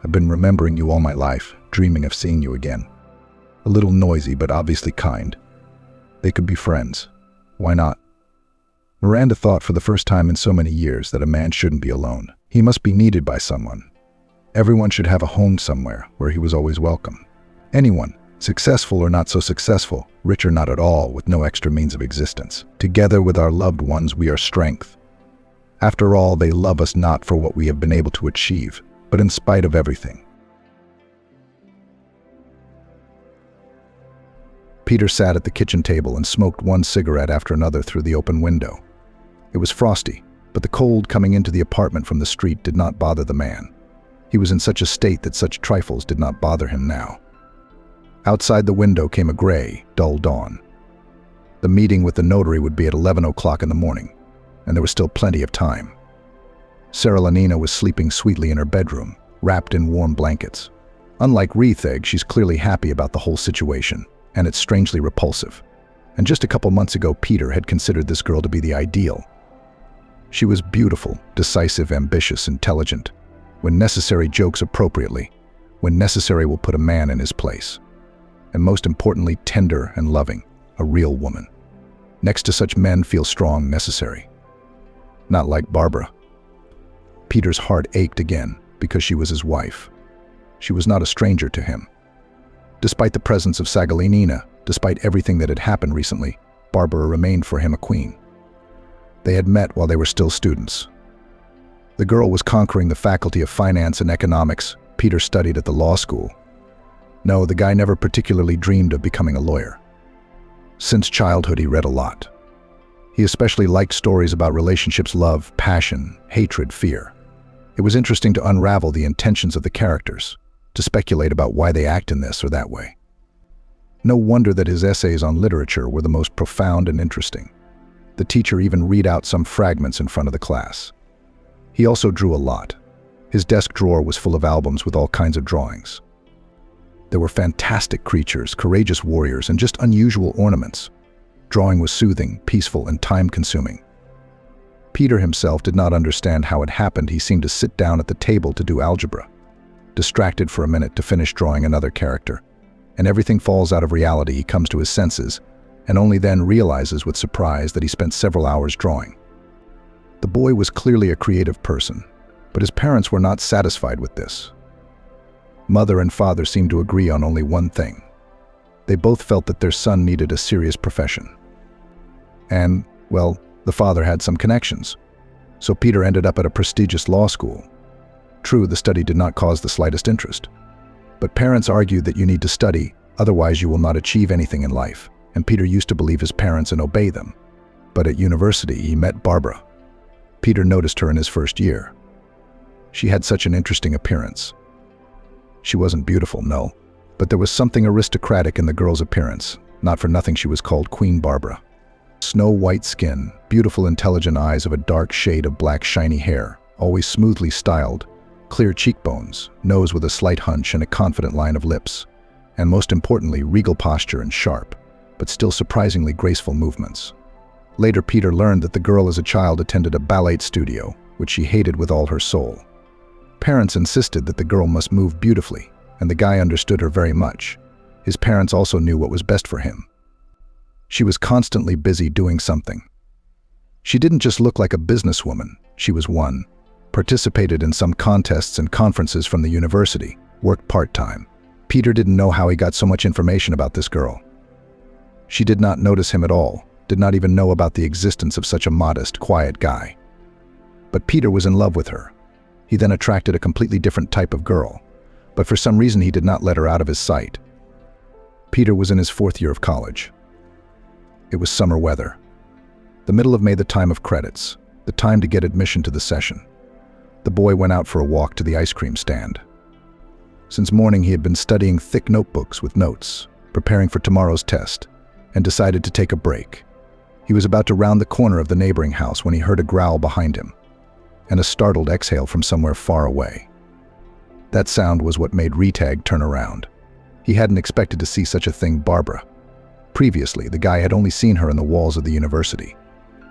I've been remembering you all my life, dreaming of seeing you again." A little noisy, but obviously kind. They could be friends. Why not? Miranda thought for the first time in so many years that a man shouldn't be alone. He must be needed by someone. Everyone should have a home somewhere where he was always welcome. Anyone, successful or not so successful, rich or not at all, with no extra means of existence. Together with our loved ones, we are strength. After all, they love us not for what we have been able to achieve, but in spite of everything. Peter sat at the kitchen table and smoked one cigarette after another through the open window. It was frosty, but the cold coming into the apartment from the street did not bother the man. He was in such a state that such trifles did not bother him now. Outside the window came a gray, dull dawn. The meeting with the notary would be at 11 o'clock in the morning, and there was still plenty of time. Sarah Lenina was sleeping sweetly in her bedroom, wrapped in warm blankets. Unlike Retheg, she's clearly happy about the whole situation, and it's strangely repulsive. And just a couple months ago, Peter had considered this girl to be the ideal. She was beautiful, decisive, ambitious, intelligent. When necessary, jokes appropriately. When necessary, will put a man in his place. And most importantly, tender and loving, a real woman. Next to such men feel strong, necessary. Not like Barbara. Peter's heart ached again because she was his wife. She was not a stranger to him. Despite the presence of Sagalinina, despite everything that had happened recently, Barbara remained for him a queen. They had met while they were still students. The girl was conquering the faculty of finance and economics. Peter studied at the law school. No, the guy never particularly dreamed of becoming a lawyer. Since childhood, he read a lot. He especially liked stories about relationships, love, passion, hatred, fear. It was interesting to unravel the intentions of the characters, to speculate about why they act in this or that way. No wonder that his essays on literature were the most profound and interesting. The teacher even read out some fragments in front of the class. He also drew a lot. His desk drawer was full of albums with all kinds of drawings. There were fantastic creatures, courageous warriors, and just unusual ornaments. Drawing was soothing, peaceful, and time-consuming. Peter himself did not understand how it happened. He seemed to sit down at the table to do algebra, distracted for a minute to finish drawing another character, and everything falls out of reality. He comes to his senses, and only then realizes with surprise that he spent several hours drawing. The boy was clearly a creative person, but his parents were not satisfied with this. Mother and father seemed to agree on only one thing. They both felt that their son needed a serious profession. And, well, the father had some connections. So Peter ended up at a prestigious law school. True, the study did not cause the slightest interest. But parents argued that you need to study, otherwise you will not achieve anything in life. And Peter used to believe his parents and obey them. But at university, he met Barbara. Peter noticed her in his first year. She had such an interesting appearance. She wasn't beautiful, no, but there was something aristocratic in the girl's appearance. Not for nothing she was called Queen Barbara. Snow-white skin, beautiful intelligent eyes of a dark shade of black shiny hair, always smoothly styled, clear cheekbones, nose with a slight hunch and a confident line of lips, and most importantly, regal posture and sharp, but still surprisingly graceful movements. Later, Peter learned that the girl as a child attended a ballet studio, which she hated with all her soul. Parents insisted that the girl must move beautifully, and the guy understood her very much. His parents also knew what was best for him. She was constantly busy doing something. She didn't just look like a businesswoman, she was one. Participated in some contests and conferences from the university, worked part-time. Peter didn't know how he got so much information about this girl. She did not notice him at all, did not even know about the existence of such a modest, quiet guy. But Peter was in love with her. He then attracted a completely different type of girl, but for some reason he did not let her out of his sight. Peter was in his 4th year of college. It was summer weather. The middle of May, the time of credits, the time to get admission to the session. The boy went out for a walk to the ice cream stand. Since morning he had been studying thick notebooks with notes, preparing for tomorrow's test, and decided to take a break. He was about to round the corner of the neighboring house when he heard a growl behind him, and a startled exhale from somewhere far away. That sound was what made Retag turn around. He hadn't expected to see such a thing, Barbara. Previously, the guy had only seen her in the walls of the university.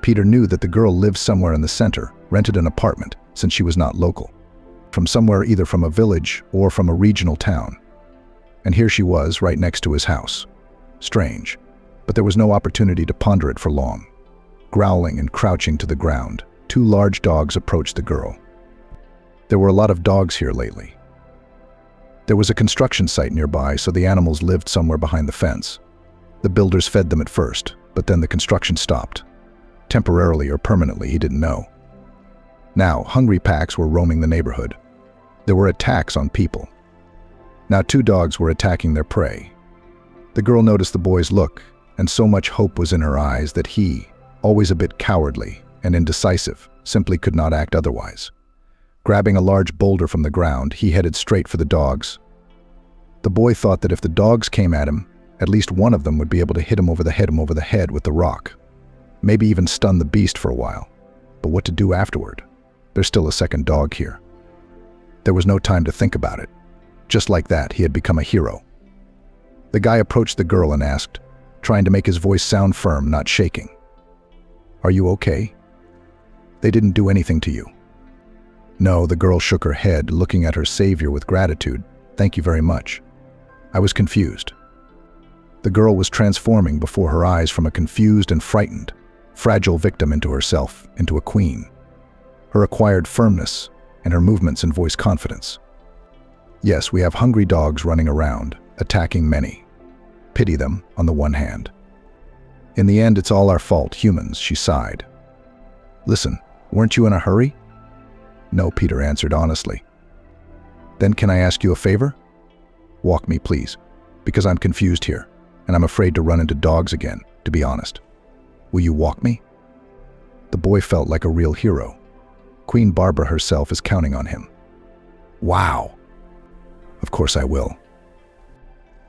Peter knew that the girl lived somewhere in the center, rented an apartment, since she was not local. From somewhere either from a village or from a regional town. And here she was, right next to his house. Strange, but there was no opportunity to ponder it for long. Growling and crouching to the ground, two large dogs approached the girl. There were a lot of dogs here lately. There was a construction site nearby, so the animals lived somewhere behind the fence. The builders fed them at first, but then the construction stopped. Temporarily or permanently, he didn't know. Now, hungry packs were roaming the neighborhood. There were attacks on people. Now 2 dogs were attacking their prey. The girl noticed the boy's look, and so much hope was in her eyes that he, always a bit cowardly and indecisive, simply could not act otherwise. Grabbing a large boulder from the ground, he headed straight for the dogs. The boy thought that if the dogs came at him, at least one of them would be able to hit him over the head with the rock. Maybe even stun the beast for a while. But what to do afterward? There's still a second dog here. There was no time to think about it. Just like that, he had become a hero. The guy approached the girl and asked, trying to make his voice sound firm, not shaking. "Are you okay? They didn't do anything to you?" No, the girl shook her head, looking at her savior with gratitude. "Thank you very much." I was confused. The girl was transforming before her eyes from a confused and frightened, fragile victim into herself, into a queen. Her acquired firmness and her movements and voice confidence. Yes, we have hungry dogs running around, attacking many. Pity them, on the one hand. In the end, it's all our fault, humans, she sighed. Listen, weren't you in a hurry? No, Peter answered honestly. Then can I ask you a favor? Walk me, please, because I'm confused here, and I'm afraid to run into dogs again, to be honest. Will you walk me? The boy felt like a real hero. Queen Barbara herself is counting on him. Wow! Of course I will.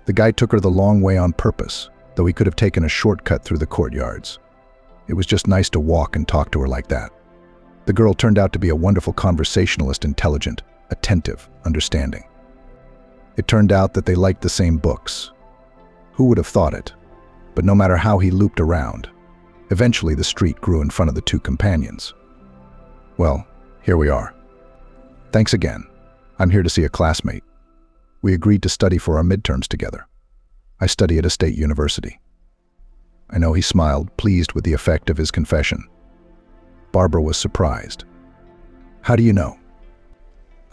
The guy took her the long way on purpose, though he could have taken a shortcut through the courtyards. It was just nice to walk and talk to her like that. The girl turned out to be a wonderful conversationalist, intelligent, attentive, understanding. It turned out that they liked the same books. Who would have thought it? But no matter how he looped around, eventually the street grew in front of the two companions. Well, here we are. Thanks again. I'm here to see a classmate. We agreed to study for our midterms together. I study at a state university. I know he smiled, pleased with the effect of his confession. Barbara was surprised. How do you know?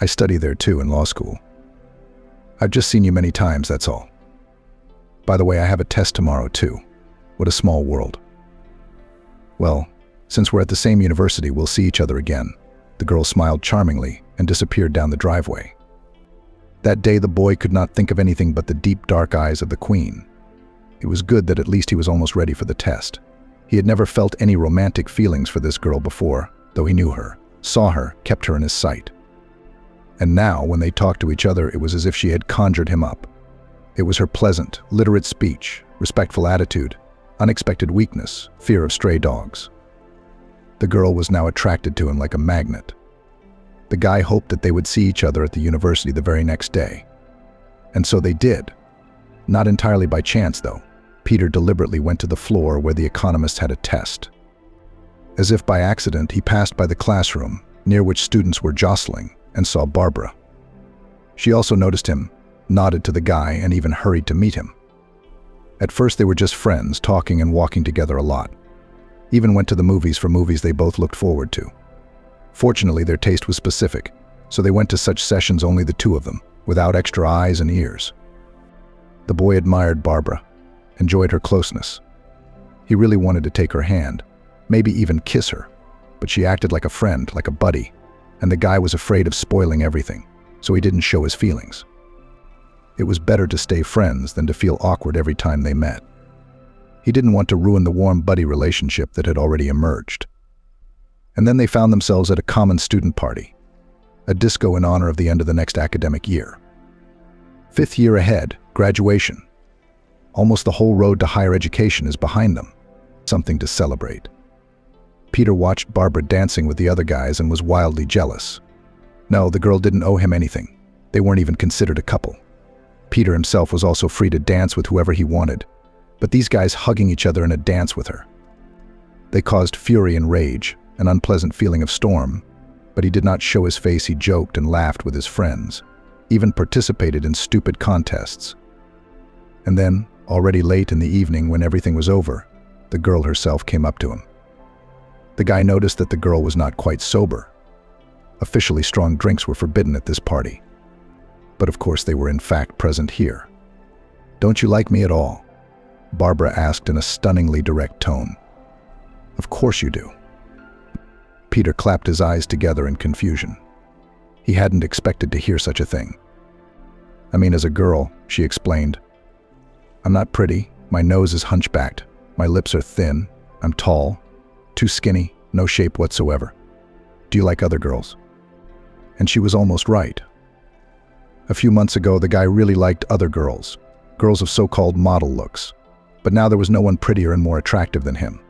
I study there too, in law school. I've just seen you many times, that's all. By the way, I have a test tomorrow too. What a small world. Well, since we're at the same university, we'll see each other again. The girl smiled charmingly and disappeared down the driveway. That day, the boy could not think of anything but the deep, dark eyes of the queen. It was good that at least he was almost ready for the test. He had never felt any romantic feelings for this girl before, though he knew her, saw her, kept her in his sight. And now, when they talked to each other, it was as if she had conjured him up. It was her pleasant, literate speech, respectful attitude, unexpected weakness, fear of stray dogs. The girl was now attracted to him like a magnet. The guy hoped that they would see each other at the university the very next day. And so they did. Not entirely by chance, though. Peter deliberately went to the floor where the economists had a test. As if by accident, he passed by the classroom, near which students were jostling, and saw Barbara. She also noticed him, nodded to the guy, and even hurried to meet him. At first they were just friends, talking and walking together a lot. Even went to the movies for movies they both looked forward to. Fortunately, their taste was specific, so they went to such sessions only the two of them, without extra eyes and ears. The boy admired Barbara, enjoyed her closeness. He really wanted to take her hand, maybe even kiss her, but she acted like a friend, like a buddy, and the guy was afraid of spoiling everything, so he didn't show his feelings. It was better to stay friends than to feel awkward every time they met. He didn't want to ruin the warm buddy relationship that had already emerged. And then they found themselves at a common student party, a disco in honor of the end of the next academic year. 5th year ahead, graduation. Almost the whole road to higher education is behind them. Something to celebrate. Peter watched Barbara dancing with the other guys and was wildly jealous. No, the girl didn't owe him anything. They weren't even considered a couple. Peter himself was also free to dance with whoever he wanted, but these guys hugging each other in a dance with her. They caused fury and rage, an unpleasant feeling of storm, but he did not show his face. He joked and laughed with his friends, even participated in stupid contests. And then, already late in the evening when everything was over, the girl herself came up to him. The guy noticed that the girl was not quite sober. Officially, strong drinks were forbidden at this party. But of course they were in fact present here. "Don't you like me at all?" Barbara asked in a stunningly direct tone. "Of course you do." Peter clapped his eyes together in confusion. He hadn't expected to hear such a thing. "I mean, as a girl," she explained. "I'm not pretty, my nose is hunchbacked, my lips are thin, I'm tall, too skinny, no shape whatsoever. Do you like other girls?" And she was almost right. A few months ago, the guy really liked other girls, girls of so-called model looks. But now there was no one prettier and more attractive than him.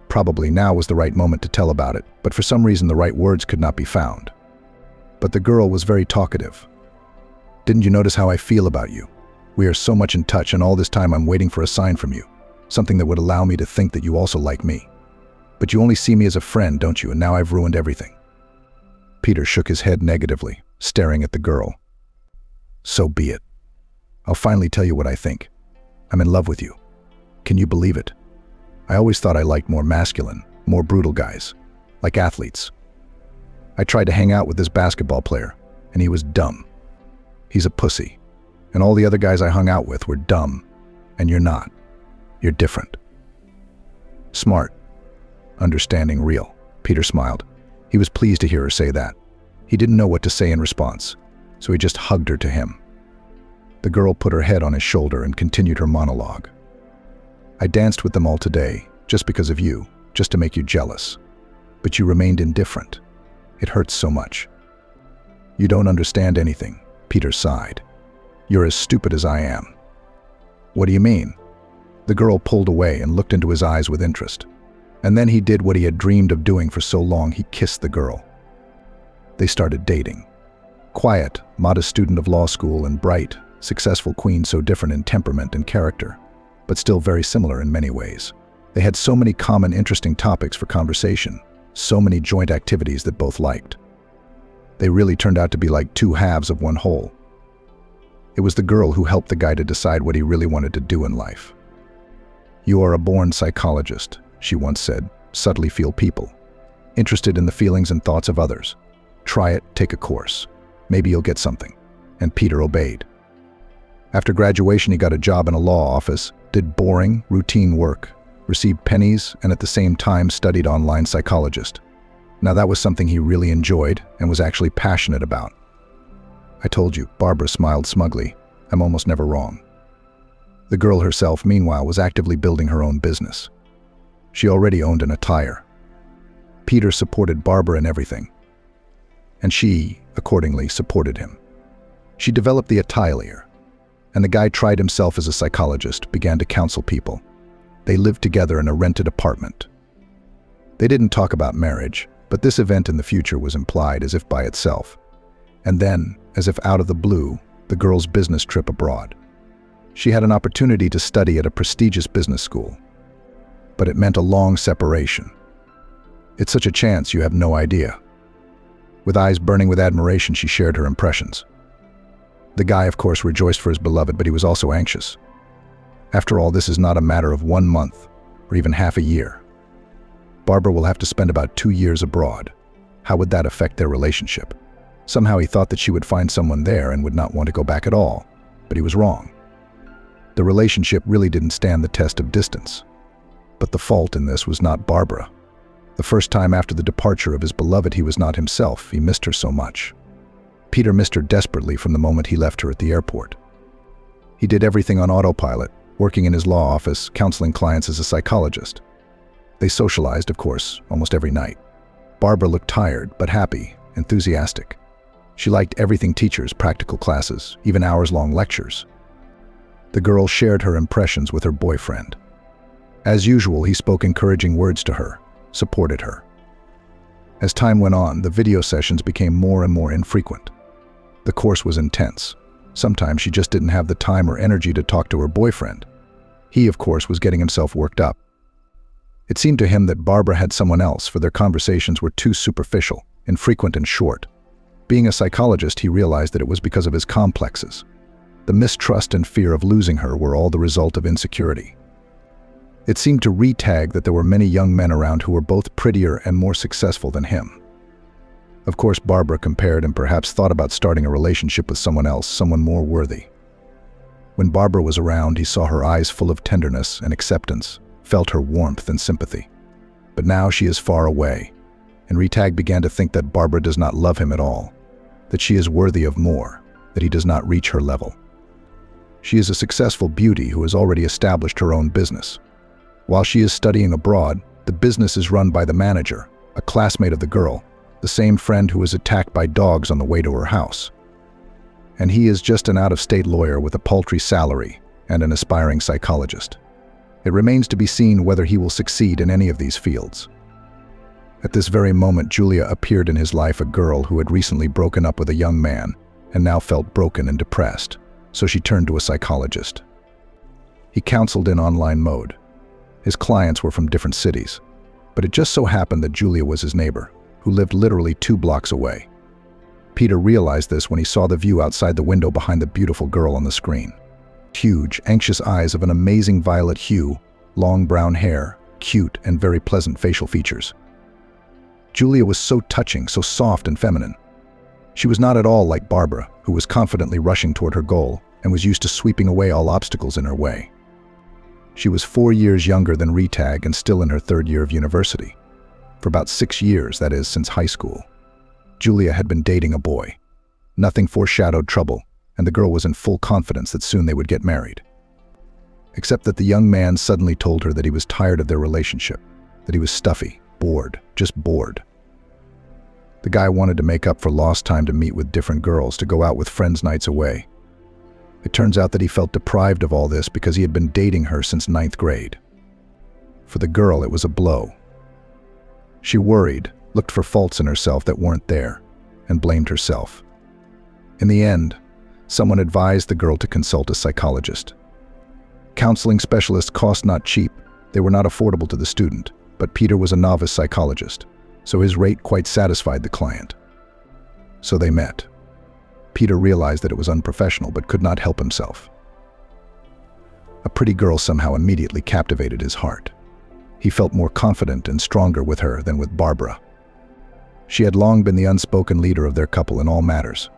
Probably now was the right moment to tell about it, but for some reason the right words could not be found. But the girl was very talkative. "Didn't you notice how I feel about you? We are so much in touch, and all this time I'm waiting for a sign from you, something that would allow me to think that you also like me. But you only see me as a friend, don't you? And now I've ruined everything." Peter shook his head negatively, staring at the girl. "So be it. I'll finally tell you what I think. I'm in love with you. Can you believe it? I always thought I liked more masculine, more brutal guys, like athletes. I tried to hang out with this basketball player, and he was dumb. He's a pussy. And all the other guys I hung out with were dumb. And you're not. You're different. Smart. Understanding, real." Peter smiled. He was pleased to hear her say that. He didn't know what to say in response, so he just hugged her to him. The girl put her head on his shoulder and continued her monologue. "I danced with them all today, just because of you, just to make you jealous. But you remained indifferent. It hurts so much." "You don't understand anything," Peter sighed. "You're as stupid as I am." "What do you mean?" The girl pulled away and looked into his eyes with interest. And then he did what he had dreamed of doing for so long. He kissed the girl. They started dating. Quiet, modest student of law school, and bright, successful queen, so different in temperament and character, but still very similar in many ways. They had so many common, interesting topics for conversation, so many joint activities that both liked. They really turned out to be like two halves of one whole. It was the girl who helped the guy to decide what he really wanted to do in life. "You are a born psychologist," she once said, "subtly feel people, interested in the feelings and thoughts of others. Try it, take a course. Maybe you'll get something." And Peter obeyed. After graduation, he got a job in a law office, did boring, routine work, received pennies, and at the same time studied online psychologist. Now that was something he really enjoyed and was actually passionate about. "I told you," Barbara smiled smugly. "I'm almost never wrong." The girl herself, meanwhile, was actively building her own business. She already owned an attire. Peter supported Barbara in everything, and she, accordingly, supported him. She developed the attire, and the guy tried himself as a psychologist, began to counsel people. They lived together in a rented apartment. They didn't talk about marriage, but this event in the future was implied as if by itself. And then, as if out of the blue, the girl's business trip abroad. She had an opportunity to study at a prestigious business school, but it meant a long separation. "It's such a chance, you have no idea." With eyes burning with admiration, she shared her impressions. The guy, of course, rejoiced for his beloved, but he was also anxious. After all, this is not a matter of 1 month, or even half a year. Barbara will have to spend about 2 years abroad. How would that affect their relationship? Somehow he thought that she would find someone there and would not want to go back at all, but he was wrong. The relationship really didn't stand the test of distance. But the fault in this was not Barbara. The first time after the departure of his beloved, he was not himself. He missed her so much. Peter missed her desperately from the moment he left her at the airport. He did everything on autopilot, working in his law office, counseling clients as a psychologist. They socialized, of course, almost every night. Barbara looked tired, but happy, enthusiastic. She liked everything teachers, practical classes, even hours-long lectures. The girl shared her impressions with her boyfriend. As usual, he spoke encouraging words to her, supported her. As time went on, the video sessions became more and more infrequent. The course was intense. Sometimes she just didn't have the time or energy to talk to her boyfriend. He, of course, was getting himself worked up. It seemed to him that Barbara had someone else, for their conversations were too superficial, infrequent and short. Being a psychologist, he realized that it was because of his complexes. The mistrust and fear of losing her were all the result of insecurity. It seemed to retag that there were many young men around who were both prettier and more successful than him. Of course, Barbara compared and perhaps thought about starting a relationship with someone else, someone more worthy. When Barbara was around, he saw her eyes full of tenderness and acceptance, felt her warmth and sympathy. But now she is far away, and Retag began to think that Barbara does not love him at all, that she is worthy of more, that he does not reach her level. She is a successful beauty who has already established her own business. While she is studying abroad, the business is run by the manager, a classmate of the girl, the same friend who was attacked by dogs on the way to her house. And he is just an out-of-state lawyer with a paltry salary and an aspiring psychologist. It remains to be seen whether he will succeed in any of these fields. At this very moment, Julia appeared in his life, a girl who had recently broken up with a young man and now felt broken and depressed, so she turned to a psychologist. He counseled in online mode. His clients were from different cities, but it just so happened that Julia was his neighbor, who lived literally 2 blocks away. Peter realized this when he saw the view outside the window behind the beautiful girl on the screen. Huge, anxious eyes of an amazing violet hue, long brown hair, cute and very pleasant facial features. Julia was so touching, so soft and feminine. She was not at all like Barbara, who was confidently rushing toward her goal and was used to sweeping away all obstacles in her way. She was 4 years younger than Retag and still in her 3rd year of university. For about 6 years, that is, since high school. Julia had been dating a boy. Nothing foreshadowed trouble, and the girl was in full confidence that soon they would get married. Except that the young man suddenly told her that he was tired of their relationship, that he was stuffy, bored, just bored. The guy wanted to make up for lost time to meet with different girls, to go out with friends nights away. It turns out that he felt deprived of all this because he had been dating her since 9th grade. For the girl, it was a blow. She worried, looked for faults in herself that weren't there, and blamed herself. In the end, someone advised the girl to consult a psychologist. Counseling specialists cost not cheap, they were not affordable to the student, but Peter was a novice psychologist, so his rate quite satisfied the client. So they met. Peter realized that it was unprofessional but could not help himself. A pretty girl somehow immediately captivated his heart. He felt more confident and stronger with her than with Barbara. She had long been the unspoken leader of their couple in all matters.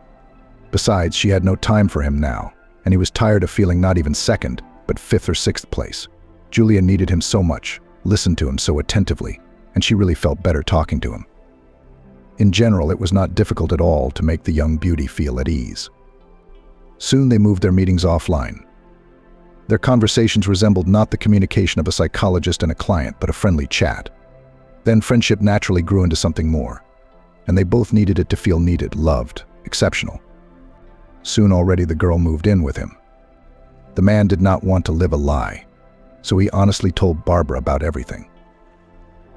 Besides, she had no time for him now, and he was tired of feeling not even 2nd, but 5th or 6th place. Julia needed him so much, listened to him so attentively, and she really felt better talking to him. In general, it was not difficult at all to make the young beauty feel at ease. Soon they moved their meetings offline. Their conversations resembled not the communication of a psychologist and a client, but a friendly chat. Then friendship naturally grew into something more, and they both needed it to feel needed, loved, exceptional. Soon already the girl moved in with him. The man did not want to live a lie, so he honestly told Barbara about everything.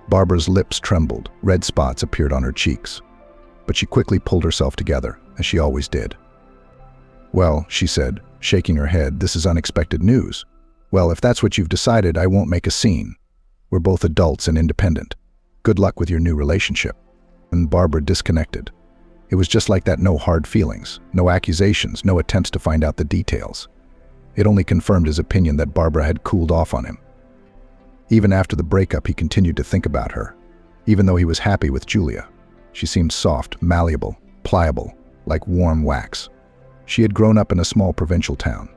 Barbara's lips trembled, red spots appeared on her cheeks, but she quickly pulled herself together, as she always did. "Well," she said, shaking her head, "this is unexpected news. Well, if that's what you've decided, I won't make a scene. We're both adults and independent. Good luck with your new relationship." And Barbara disconnected. It was just like that, no hard feelings, no accusations, no attempts to find out the details. It only confirmed his opinion that Barbara had cooled off on him. Even after the breakup, he continued to think about her, even though he was happy with Julia. She seemed soft, malleable, pliable, like warm wax. She had grown up in a small provincial town.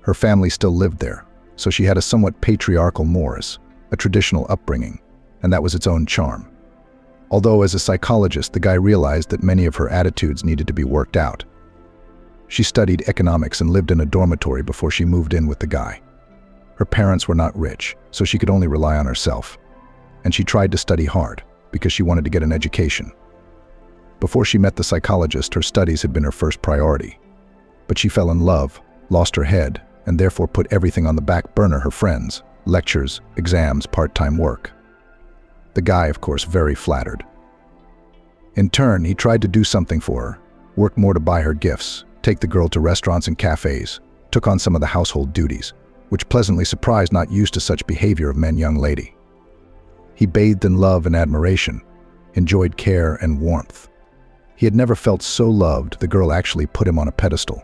Her family still lived there, so she had a somewhat patriarchal Morris, a traditional upbringing, and that was its own charm. Although as a psychologist, the guy realized that many of her attitudes needed to be worked out. She studied economics and lived in a dormitory before she moved in with the guy. Her parents were not rich, so she could only rely on herself. And she tried to study hard, because she wanted to get an education. Before she met the psychologist, her studies had been her first priority. But she fell in love, lost her head, and therefore put everything on the back burner: her friends, lectures, exams, part-time work. The guy, of course, very flattered. In turn, he tried to do something for her, worked more to buy her gifts, take the girl to restaurants and cafes, took on some of the household duties, which pleasantly surprised not used to such behavior of men young lady. He bathed in love and admiration, enjoyed care and warmth. He had never felt so loved the girl actually put him on a pedestal.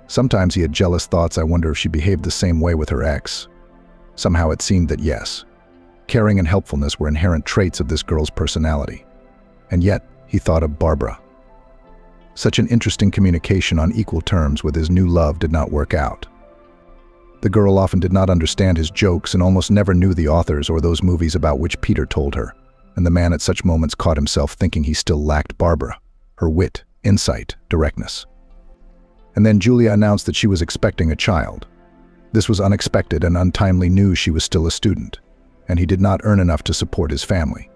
Sometimes he had jealous thoughts. I wonder if she behaved the same way with her ex. Somehow it seemed that yes. Caring and helpfulness were inherent traits of this girl's personality. And yet, he thought of Barbara. Such an interesting communication on equal terms with his new love did not work out. The girl often did not understand his jokes and almost never knew the authors or those movies about which Peter told her, and the man at such moments caught himself thinking he still lacked Barbara, her wit, insight, directness. And then Julia announced that she was expecting a child. This was unexpected and untimely news. She was still a student, and he did not earn enough to support his family.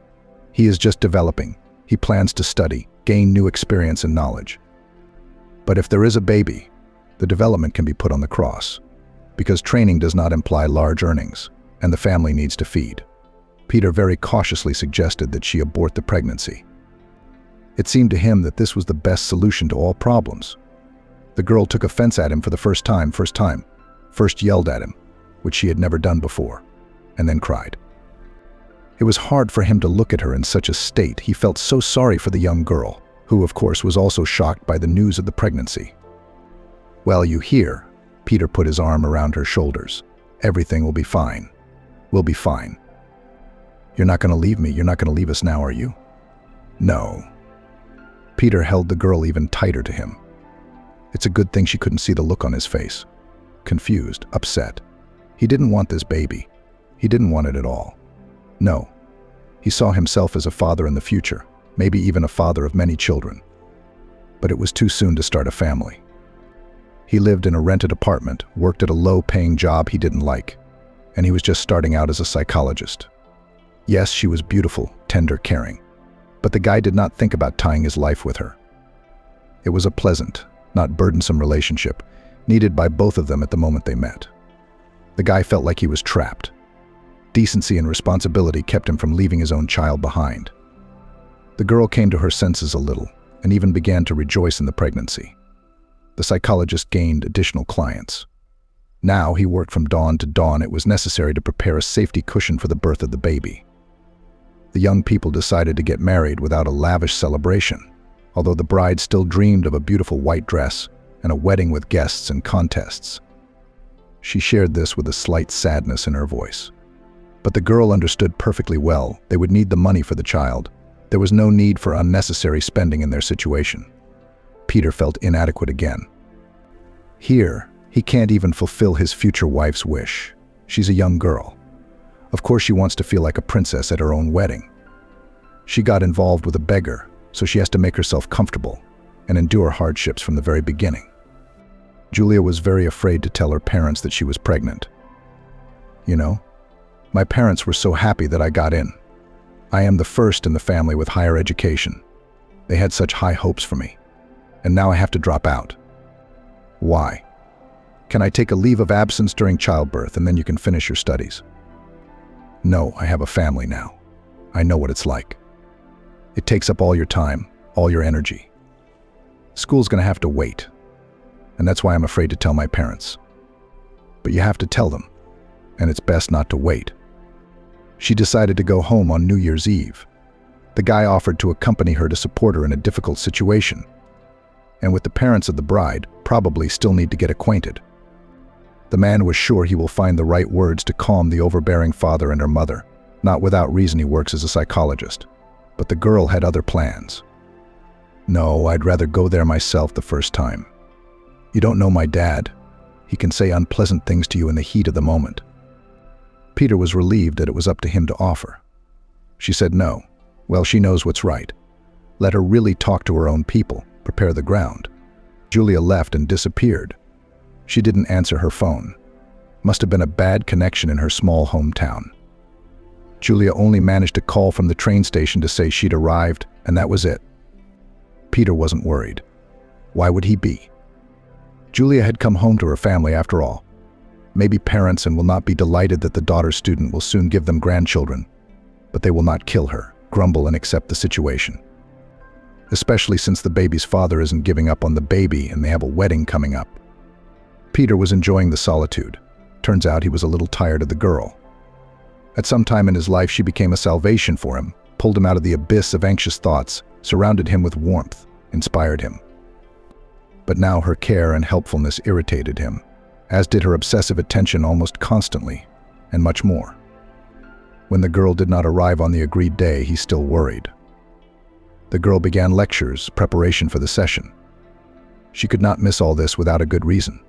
He is just developing. He plans to study, gain new experience and knowledge. But if there is a baby, the development can be put on the cross, because training does not imply large earnings, and the family needs to feed. Peter very cautiously suggested that she abort the pregnancy. It seemed to him that this was the best solution to all problems. The girl took offense at him for the first yelled at him, which she had never done before, and then cried. It was hard for him to look at her in such a state. He felt so sorry for the young girl, who of course was also shocked by the news of the pregnancy. "Well, you hear," Peter put his arm around her shoulders. "Everything will be fine. We'll be fine. You're not going to leave me. You're not going to leave us now, are you?" "No." Peter held the girl even tighter to him. It's a good thing she couldn't see the look on his face. Confused, upset. He didn't want this baby. He didn't want it at all. No. He saw himself as a father in the future, maybe even a father of many children. But it was too soon to start a family. He lived in a rented apartment, worked at a low-paying job he didn't like, and he was just starting out as a psychologist. Yes, she was beautiful, tender, caring, but the guy did not think about tying his life with her. It was a pleasant, not burdensome relationship, needed by both of them at the moment they met. The guy felt like he was trapped. Decency and responsibility kept him from leaving his own child behind. The girl came to her senses a little, and even began to rejoice in the pregnancy. The psychologist gained additional clients. Now he worked from dawn to dawn. It was necessary to prepare a safety cushion for the birth of the baby. The young people decided to get married without a lavish celebration, although the bride still dreamed of a beautiful white dress and a wedding with guests and contests. She shared this with a slight sadness in her voice. But the girl understood perfectly well they would need the money for the child. There was no need for unnecessary spending in their situation. Peter felt inadequate again. Here, he can't even fulfill his future wife's wish. She's a young girl. Of course she wants to feel like a princess at her own wedding. She got involved with a beggar, so she has to make herself comfortable and endure hardships from the very beginning. Julia was very afraid to tell her parents that she was pregnant. "You know, my parents were so happy that I got in. I am the first in the family with higher education. They had such high hopes for me. And now I have to drop out. Why? Can I take a leave of absence during childbirth and then you can finish your studies?" "No, I have a family now. I know what it's like. It takes up all your time, all your energy. School's gonna have to wait. And that's why I'm afraid to tell my parents. But you have to tell them, and it's best not to wait." She decided to go home on New Year's Eve. The guy offered to accompany her to support her in a difficult situation. And with the parents of the bride, probably still need to get acquainted. The man was sure he will find the right words to calm the overbearing father and her mother. Not without reason he works as a psychologist. But the girl had other plans. "No, I'd rather go there myself the first time. You don't know my dad. He can say unpleasant things to you in the heat of the moment." Peter was relieved that it was up to him to offer. She said no. Well, she knows what's right. Let her really talk to her own people, prepare the ground. Julia left and disappeared. She didn't answer her phone. Must have been a bad connection in her small hometown. Julia only managed to call from the train station to say she'd arrived, and that was it. Peter wasn't worried. Why would he be? Julia had come home to her family after all. Maybe parents will not be delighted that the daughter's student will soon give them grandchildren, but they will not kill her, grumble and accept the situation. Especially since the baby's father isn't giving up on the baby and they have a wedding coming up. Peter was enjoying the solitude. Turns out he was a little tired of the girl. At some time in his life she became a salvation for him, pulled him out of the abyss of anxious thoughts, surrounded him with warmth, inspired him. But now her care and helpfulness irritated him, as did her obsessive attention almost constantly, and much more. When the girl did not arrive on the agreed day, he still worried. The girl began lectures, preparation for the session. She could not miss all this without a good reason.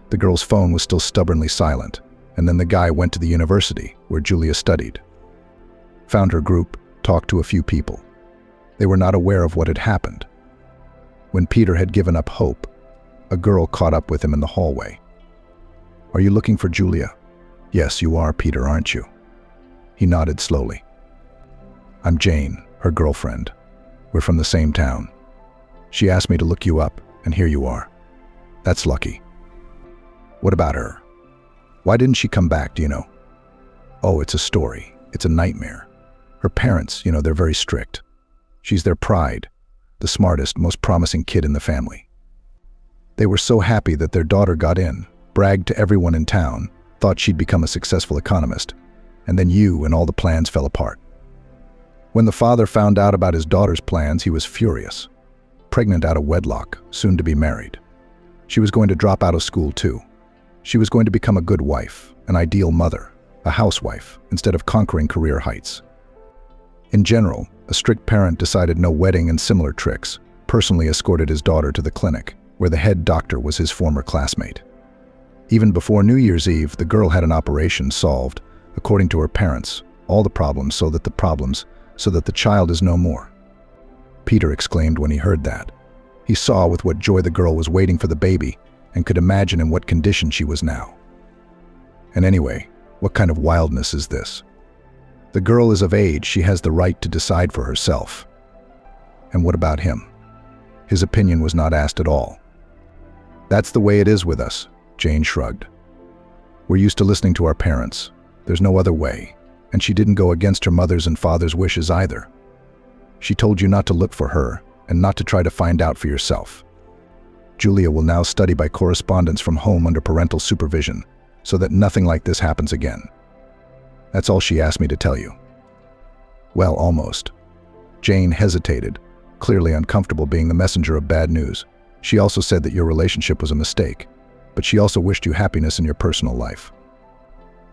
The girl's phone was still stubbornly silent, and then the guy went to the university, where Julia studied. Found her group, talked to a few people. They were not aware of what had happened. When Peter had given up hope, a girl caught up with him in the hallway. "Are you looking for Julia?" "Yes, you are, Peter, aren't you?" He nodded slowly. "I'm Jane, her girlfriend. We're from the same town. She asked me to look you up, and here you are. That's lucky." "What about her? Why didn't she come back, do you know?" "Oh, it's a story. It's a nightmare. Her parents, they're very strict. She's their pride, the smartest, most promising kid in the family. They were so happy that their daughter got in, bragged to everyone in town, thought she'd become a successful economist, and then you and all the plans fell apart. When the father found out about his daughter's plans, he was furious. Pregnant out of wedlock, soon to be married. She was going to drop out of school too. She was going to become a good wife, an ideal mother, a housewife, instead of conquering career heights. In general, a strict parent decided no wedding and similar tricks, personally escorted his daughter to the clinic, where the head doctor was his former classmate. Even before New Year's Eve, the girl had an operation solved, according to her parents, all the problems so that the child is no more. Peter exclaimed when he heard that. He saw with what joy the girl was waiting for the baby and could imagine in what condition she was now. And anyway, what kind of wildness is this? The girl is of age, she has the right to decide for herself. And what about him? His opinion was not asked at all. "That's the way it is with us," Jane shrugged. "We're used to listening to our parents. There's no other way. And she didn't go against her mother's and father's wishes either. She told you not to look for her and not to try to find out for yourself. Julia will now study by correspondence from home under parental supervision, so that nothing like this happens again. That's all she asked me to tell you." "Well, almost." Jane hesitated, clearly uncomfortable being the messenger of bad news. "She also said that your relationship was a mistake, but she also wished you happiness in your personal life."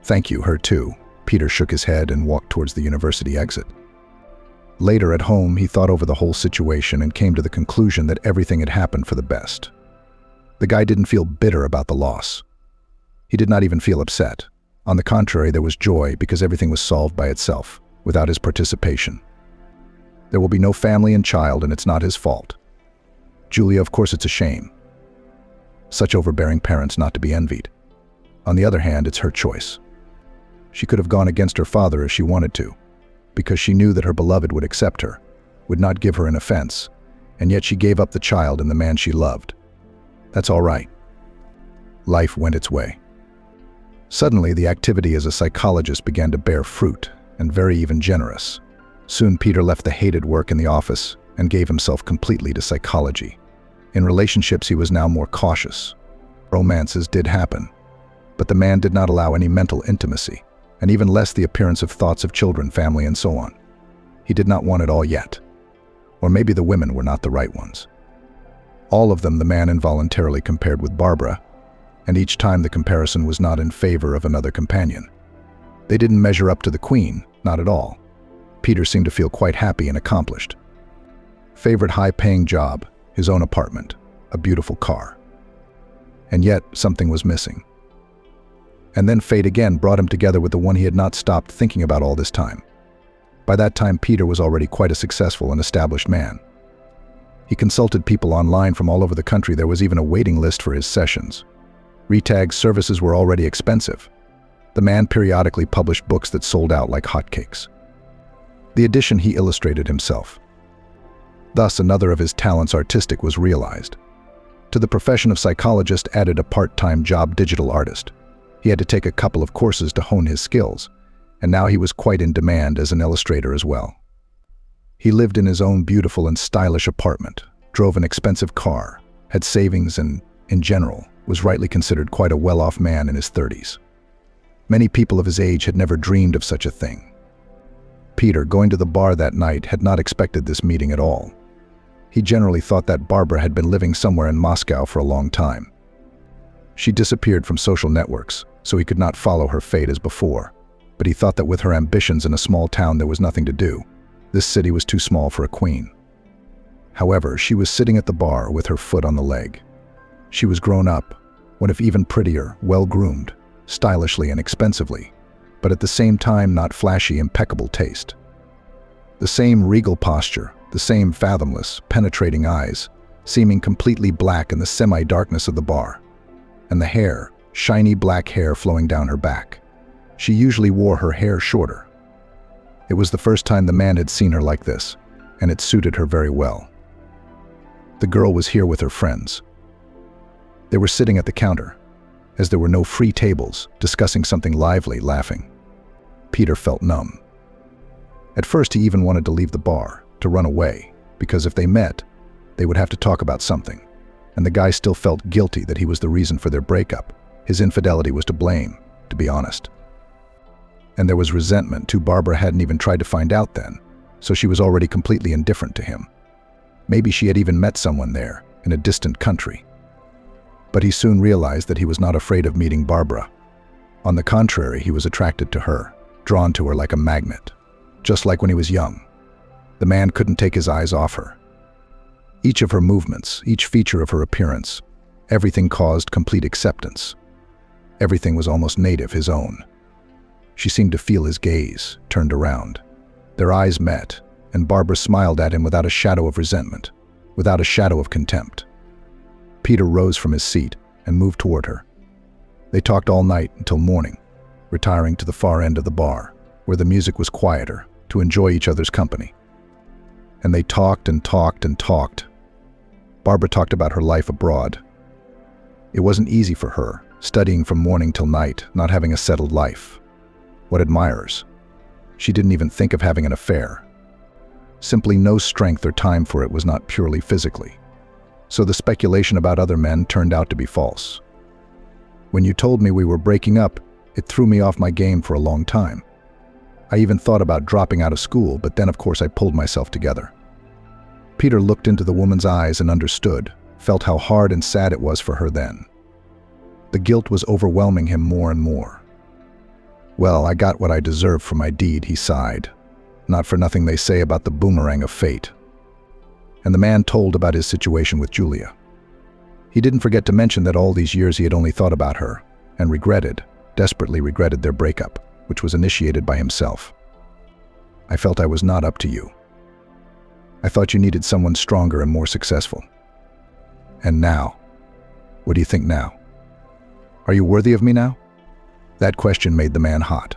"Thank you, her too." Peter shook his head and walked towards the university exit. Later at home, he thought over the whole situation and came to the conclusion that everything had happened for the best. The guy didn't feel bitter about the loss. He did not even feel upset. On the contrary, there was joy because everything was solved by itself, without his participation. There will be no family and child, and it's not his fault. Julia, of course, it's a shame. Such overbearing parents not to be envied. On the other hand, it's her choice. She could have gone against her father if she wanted to, because she knew that her beloved would accept her, would not give her an offense, and yet she gave up the child and the man she loved. That's all right. Life went its way. Suddenly, the activity as a psychologist began to bear fruit, and very even generous. Soon Peter left the hated work in the office and gave himself completely to psychology. In relationships, he was now more cautious. Romances did happen, but the man did not allow any mental intimacy, and even less the appearance of thoughts of children, family, and so on. He did not want it all yet. Or maybe the women were not the right ones. All of them the man involuntarily compared with Barbara, and each time the comparison was not in favor of another companion. They didn't measure up to the queen, not at all. Peter seemed to feel quite happy and accomplished. Favorite high-paying job, his own apartment, a beautiful car. And yet, something was missing. And then fate again brought him together with the one he had not stopped thinking about all this time. By that time, Peter was already quite a successful and established man. He consulted people online from all over the country. There was even a waiting list for his sessions. Retag services were already expensive. The man periodically published books that sold out like hotcakes. The edition he illustrated himself. Thus, another of his talents artistic was realized. To the profession of psychologist added a part-time job digital artist. He had to take a couple of courses to hone his skills, and now he was quite in demand as an illustrator as well. He lived in his own beautiful and stylish apartment, drove an expensive car, had savings and, in general, was rightly considered quite a well-off man in his 30s. Many people of his age had never dreamed of such a thing. Peter, going to the bar that night, had not expected this meeting at all. He generally thought that Barbara had been living somewhere in Moscow for a long time. She disappeared from social networks, so he could not follow her fate as before, but he thought that with her ambitions in a small town there was nothing to do. This city was too small for a queen. However, she was sitting at the bar with her foot on the leg. She was grown up, one if even prettier, well-groomed, stylishly and expensively, but at the same time not flashy, impeccable taste. The same regal posture, the same fathomless, penetrating eyes, seeming completely black in the semi-darkness of the bar, and the hair, shiny black hair flowing down her back. She usually wore her hair shorter. It was the first time the man had seen her like this, and it suited her very well. The girl was here with her friends. They were sitting at the counter, as there were no free tables, discussing something lively, laughing. Peter felt numb. At first he even wanted to leave the bar, to run away, because if they met, they would have to talk about something, and the guy still felt guilty that he was the reason for their breakup. His infidelity was to blame, to be honest. And there was resentment too. Barbara hadn't even tried to find out then, so she was already completely indifferent to him. Maybe she had even met someone there, in a distant country. But he soon realized that he was not afraid of meeting Barbara. On the contrary, he was attracted to her, drawn to her like a magnet, just like when he was young. The man couldn't take his eyes off her. Each of her movements, each feature of her appearance, everything caused complete acceptance. Everything was almost native, his own. She seemed to feel his gaze, turned around. Their eyes met, and Barbara smiled at him without a shadow of resentment, without a shadow of contempt. Peter rose from his seat and moved toward her. They talked all night until morning, retiring to the far end of the bar, where the music was quieter, to enjoy each other's company. And they talked and talked and talked. Barbara talked about her life abroad. It wasn't easy for her, studying from morning till night, not having a settled life. What admirers? She didn't even think of having an affair. Simply no strength or time for it was not purely physically. So the speculation about other men turned out to be false. When you told me we were breaking up, it threw me off my game for a long time. I even thought about dropping out of school, but then of course I pulled myself together. Peter looked into the woman's eyes and understood, felt how hard and sad it was for her then. The guilt was overwhelming him more and more. Well, I got what I deserved for my deed, he sighed. Not for nothing they say about the boomerang of fate. And the man told about his situation with Julia. He didn't forget to mention that all these years he had only thought about her, and regretted, desperately regretted their breakup, which was initiated by himself. I felt I was not up to you. I thought you needed someone stronger and more successful. And now? What do you think now? Are you worthy of me now? That question made the man hot.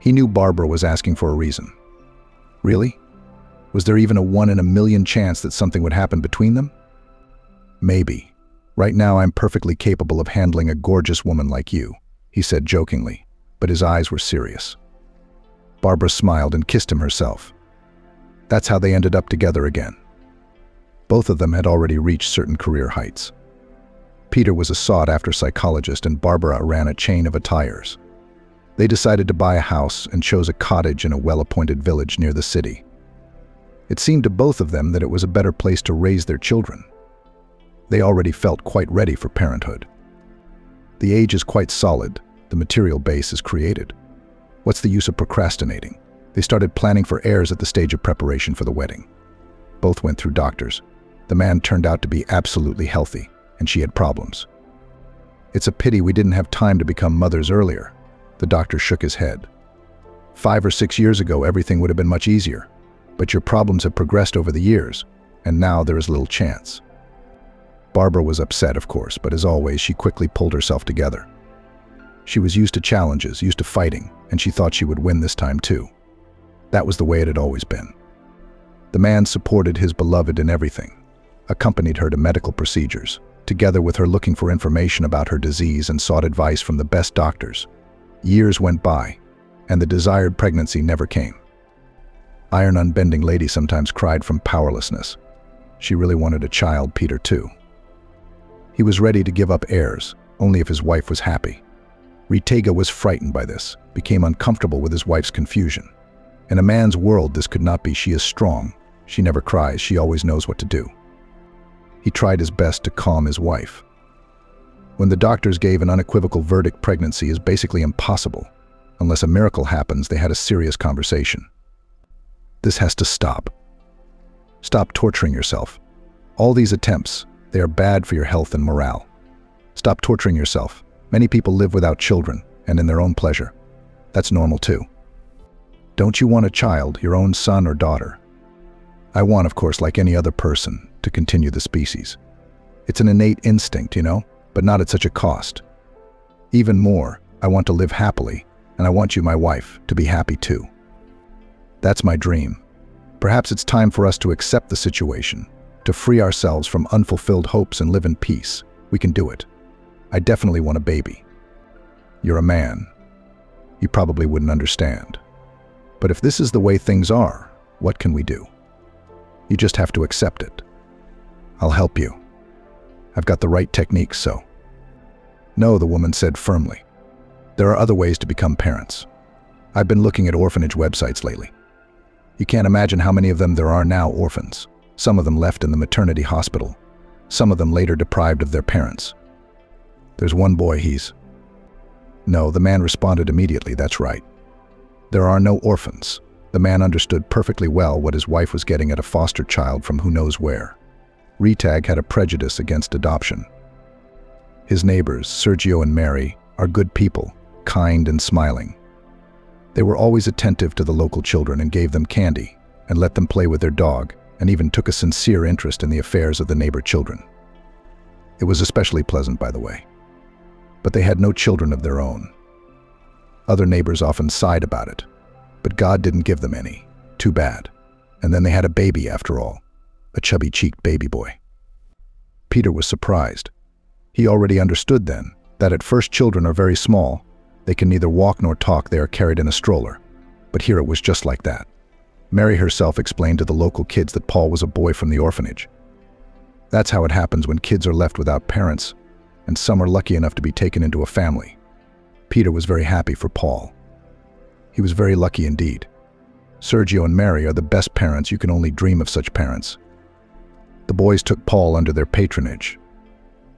He knew Barbara was asking for a reason. Really? Was there even a 1 in a million chance that something would happen between them? Maybe. Right now I'm perfectly capable of handling a gorgeous woman like you, he said jokingly, but his eyes were serious. Barbara smiled and kissed him herself. That's how they ended up together again. Both of them had already reached certain career heights. Peter was a sought-after psychologist and Barbara ran a chain of attires. They decided to buy a house and chose a cottage in a well-appointed village near the city. It seemed to both of them that it was a better place to raise their children. They already felt quite ready for parenthood. The age is quite solid, the material base is created. What's the use of procrastinating? They started planning for heirs at the stage of preparation for the wedding. Both went through doctors. The man turned out to be absolutely healthy, and she had problems. It's a pity we didn't have time to become mothers earlier. The doctor shook his head. 5 or 6 years ago, everything would have been much easier. But your problems have progressed over the years, and now there is little chance. Barbara was upset, of course, but as always, she quickly pulled herself together. She was used to challenges, used to fighting, and she thought she would win this time too. That was the way it had always been. The man supported his beloved in everything, accompanied her to medical procedures, together with her looking for information about her disease and sought advice from the best doctors. Years went by, and the desired pregnancy never came. Iron unbending lady sometimes cried from powerlessness. She really wanted a child, Peter too. He was ready to give up heirs, only if his wife was happy. Ritega was frightened by this, became uncomfortable with his wife's confusion. In a man's world, this could not be. She is strong. She never cries. She always knows what to do. He tried his best to calm his wife. When the doctors gave an unequivocal verdict, pregnancy is basically impossible. Unless a miracle happens, they had a serious conversation. This has to stop. Stop torturing yourself. All these attempts, they are bad for your health and morale. Stop torturing yourself. Many people live without children and in their own pleasure. That's normal too. Don't you want a child, your own son or daughter? I want, of course, like any other person, to continue the species. It's an innate instinct, you know, but not at such a cost. Even more, I want to live happily, and I want you, my wife, to be happy too. That's my dream. Perhaps it's time for us to accept the situation, to free ourselves from unfulfilled hopes and live in peace. We can do it. I definitely want a baby. You're a man. You probably wouldn't understand. But if this is the way things are, what can we do? You just have to accept it. I'll help you. I've got the right techniques, so. No, the woman said firmly. There are other ways to become parents. I've been looking at orphanage websites lately. You can't imagine how many of them there are now, orphans. Some of them left in the maternity hospital. Some of them later deprived of their parents. There's one boy, No, the man responded immediately, that's right. There are no orphans. The man understood perfectly well what his wife was getting at, a foster child from who knows where. Ritag had a prejudice against adoption. His neighbors, Sergio and Mary, are good people, kind and smiling. They were always attentive to the local children and gave them candy, and let them play with their dog, and even took a sincere interest in the affairs of the neighbor children. It was especially pleasant, by the way. But they had no children of their own. Other neighbors often sighed about it, but God didn't give them any. Too bad. And then they had a baby after all, a chubby-cheeked baby boy. Peter was surprised. He already understood then that at first children are very small. They can neither walk nor talk. They are carried in a stroller. But here it was just like that. Mary herself explained to the local kids that Paul was a boy from the orphanage. That's how it happens when kids are left without parents, and some are lucky enough to be taken into a family. Peter was very happy for Paul. He was very lucky indeed. Sergio and Mary are the best parents. You can only dream of such parents. The boys took Paul under their patronage.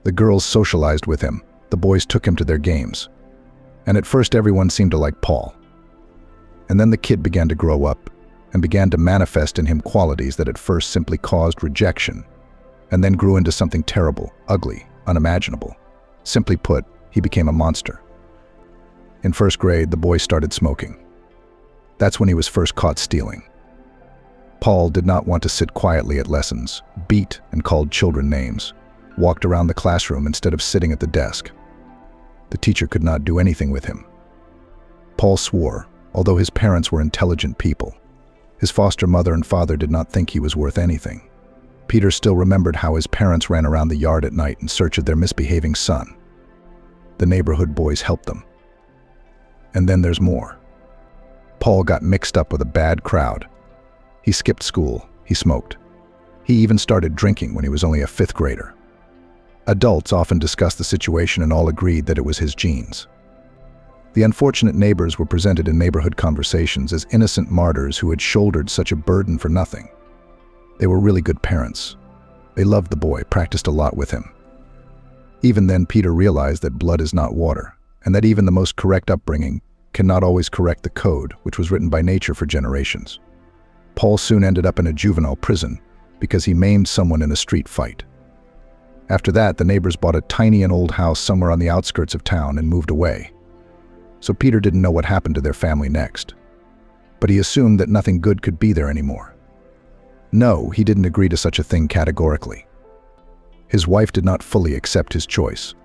The girls socialized with him. The boys took him to their games. And at first everyone seemed to like Paul. And then the kid began to grow up and began to manifest in him qualities that at first simply caused rejection, and then grew into something terrible, ugly, unimaginable. Simply put, he became a monster. In first grade, the boy started smoking. That's when he was first caught stealing. Paul did not want to sit quietly at lessons, beat and called children names, walked around the classroom instead of sitting at the desk. The teacher could not do anything with him. Paul swore, although his parents were intelligent people. His foster mother and father did not think he was worth anything. Peter still remembered how his parents ran around the yard at night in search of their misbehaving son. The neighborhood boys helped them. And then there's more. Paul got mixed up with a bad crowd. He skipped school, he smoked. He even started drinking when he was only a fifth grader. Adults often discussed the situation and all agreed that it was his genes. The unfortunate neighbors were presented in neighborhood conversations as innocent martyrs who had shouldered such a burden for nothing. They were really good parents. They loved the boy, practiced a lot with him. Even then, Peter realized that blood is not water, and that even the most correct upbringing cannot always correct the code which was written by nature for generations. Paul soon ended up in a juvenile prison because he maimed someone in a street fight. After that, the neighbors bought a tiny and old house somewhere on the outskirts of town and moved away. So Peter didn't know what happened to their family next. But he assumed that nothing good could be there anymore. No, he didn't agree to such a thing categorically. His wife did not fully accept his choice.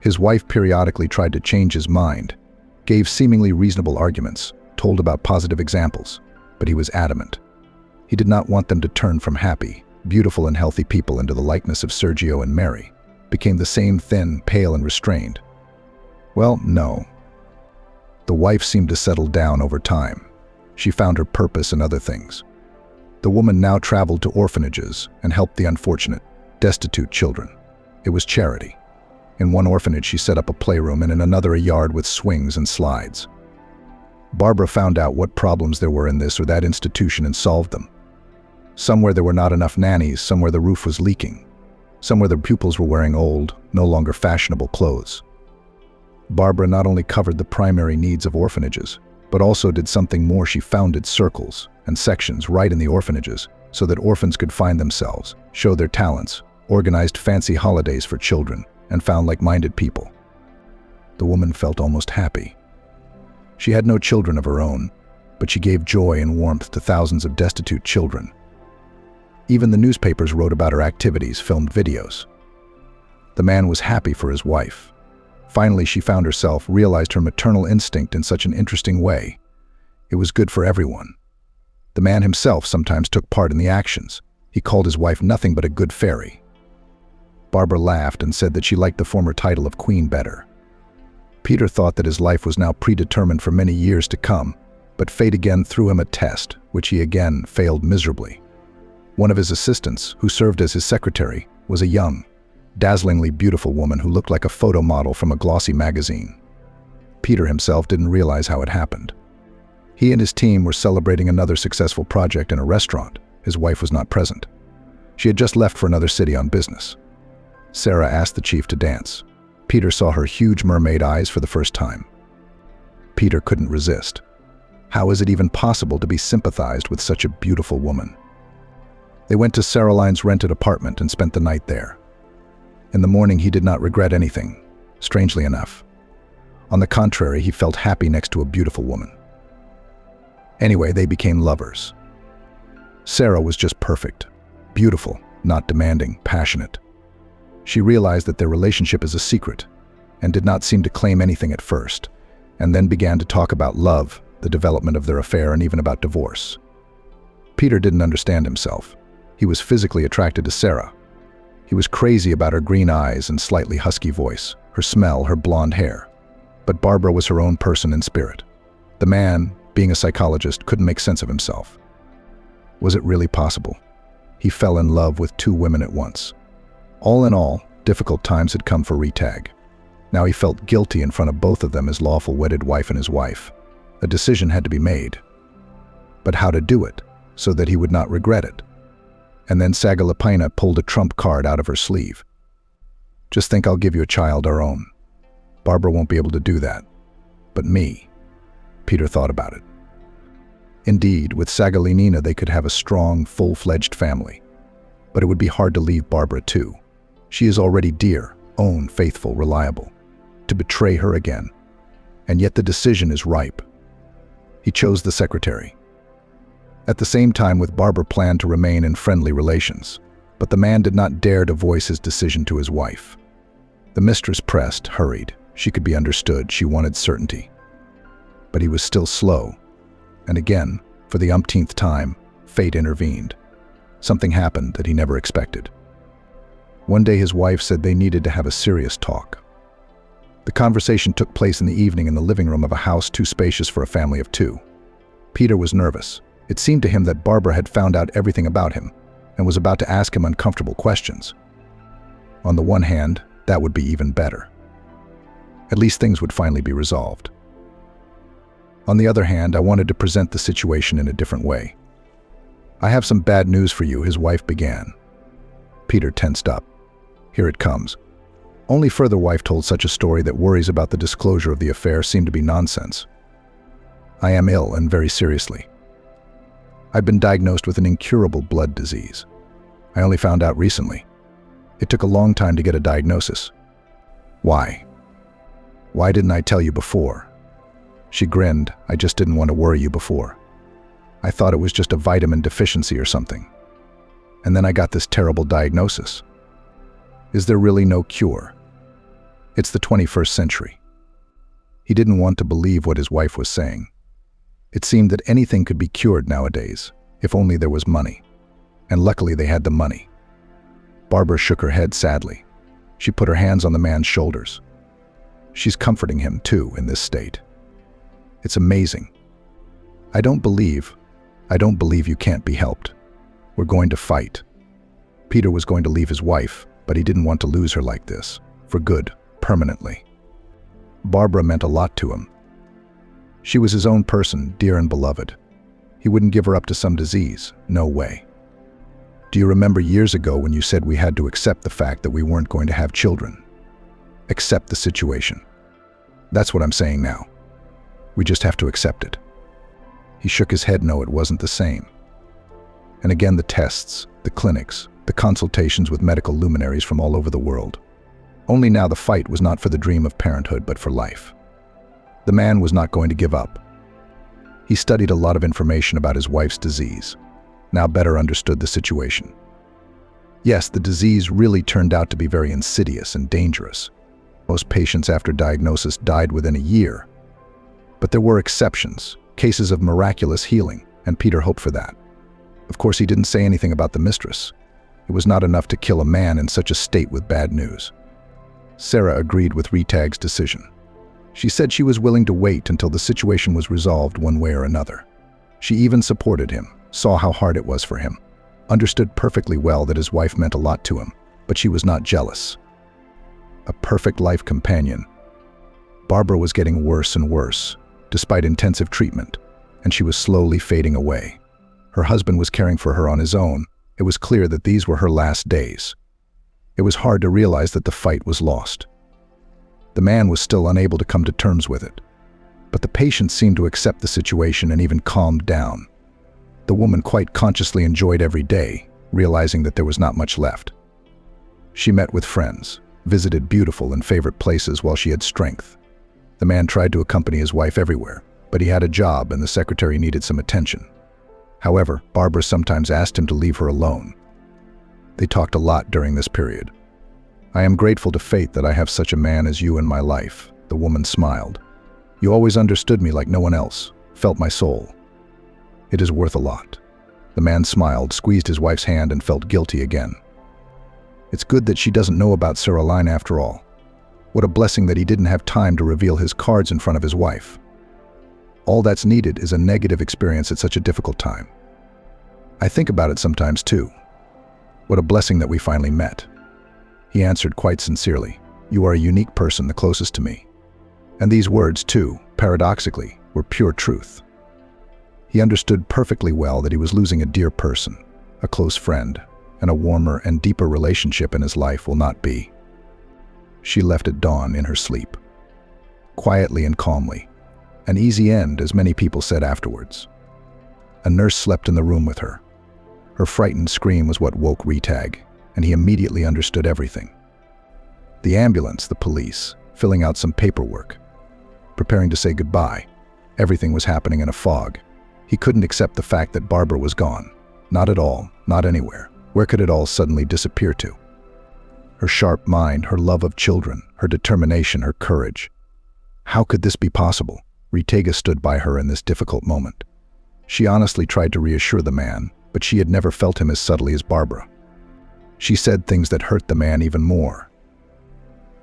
His wife periodically tried to change his mind, gave seemingly reasonable arguments, told about positive examples, but he was adamant. He did not want them to turn from happy, beautiful and healthy people into the likeness of Sergio and Mary, became the same thin, pale and restrained. Well, no. The wife seemed to settle down over time. She found her purpose in other things. The woman now traveled to orphanages and helped the unfortunate, destitute children. It was charity. In one orphanage, she set up a playroom and in another a yard with swings and slides. Barbara found out what problems there were in this or that institution and solved them. Somewhere there were not enough nannies, somewhere the roof was leaking, somewhere the pupils were wearing old, no longer fashionable clothes. Barbara not only covered the primary needs of orphanages, but also did something more. She founded circles and sections right in the orphanages so that orphans could find themselves, show their talents, organized fancy holidays for children, and found like-minded people. The woman felt almost happy. She had no children of her own, but she gave joy and warmth to thousands of destitute children. Even the newspapers wrote about her activities, filmed videos. The man was happy for his wife. Finally, she found herself, realized her maternal instinct in such an interesting way. It was good for everyone. The man himself sometimes took part in the actions. He called his wife nothing but a good fairy. Barbara laughed and said that she liked the former title of queen better. Peter thought that his life was now predetermined for many years to come, but fate again threw him a test, which he again failed miserably. One of his assistants, who served as his secretary, was a young, dazzlingly beautiful woman who looked like a photo model from a glossy magazine. Peter himself didn't realize how it happened. He and his team were celebrating another successful project in a restaurant. His wife was not present. She had just left for another city on business. Sarah asked the chief to dance. Peter saw her huge mermaid eyes for the first time. Peter couldn't resist. How is it even possible to be sympathized with such a beautiful woman? They went to Saraline's rented apartment and spent the night there. In the morning, he did not regret anything, strangely enough. On the contrary, he felt happy next to a beautiful woman. Anyway, they became lovers. Sarah was just perfect, beautiful, not demanding, passionate. She realized that their relationship is a secret and did not seem to claim anything at first, and then began to talk about love, the development of their affair, and even about divorce. Peter didn't understand himself. He was physically attracted to Sarah. He was crazy about her green eyes and slightly husky voice, her smell, her blonde hair. But Barbara was her own person in spirit. The man, being a psychologist, couldn't make sense of himself. Was it really possible? He fell in love with two women at once. All in all, difficult times had come for Retag. Now he felt guilty in front of both of them as lawful wedded wife and his wife. A decision had to be made. But how to do it, so that he would not regret it? And then Sagalapina pulled a trump card out of her sleeve. Just think, I'll give you a child our own. Barbara won't be able to do that. But me. Peter thought about it. Indeed, with Sagalinina they could have a strong, full-fledged family. But it would be hard to leave Barbara too. She is already dear, own, faithful, reliable. To betray her again. And yet the decision is ripe. He chose the secretary. At the same time, with Barbara planned to remain in friendly relations, but the man did not dare to voice his decision to his wife. The mistress pressed, hurried. She could be understood. She wanted certainty. But he was still slow. And again, for the umpteenth time, fate intervened. Something happened that he never expected. One day his wife said they needed to have a serious talk. The conversation took place in the evening in the living room of a house too spacious for a family of two. Peter was nervous. It seemed to him that Barbara had found out everything about him and was about to ask him uncomfortable questions. On the one hand, that would be even better. At least things would finally be resolved. On the other hand, I wanted to present the situation in a different way. I have some bad news for you, his wife began. Peter tensed up. Here it comes. Only further wife told such a story that worries about the disclosure of the affair seemed to be nonsense. I am ill, and very seriously. I'd been diagnosed with an incurable blood disease. I only found out recently. It took a long time to get a diagnosis. Why? Why didn't I tell you before? She grinned. I just didn't want to worry you before. I thought it was just a vitamin deficiency or something. And then I got this terrible diagnosis. Is there really no cure? It's the 21st century. He didn't want to believe what his wife was saying. It seemed that anything could be cured nowadays, if only there was money. And luckily they had the money. Barbara shook her head sadly. She put her hands on the man's shoulders. She's comforting him, too, in this state. It's amazing. I don't believe you can't be helped. We're going to fight. Peter was going to leave his wife, but he didn't want to lose her like this, for good, permanently. Barbara meant a lot to him. She was his own person, dear and beloved. He wouldn't give her up to some disease, no way. Do you remember years ago when you said we had to accept the fact that we weren't going to have children? Accept the situation. That's what I'm saying now. We just have to accept it. He shook his head no, it wasn't the same. And again the tests, the clinics, the consultations with medical luminaries from all over the world. Only now the fight was not for the dream of parenthood but for life. The man was not going to give up. He studied a lot of information about his wife's disease, now better understood the situation. Yes, the disease really turned out to be very insidious and dangerous. Most patients after diagnosis died within a year. But there were exceptions, cases of miraculous healing, and Peter hoped for that. Of course, he didn't say anything about the mistress. It was not enough to kill a man in such a state with bad news. Sarah agreed with Retag's decision. She said she was willing to wait until the situation was resolved one way or another. She even supported him, saw how hard it was for him, understood perfectly well that his wife meant a lot to him, but she was not jealous. A perfect life companion. Barbara was getting worse and worse, despite intensive treatment, and she was slowly fading away. Her husband was caring for her on his own. It was clear that these were her last days. It was hard to realize that the fight was lost. The man was still unable to come to terms with it, but the patient seemed to accept the situation and even calmed down. The woman quite consciously enjoyed every day, realizing that there was not much left. She met with friends, visited beautiful and favorite places while she had strength. The man tried to accompany his wife everywhere, but he had a job and the secretary needed some attention. However, Barbara sometimes asked him to leave her alone. They talked a lot during this period. I am grateful to fate that I have such a man as you in my life, the woman smiled. You always understood me like no one else, felt my soul. It is worth a lot. The man smiled, squeezed his wife's hand, and felt guilty again. It's good that she doesn't know about Caroline after all. What a blessing that he didn't have time to reveal his cards in front of his wife. All that's needed is a negative experience at such a difficult time. I think about it sometimes too. What a blessing that we finally met. He answered quite sincerely, "You are a unique person, the closest to me." And these words too, paradoxically, were pure truth. He understood perfectly well that he was losing a dear person, a close friend, and a warmer and deeper relationship in his life will not be. She left at dawn in her sleep. Quietly and calmly. An easy end, as many people said afterwards. A nurse slept in the room with her. Her frightened scream was what woke Retag, and he immediately understood everything. The ambulance, the police, filling out some paperwork, preparing to say goodbye. Everything was happening in a fog. He couldn't accept the fact that Barbara was gone. Not at all, not anywhere. Where could it all suddenly disappear to? Her sharp mind, her love of children, her determination, her courage. How could this be possible? Retega stood by her in this difficult moment. She honestly tried to reassure the man, but she had never felt him as subtly as Barbara. She said things that hurt the man even more.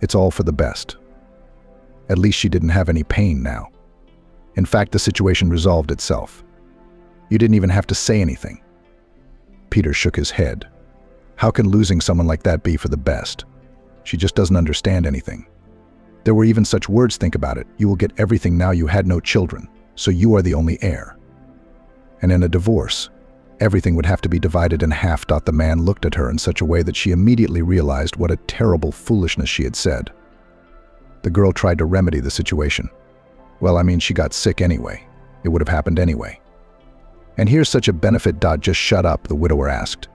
It's all for the best. At least she didn't have any pain now. In fact, the situation resolved itself. You didn't even have to say anything. Peter shook his head. How can losing someone like that be for the best? She just doesn't understand anything. There were even such words, think about it. You will get everything now, you had no children, so you are the only heir. And in a divorce, everything would have to be divided in half. The man looked at her in such a way that she immediately realized what a terrible foolishness she had said. The girl tried to remedy the situation. Well, I mean, she got sick anyway. It would have happened anyway. And here's such a benefit. Just shut up, the widower asked.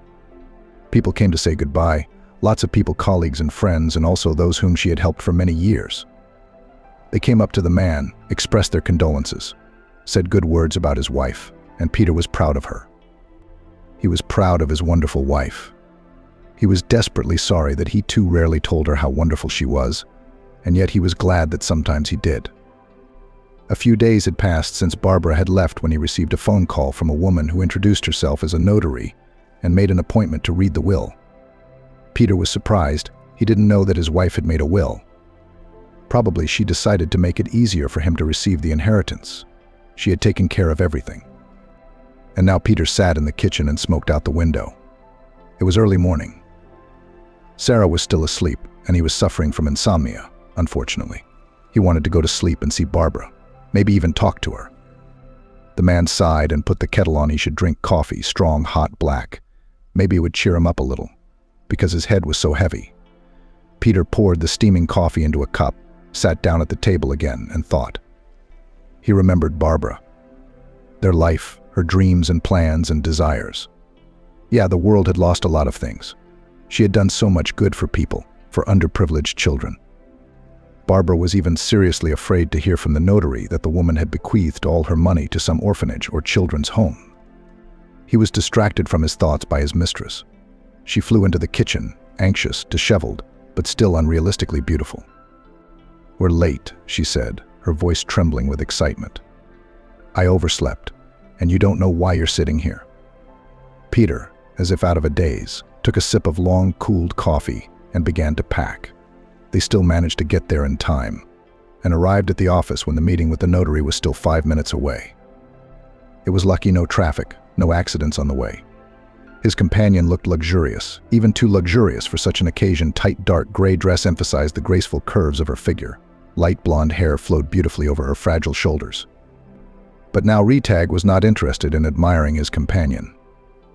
People came to say goodbye, lots of people, colleagues and friends, and also those whom she had helped for many years. They came up to the man, expressed their condolences, said good words about his wife, and Peter was proud of her. He was proud of his wonderful wife. He was desperately sorry that he too rarely told her how wonderful she was, and yet he was glad that sometimes he did. A few days had passed since Barbara had left when he received a phone call from a woman who introduced herself as a notary and made an appointment to read the will. Peter was surprised. He didn't know that his wife had made a will. Probably she decided to make it easier for him to receive the inheritance. She had taken care of everything. And now Peter sat in the kitchen and smoked out the window. It was early morning. Sarah was still asleep, and he was suffering from insomnia, unfortunately. He wanted to go to sleep and see Barbara, maybe even talk to her. The man sighed and put the kettle on. He should drink coffee, strong, hot, black. Maybe it would cheer him up a little, because his head was so heavy. Peter poured the steaming coffee into a cup, sat down at the table again, and thought. He remembered Barbara. Their life, her dreams and plans and desires. Yeah, the world had lost a lot of things. She had done so much good for people, for underprivileged children. Barbara was even seriously afraid to hear from the notary that the woman had bequeathed all her money to some orphanage or children's home. He was distracted from his thoughts by his mistress. She flew into the kitchen, anxious, disheveled, but still unrealistically beautiful. "We're late," she said, her voice trembling with excitement. "I overslept, and you don't know why you're sitting here." Peter, as if out of a daze, took a sip of long, cooled coffee and began to pack. They still managed to get there in time, and arrived at the office when the meeting with the notary was still 5 minutes away. It was lucky no traffic, no accidents on the way. His companion looked luxurious, even too luxurious for such an occasion. Tight dark gray dress emphasized the graceful curves of her figure. Light blonde hair flowed beautifully over her fragile shoulders. But now Retag was not interested in admiring his companion.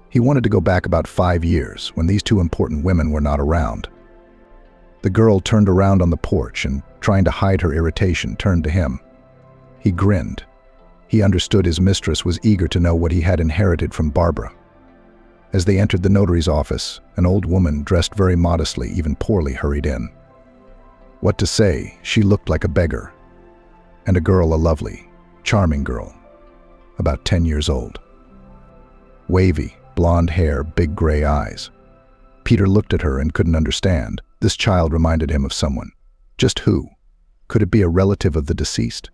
He wanted to go back about 5 years, when these two important women were not around. The girl turned around on the porch and, trying to hide her irritation, turned to him. He grinned. He understood his mistress was eager to know what he had inherited from Barbara. As they entered the notary's office, an old woman, dressed very modestly, even poorly, hurried in. What to say, she looked like a beggar. And a girl, a lovely, charming girl, about 10 years old. Wavy, blonde hair, big gray eyes. Peter looked at her and couldn't understand. This child reminded him of someone. Just who? Could it be a relative of the deceased?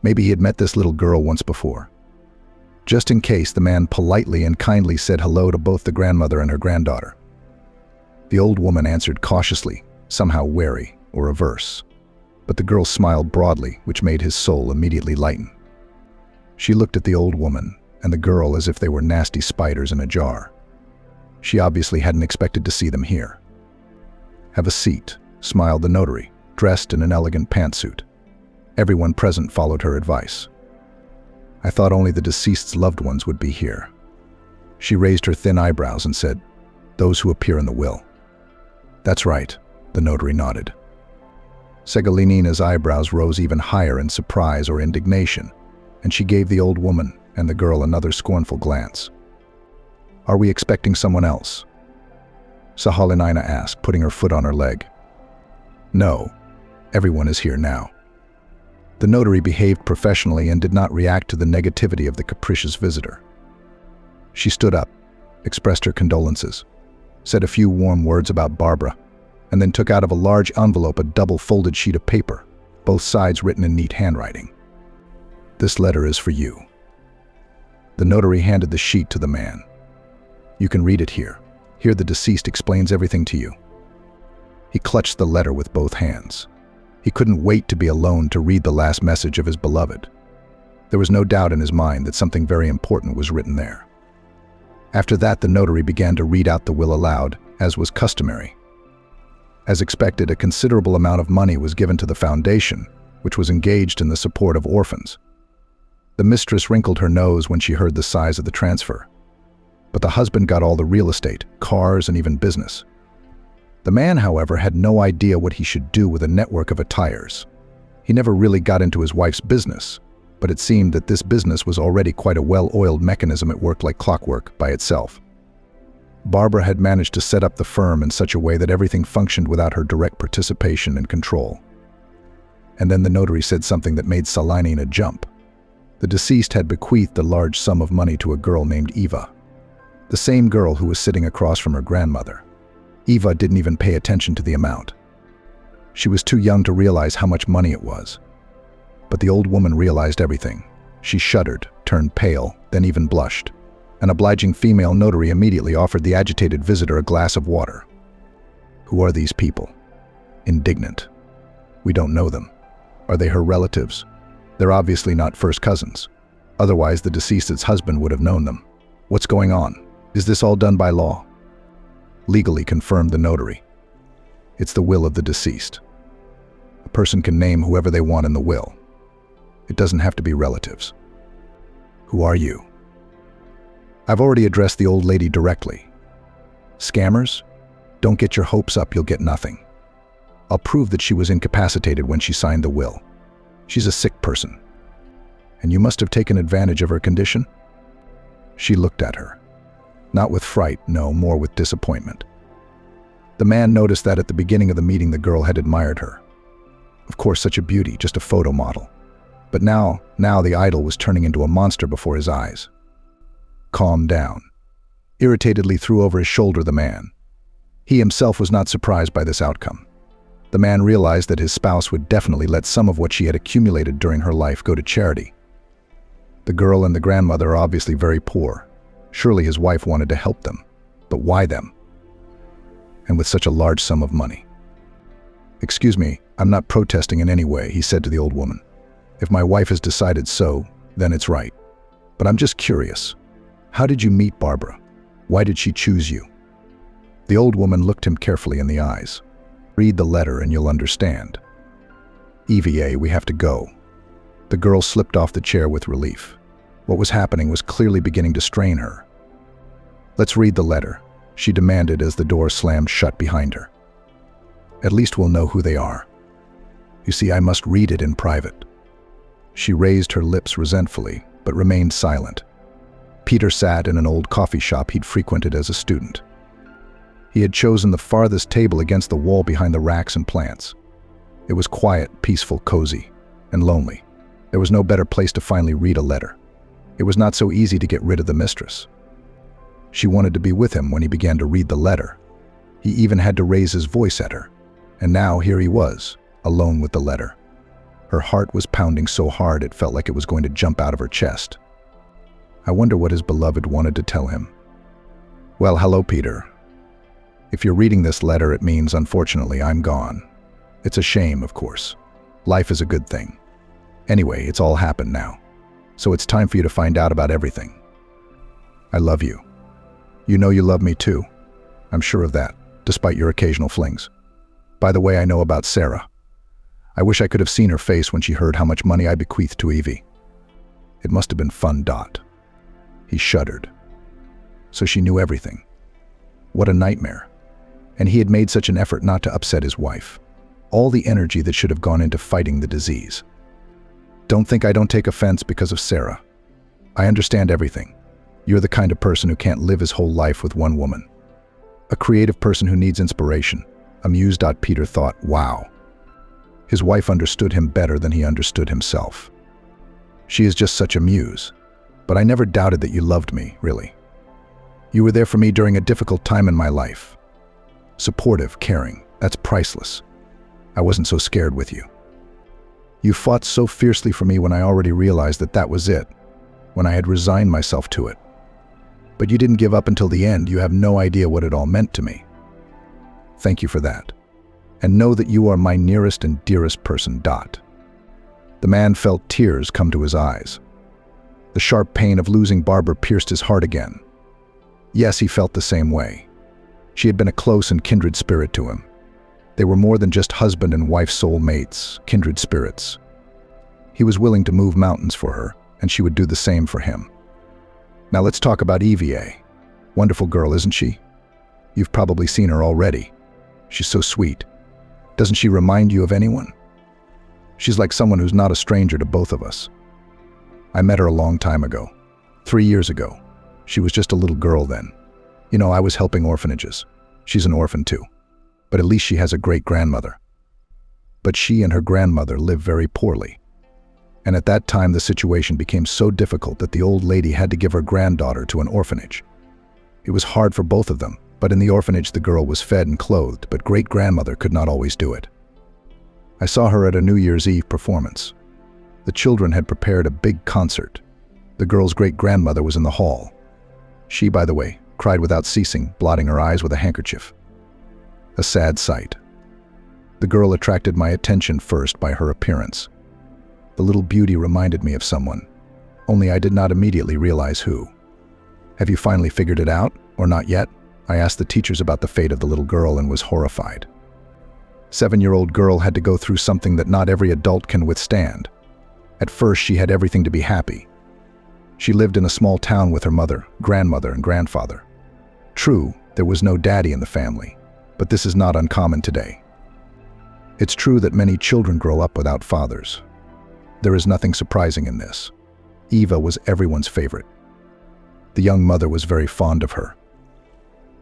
Maybe he had met this little girl once before. Just in case, the man politely and kindly said hello to both the grandmother and her granddaughter. The old woman answered cautiously, somehow wary or averse. But the girl smiled broadly, which made his soul immediately lighten. She looked at the old woman and the girl as if they were nasty spiders in a jar. She obviously hadn't expected to see them here. "Have a seat," smiled the notary, dressed in an elegant pantsuit. Everyone present followed her advice. "I thought only the deceased's loved ones would be here." She raised her thin eyebrows and said, "Those who appear in the will." "That's right," the notary nodded. Segalinina's eyebrows rose even higher in surprise or indignation, and she gave the old woman and the girl another scornful glance. "Are we expecting someone else?" Sahalinina asked, putting her foot on her leg. "No, everyone is here now." The notary behaved professionally and did not react to the negativity of the capricious visitor. She stood up, expressed her condolences, said a few warm words about Barbara, and then took out of a large envelope a double-folded sheet of paper, both sides written in neat handwriting. "This letter is for you." The notary handed the sheet to the man. "You can read it here. Here the deceased explains everything to you." He clutched the letter with both hands. He couldn't wait to be alone to read the last message of his beloved. There was no doubt in his mind that something very important was written there. After that, the notary began to read out the will aloud, as was customary. As expected, a considerable amount of money was given to the foundation, which was engaged in the support of orphans. The mistress wrinkled her nose when she heard the size of the transfer. But the husband got all the real estate, cars, and even business. The man, however, had no idea what he should do with a network of attires. He never really got into his wife's business, but it seemed that this business was already quite a well-oiled mechanism at work like clockwork by itself. Barbara had managed to set up the firm in such a way that everything functioned without her direct participation and control. And then the notary said something that made Salinina jump. The deceased had bequeathed a large sum of money to a girl named Eva, the same girl who was sitting across from her grandmother. Eva didn't even pay attention to the amount. She was too young to realize how much money it was. But the old woman realized everything. She shuddered, turned pale, then even blushed. An obliging female notary immediately offered the agitated visitor a glass of water. Who are these people? Indignant. We don't know them. Are they her relatives? They're obviously not first cousins. Otherwise, the deceased's husband would have known them. What's going on? Is this all done by law? Legally, confirmed the notary. It's the will of the deceased. A person can name whoever they want in the will. It doesn't have to be relatives. Who are you? I've already addressed the old lady directly. Scammers? Don't get your hopes up, you'll get nothing. I'll prove that she was incapacitated when she signed the will. She's a sick person. And you must have taken advantage of her condition? She looked at her. Not with fright, no, more with disappointment. The man noticed that at the beginning of the meeting the girl had admired her. Of course, such a beauty, just a photo model. But now the idol was turning into a monster before his eyes. Calm down. Irritatedly threw over his shoulder the man. He himself was not surprised by this outcome. The man realized that his spouse would definitely let some of what she had accumulated during her life go to charity. The girl and the grandmother are obviously very poor. Surely his wife wanted to help them. But why them? And with such a large sum of money. Excuse me, I'm not protesting in any way, he said to the old woman. If my wife has decided so, then it's right. But I'm just curious. How did you meet Barbara? Why did she choose you? The old woman looked him carefully in the eyes. Read the letter and you'll understand. EVA, we have to go. The girl slipped off the chair with relief. What was happening was clearly beginning to strain her. Let's read the letter, she demanded as the door slammed shut behind her. At least we'll know who they are. You see, I must read it in private. She raised her lips resentfully, but remained silent. Peter sat in an old coffee shop he'd frequented as a student. He had chosen the farthest table against the wall behind the racks and plants. It was quiet, peaceful, cozy, and lonely. There was no better place to finally read a letter. It was not so easy to get rid of the mistress. She wanted to be with him when he began to read the letter. He even had to raise his voice at her. And now here he was, alone with the letter. Her heart was pounding so hard it felt like it was going to jump out of her chest. I wonder what his beloved wanted to tell him. Well, hello, Peter. If you're reading this letter, it means, unfortunately, I'm gone. It's a shame, of course. Life is a good thing. Anyway, it's all happened now. So it's time for you to find out about everything. I love you. You know you love me too. I'm sure of that, despite your occasional flings. By the way, I know about Sarah. I wish I could have seen her face when she heard how much money I bequeathed to Evie. It must have been fun. He shuddered. So she knew everything. What a nightmare. And he had made such an effort not to upset his wife. All the energy that should have gone into fighting the disease. Don't think I don't take offense because of Sarah. I understand everything. You're the kind of person who can't live his whole life with one woman. A creative person who needs inspiration. Amused. Peter thought, wow. His wife understood him better than he understood himself. She is just such a muse. But I never doubted that you loved me, really. You were there for me during a difficult time in my life. Supportive, caring, that's priceless. I wasn't so scared with you. You fought so fiercely for me when I already realized that that was it, when I had resigned myself to it. But you didn't give up until the end. You have no idea what it all meant to me. Thank you for that. And know that you are my nearest and dearest person. The man felt tears come to his eyes. The sharp pain of losing Barbara pierced his heart again. Yes, he felt the same way. She had been a close and kindred spirit to him. They were more than just husband and wife soul mates, kindred spirits. He was willing to move mountains for her, and she would do the same for him. Now let's talk about EVA. Wonderful girl, isn't she? You've probably seen her already. She's so sweet. Doesn't she remind you of anyone? She's like someone who's not a stranger to both of us. I met her a long time ago. 3 years ago. She was just a little girl then. You know, I was helping orphanages. She's an orphan too. But at least she has a great-grandmother. But she and her grandmother live very poorly. And at that time the situation became so difficult that the old lady had to give her granddaughter to an orphanage. It was hard for both of them, But in the orphanage, the girl was fed and clothed, but great-grandmother could not always do it. I saw her at a New Year's Eve performance. The children had prepared a big concert. The girl's great-grandmother was in the hall. She, by the way, cried without ceasing, blotting her eyes with a handkerchief. A sad sight. The girl attracted my attention first by her appearance. The little beauty reminded me of someone, only I did not immediately realize who. "Have you finally figured it out, or not yet?" I asked the teachers about the fate of the little girl and was horrified. 7-year-old girl had to go through something that not every adult can withstand. At first, she had everything to be happy. She lived in a small town with her mother, grandmother, and grandfather. True, there was no daddy in the family, but this is not uncommon today. It's true that many children grow up without fathers. There is nothing surprising in this. Eva was everyone's favorite. The young mother was very fond of her.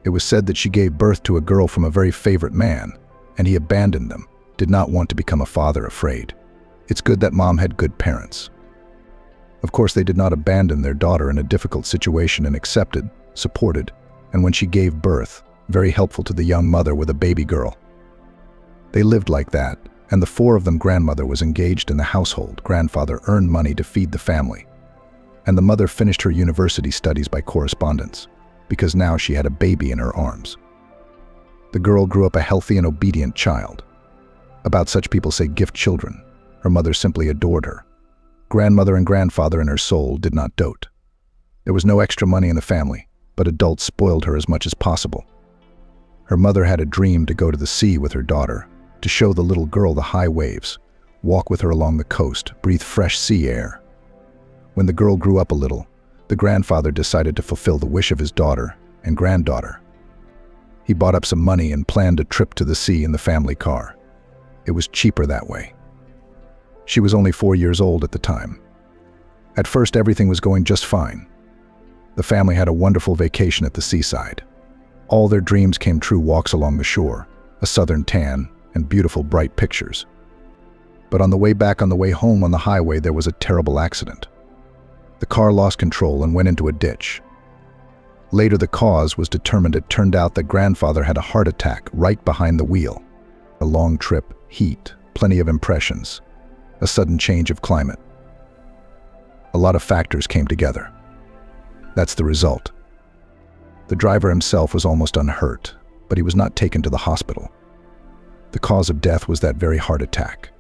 It was said that she gave birth to a girl from a very favorite man, and he abandoned them, did not want to become a father afraid. It's good that mom had good parents. Of course, they did not abandon their daughter in a difficult situation and accepted, supported, and when she gave birth, very helpful to the young mother with a baby girl. They lived like that, and the 4 of them. Grandmother was engaged in the household, grandfather earned money to feed the family, and the mother finished her university studies by correspondence, because now she had a baby in her arms. The girl grew up a healthy and obedient child. About such people say gift children. Her mother simply adored her. Grandmother and grandfather in her soul did not dote. There was no extra money in the family, but adults spoiled her as much as possible. Her mother had a dream to go to the sea with her daughter, to show the little girl the high waves, walk with her along the coast, breathe fresh sea air. When the girl grew up a little, the grandfather decided to fulfill the wish of his daughter and granddaughter. He bought up some money and planned a trip to the sea in the family car. It was cheaper that way. She was only 4 years old at the time. At first, everything was going just fine. The family had a wonderful vacation at the seaside. All their dreams came true: walks along the shore, a southern tan, and beautiful bright pictures. But on the way back, on the way home on the highway, there was a terrible accident. The car lost control and went into a ditch. Later, the cause was determined. It turned out that grandfather had a heart attack right behind the wheel. A long trip, heat, plenty of impressions, a sudden change of climate. A lot of factors came together. That's the result. The driver himself was almost unhurt, but he was not taken to the hospital. The cause of death was that very heart attack.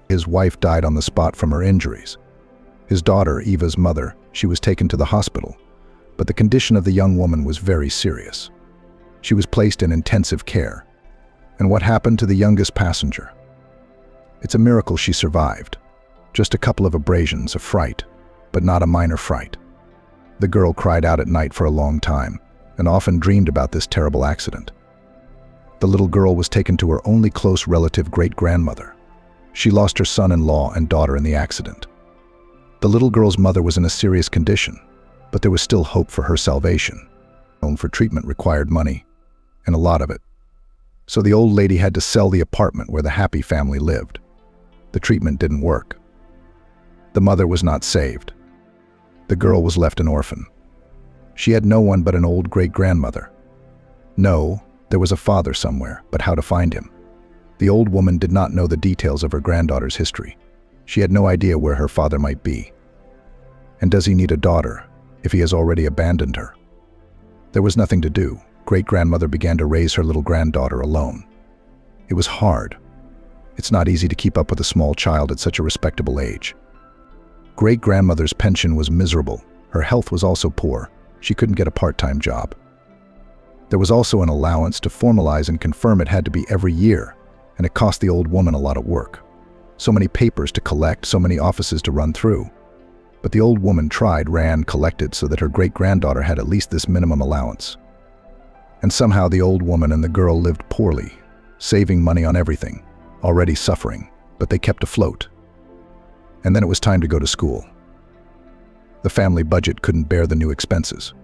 His wife died on the spot from her injuries. His daughter, Eva's mother, she was taken to the hospital, but the condition of the young woman was very serious. She was placed in intensive care. And what happened to the youngest passenger? It's a miracle she survived. Just a couple of abrasions, a fright, but not a minor fright. The girl cried out at night for a long time, and often dreamed about this terrible accident. The little girl was taken to her only close relative, great-grandmother. She lost her son-in-law and daughter in the accident. The little girl's mother was in a serious condition, but there was still hope for her salvation. Home for treatment required money, and a lot of it. So the old lady had to sell the apartment where the happy family lived. The treatment didn't work. The mother was not saved. The girl was left an orphan. She had no one but an old great-grandmother. No, there was a father somewhere, but how to find him? The old woman did not know the details of her granddaughter's history. She had no idea where her father might be. And does he need a daughter if he has already abandoned her? There was nothing to do. Great-grandmother began to raise her little granddaughter alone. It was hard. It's not easy to keep up with a small child at such a respectable age. Great-grandmother's pension was miserable. Her health was also poor. She couldn't get a part-time job. There was also an allowance to formalize and confirm. It had to be every year, and it cost the old woman a lot of work. So many papers to collect, so many offices to run through. But the old woman tried, ran, collected so that her great-granddaughter had at least this minimum allowance. And somehow the old woman and the girl lived poorly, saving money on everything, already suffering, but they kept afloat. And then it was time to go to school. The family budget couldn't bear the new expenses.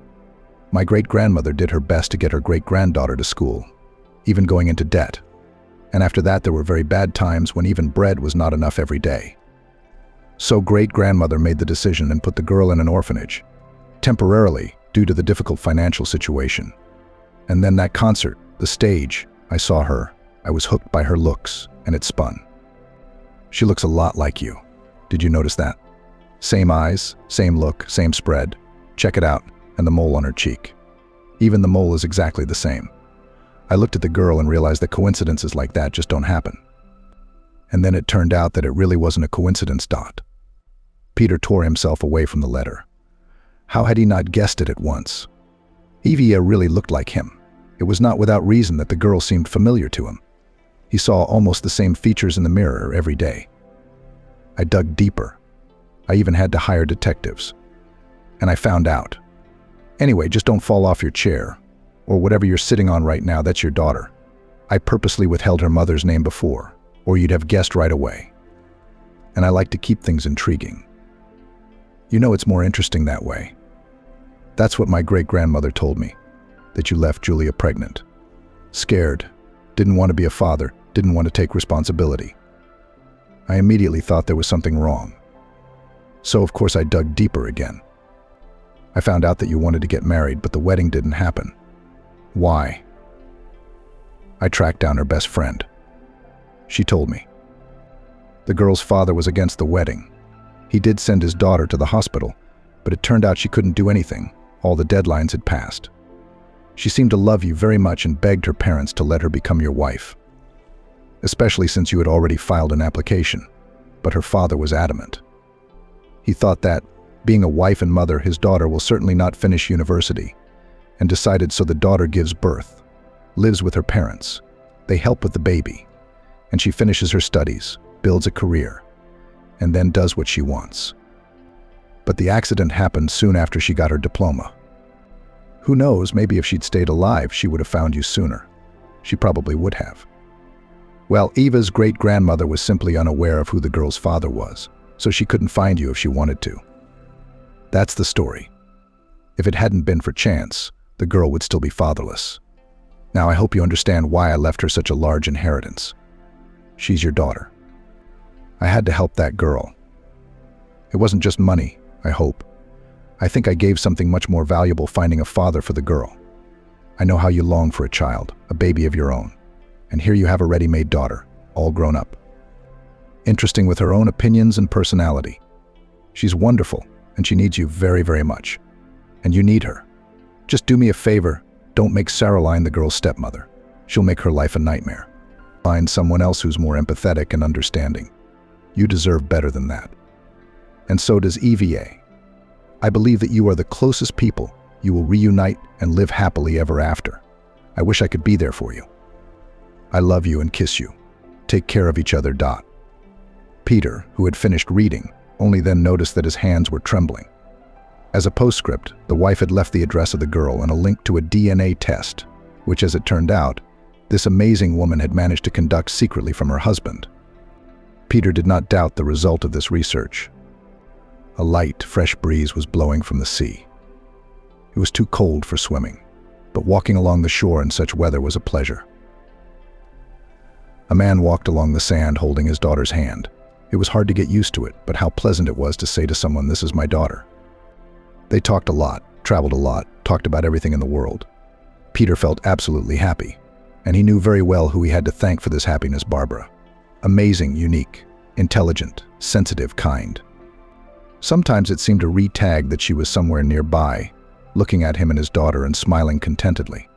My great-grandmother did her best to get her great-granddaughter to school, even going into debt. And after that, there were very bad times when even bread was not enough every day. So great-grandmother made the decision and put the girl in an orphanage, temporarily due to the difficult financial situation. And then that concert, the stage, I saw her. I was hooked by her looks, and it spun. She looks a lot like you. Did you notice that? Same eyes, same look, same spread. Check it out, and the mole on her cheek. Even the mole is exactly the same. I looked at the girl and realized that coincidences like that just don't happen. And then it turned out that it really wasn't a coincidence. Peter tore himself away from the letter. How had he not guessed it at once? Evia really looked like him. It was not without reason that the girl seemed familiar to him. He saw almost the same features in the mirror every day. I dug deeper. I even had to hire detectives. And I found out. Anyway, just don't fall off your chair, or whatever you're sitting on right now. That's your daughter. I purposely withheld her mother's name before, or you'd have guessed right away. And I like to keep things intriguing. You know, it's more interesting that way. That's what my great-grandmother told me, that you left Julia pregnant. Scared, didn't want to be a father, didn't want to take responsibility. I immediately thought there was something wrong. So of course I dug deeper again. I found out that you wanted to get married, but the wedding didn't happen. Why? I tracked down her best friend. She told me. The girl's father was against the wedding. He did send his daughter to the hospital, but it turned out she couldn't do anything. All the deadlines had passed. She seemed to love you very much and begged her parents to let her become your wife, especially since you had already filed an application, but her father was adamant. He thought that, being a wife and mother, his daughter will certainly not finish university, and decided so the daughter gives birth, lives with her parents, they help with the baby, and she finishes her studies, builds a career, and then does what she wants. But the accident happened soon after she got her diploma. Who knows, maybe if she'd stayed alive, she would have found you sooner. She probably would have. Well, Eva's great-grandmother was simply unaware of who the girl's father was, so she couldn't find you if she wanted to. That's the story. If it hadn't been for chance, the girl would still be fatherless. Now I hope you understand why I left her such a large inheritance. She's your daughter. I had to help that girl. It wasn't just money, I hope. I think I gave something much more valuable, finding a father for the girl. I know how you long for a child, a baby of your own. And here you have a ready-made daughter, all grown up. Interesting with her own opinions and personality. She's wonderful, and she needs you very, very much. And you need her. Just do me a favor, don't make Caroline the girl's stepmother. She'll make her life a nightmare. Find someone else who's more empathetic and understanding. You deserve better than that. And so does EVA. I believe that you are the closest people. You will reunite and live happily ever after. I wish I could be there for you. I love you and kiss you. Take care of each other. Peter, who had finished reading, only then noticed that his hands were trembling. As a postscript, the wife had left the address of the girl and a link to a DNA test, which, as it turned out, this amazing woman had managed to conduct secretly from her husband. Peter did not doubt the result of this research. A light, fresh breeze was blowing from the sea. It was too cold for swimming, but walking along the shore in such weather was a pleasure. A man walked along the sand holding his daughter's hand. It was hard to get used to it, but how pleasant it was to say to someone, "This is my daughter." They talked a lot, traveled a lot, talked about everything in the world. Peter felt absolutely happy, and he knew very well who he had to thank for this happiness: Barbara. Amazing, unique, intelligent, sensitive, kind. Sometimes it seemed to re-tag that she was somewhere nearby, looking at him and his daughter and smiling contentedly.